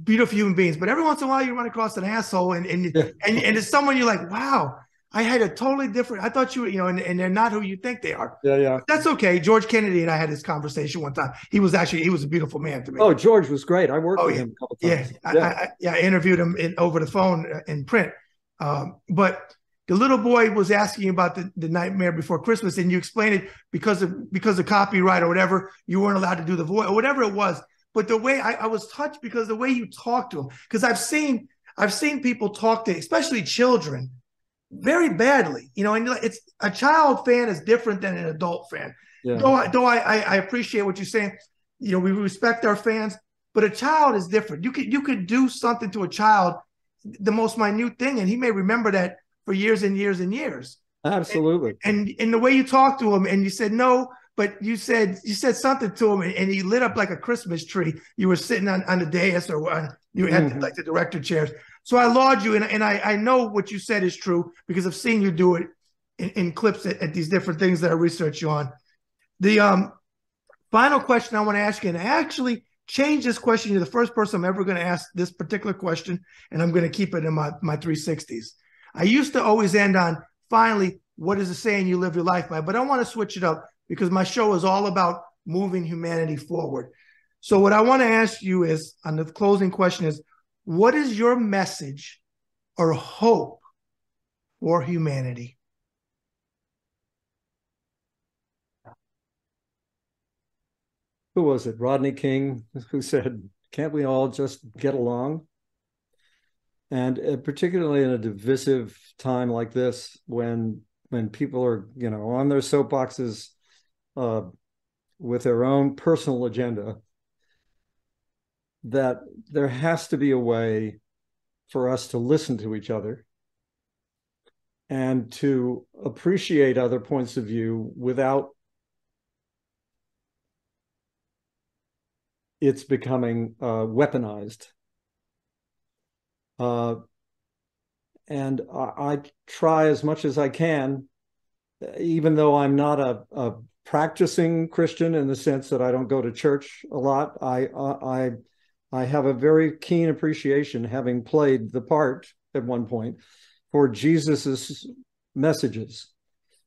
Beautiful human beings, but every once in a while you run across an asshole and it's someone you're like, wow, I had a totally different, I thought you were, and they're not who you think they are. Yeah. But that's okay. George Kennedy and I had this conversation one time. He was a beautiful man to me. Oh, George was great. I worked with him a couple times. I interviewed him over the phone in print. But the little boy was asking about the Nightmare Before Christmas, and you explained it because of copyright or whatever, you weren't allowed to do the voice or whatever it was. But the way I was touched because the way you talked to him, because I've seen people talk to, especially children, very badly, and it's a child fan is different than an adult fan. Yeah. Though I appreciate what you're saying. We respect our fans, but a child is different. You could do something to a child, the most minute thing, and he may remember that for years and years and years. Absolutely. And the way you talked to him, and you said no, but you said something to him, and he lit up like a Christmas tree. You were sitting on the dais, or you had like the director chairs. So I laud you, and I know what you said is true because I've seen you do it in clips at these different things that I research you on. The final question I want to ask you, and I actually changed this question. You're the first person I'm ever going to ask this particular question, and I'm going to keep it in my 360s. I used to always end on, finally, what is the saying you live your life by? But I want to switch it up because my show is all about moving humanity forward. So what I want to ask you is, on the closing question is, what is your message or hope for humanity? Who was it? Rodney King, who said, can't we all just get along? And particularly in a divisive time like this, when when people are, on their soapboxes with their own personal agenda, that there has to be a way for us to listen to each other and to appreciate other points of view without it's becoming weaponized. And I try as much as I can, even though I'm not a practicing Christian in the sense that I don't go to church a lot. I have a very keen appreciation, having played the part at one point, for Jesus's messages,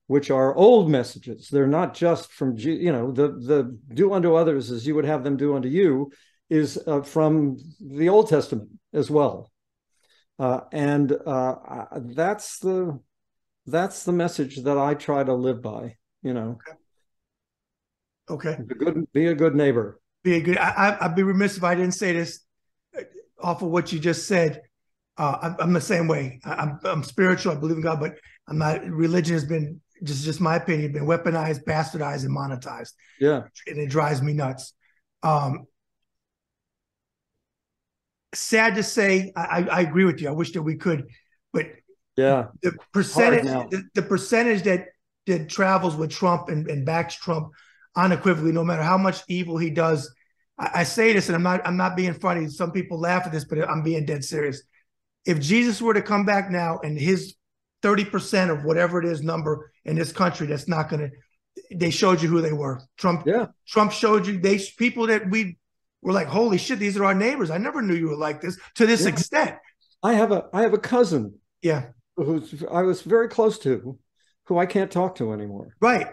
which are old messages. They're not just from, the do unto others as you would have them do unto you is from the Old Testament as well. And that's the message that I try to live by, Okay. Be a good neighbor. I'd be remiss if I didn't say this off of what you just said. I'm the same way. I'm spiritual. I believe in God, but I'm not. Religion has been just my opinion, been weaponized, bastardized, and monetized. Yeah, and it drives me nuts. Sad to say, I agree with you. I wish that we could, but yeah, the percentage that travels with Trump and backs Trump unequivocally, no matter how much evil he does. I say this, and I'm not being funny. Some people laugh at this, but I'm being dead serious. If Jesus were to come back now and his 30% of whatever it is number in this country, that's not going to, they showed you who they were. Trump showed you people that we were like, holy shit, these are our neighbors. I never knew you were like this to this extent. I have a cousin. Yeah. Who I was very close to, who I can't talk to anymore. Right.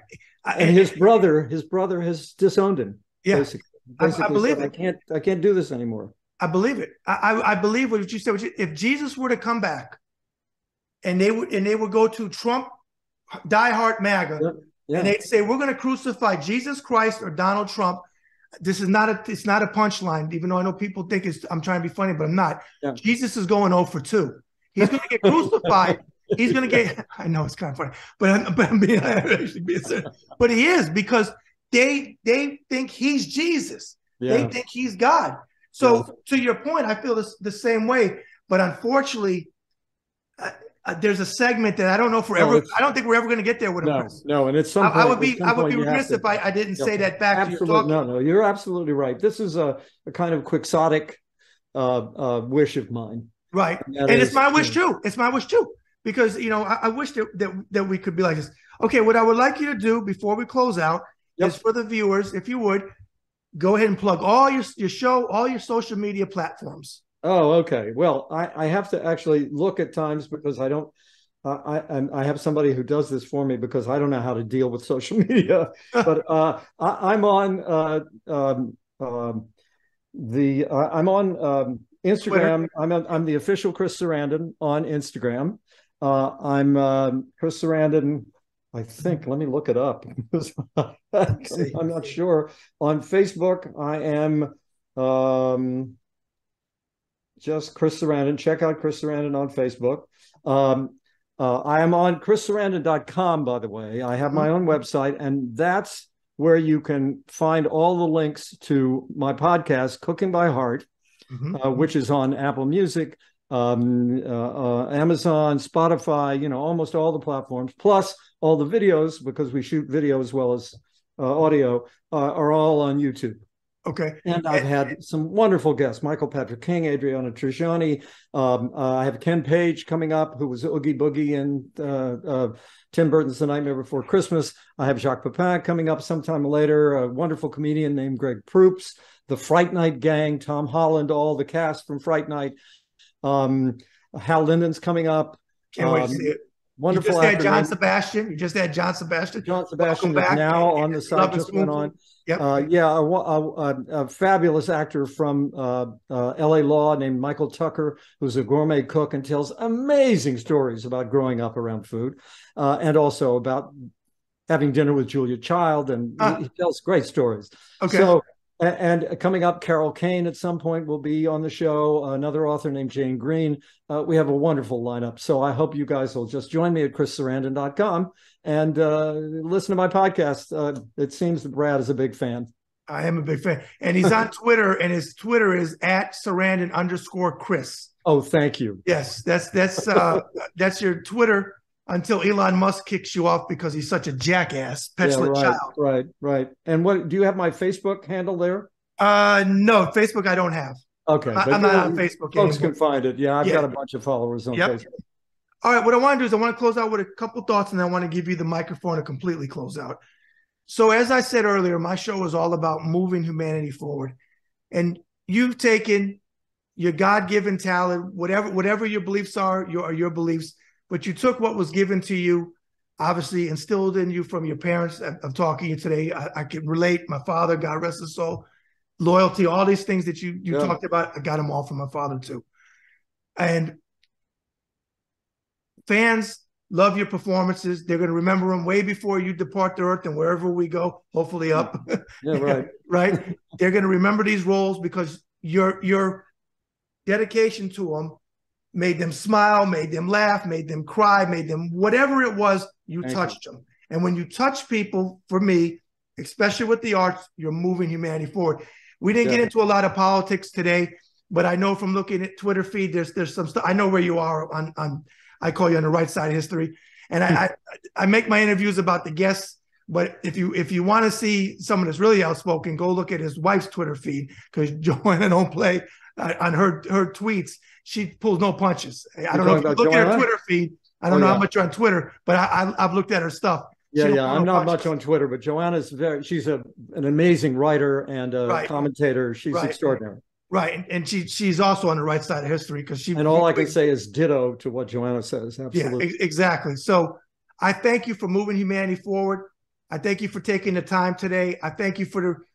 And his brother has disowned him. Yeah. Basically I believe it. I can't do this anymore. I believe it. I believe what you said. If Jesus were to come back and they would go to Trump, diehard MAGA, and they'd say, we're going to crucify Jesus Christ or Donald Trump. It's not a punchline, even though I know people think I'm trying to be funny, but I'm not. Yeah. Jesus is going 0 for 2. He's going to get crucified. He's going to get, I know it's kind of funny, but I'm actually being serious. But he is, because they think he's Jesus. Yeah. They think he's God. So to your point, I feel the same way. But unfortunately, there's a segment that I don't know forever. I don't think we're ever going to get there with him. No, and it's some point, I would be remiss if I didn't say that back to your talk. No, you're absolutely right. This is a kind of quixotic wish of mine. Right. And it's my wish too. It's my wish too. Because, I wish that we could be like this. Okay, what I would like you to do before we close out is for the viewers, if you would, go ahead and plug all your show, all your social media platforms. Oh, okay. Well, I have to actually look at times because I don't, I have somebody who does this for me because I don't know how to deal with social media. But I'm on I'm on Instagram. I'm the official Chris Sarandon on Instagram. I'm Chris Sarandon, I think. Let me look it up. I'm not sure. On Facebook, I am just Chris Sarandon. Check out Chris Sarandon on Facebook. I am on chrissarandon.com, by the way. I have my own website, and that's where you can find all the links to my podcast, Cooking by Heart, which is on Apple Music, Amazon, Spotify, almost all the platforms, plus all the videos, because we shoot video as well as audio, are all on YouTube. Okay. And I've had some wonderful guests, Michael Patrick King, Adriana Trigiani. I have Ken Page coming up, who was Oogie Boogie in Tim Burton's The Nightmare Before Christmas. I have Jacques Pepin coming up sometime later, a wonderful comedian named Greg Proops, the Fright Night gang, Tom Holland, all the cast from Fright Night. Hal Linden's coming up. Can't wait to see it. Wonderful. You just had John Sebastian. You just had John Sebastian. John Sebastian is now on the side. Just went on. Yep. A fabulous actor from L.A. Law named Michael Tucker, who's a gourmet cook and tells amazing stories about growing up around food, and also about having dinner with Julia Child, and he tells great stories. Okay. So And coming up, Carol Kane at some point will be on the show, another author named Jane Green. We have a wonderful lineup. So I hope you guys will just join me at chrissarandon.com and listen to my podcast. It seems that Brad is a big fan. I am a big fan. And he's on Twitter, and his Twitter is @Sarandon_Chris. Oh, thank you. Yes, that's your Twitter until Elon Musk kicks you off because he's such a jackass, petulant child. Right. And what do you have my Facebook handle there? No, Facebook I don't have. Okay. I'm not on Facebook Folks anymore. can find it. Yeah, I've got a bunch of followers on Facebook. All right, what I want to do is I want to close out with a couple thoughts, and I want to give you the microphone to completely close out. So as I said earlier, my show is all about moving humanity forward. And you've taken your God-given talent, whatever your beliefs are, your beliefs, but you took what was given to you, obviously instilled in you from your parents. I'm talking to you today. I can relate. My father, God rest his soul, loyalty, all these things that you talked about, I got them all from my father too. And fans love your performances. They're going to remember them way before you depart the earth and wherever we go, hopefully up. Yeah, right. Right. They're going to remember these roles because your dedication to them made them smile, made them laugh, made them cry, made them whatever it was, you touched them. And when you touch people, for me, especially with the arts, you're moving humanity forward. We didn't get into a lot of politics today, but I know from looking at Twitter feed, there's some stuff. I know where you are on I call you on the right side of history. And I make my interviews about the guests, but if you want to see someone that's really outspoken, go look at his wife's Twitter feed, because Joanna don't play on her tweets. She pulls no punches. I don't know if you look at her Twitter feed. I don't know how much you're on Twitter, but I've looked at her stuff. I'm not much on Twitter, but Joanna's she's an amazing writer and a commentator. She's extraordinary. Right. And she's also on the right side of history because and all I can say is ditto to what Joanna says. Absolutely. Yeah, exactly. So I thank you for moving humanity forward. I thank you for taking the time today. I thank you for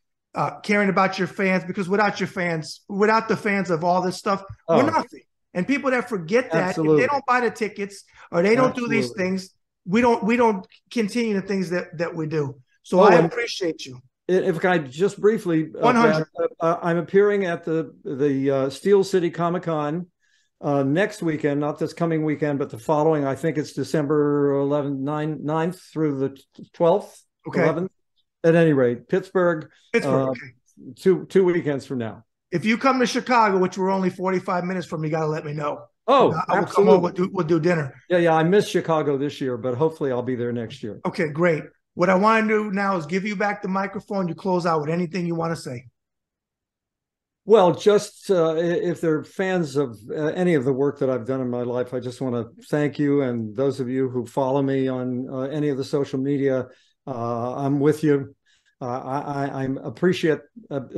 caring about your fans, because without the fans of all this stuff, we're nothing. And people that forget that, if they don't buy the tickets or they don't do these things, we don't continue the things that we do. So I appreciate you. If I just briefly, 100. I'm appearing at the Steel City Comic-Con next weekend, not this coming weekend, but the following. I think it's December 9th through the 12th, 11th. At any rate, Pittsburgh. Two weekends from now. If you come to Chicago, which we're only 45 minutes from, you got to let me know. Oh, I will come over. We'll do dinner. Yeah. I missed Chicago this year, but hopefully I'll be there next year. Okay, great. What I want to do now is give you back the microphone. You close out with anything you want to say. Well, just if they're fans of any of the work that I've done in my life, I just want to thank you, and those of you who follow me on any of the social media. I'm with you. I'm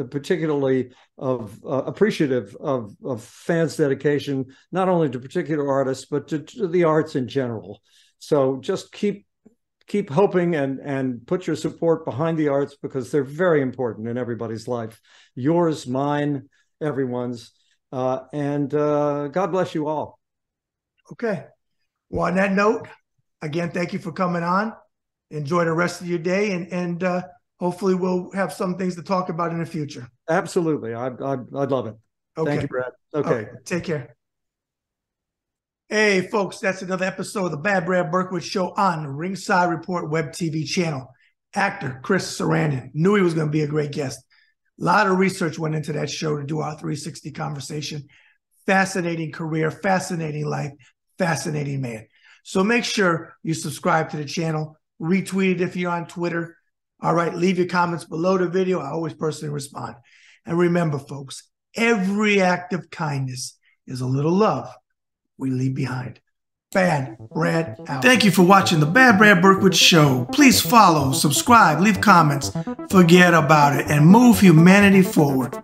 particularly appreciative of fans' dedication, not only to particular artists, but to the arts in general. So just keep hoping and put your support behind the arts, because they're very important in everybody's life. Yours, mine, everyone's. And God bless you all. Okay. Well, on that note, again, thank you for coming on. Enjoy the rest of your day, and hopefully we'll have some things to talk about in the future. Absolutely. I'd love it. Okay. Thank you, Brad. Okay. Take care. Hey, folks, that's another episode of the Bad Brad Berkwitt Show on the Ringside Report web TV channel. Actor Chris Sarandon. Knew he was going to be a great guest. A lot of research went into that show to do our 360 conversation. Fascinating career, fascinating life, fascinating man. So make sure you subscribe to the channel. Retweet it if you're on Twitter. All right, leave your comments below the video. I always personally respond. And remember, folks, every act of kindness is a little love we leave behind. Bad Brad out. Thank you for watching the Bad Brad Berkwitt Show. Please follow, subscribe, leave comments, forget about it, and move humanity forward.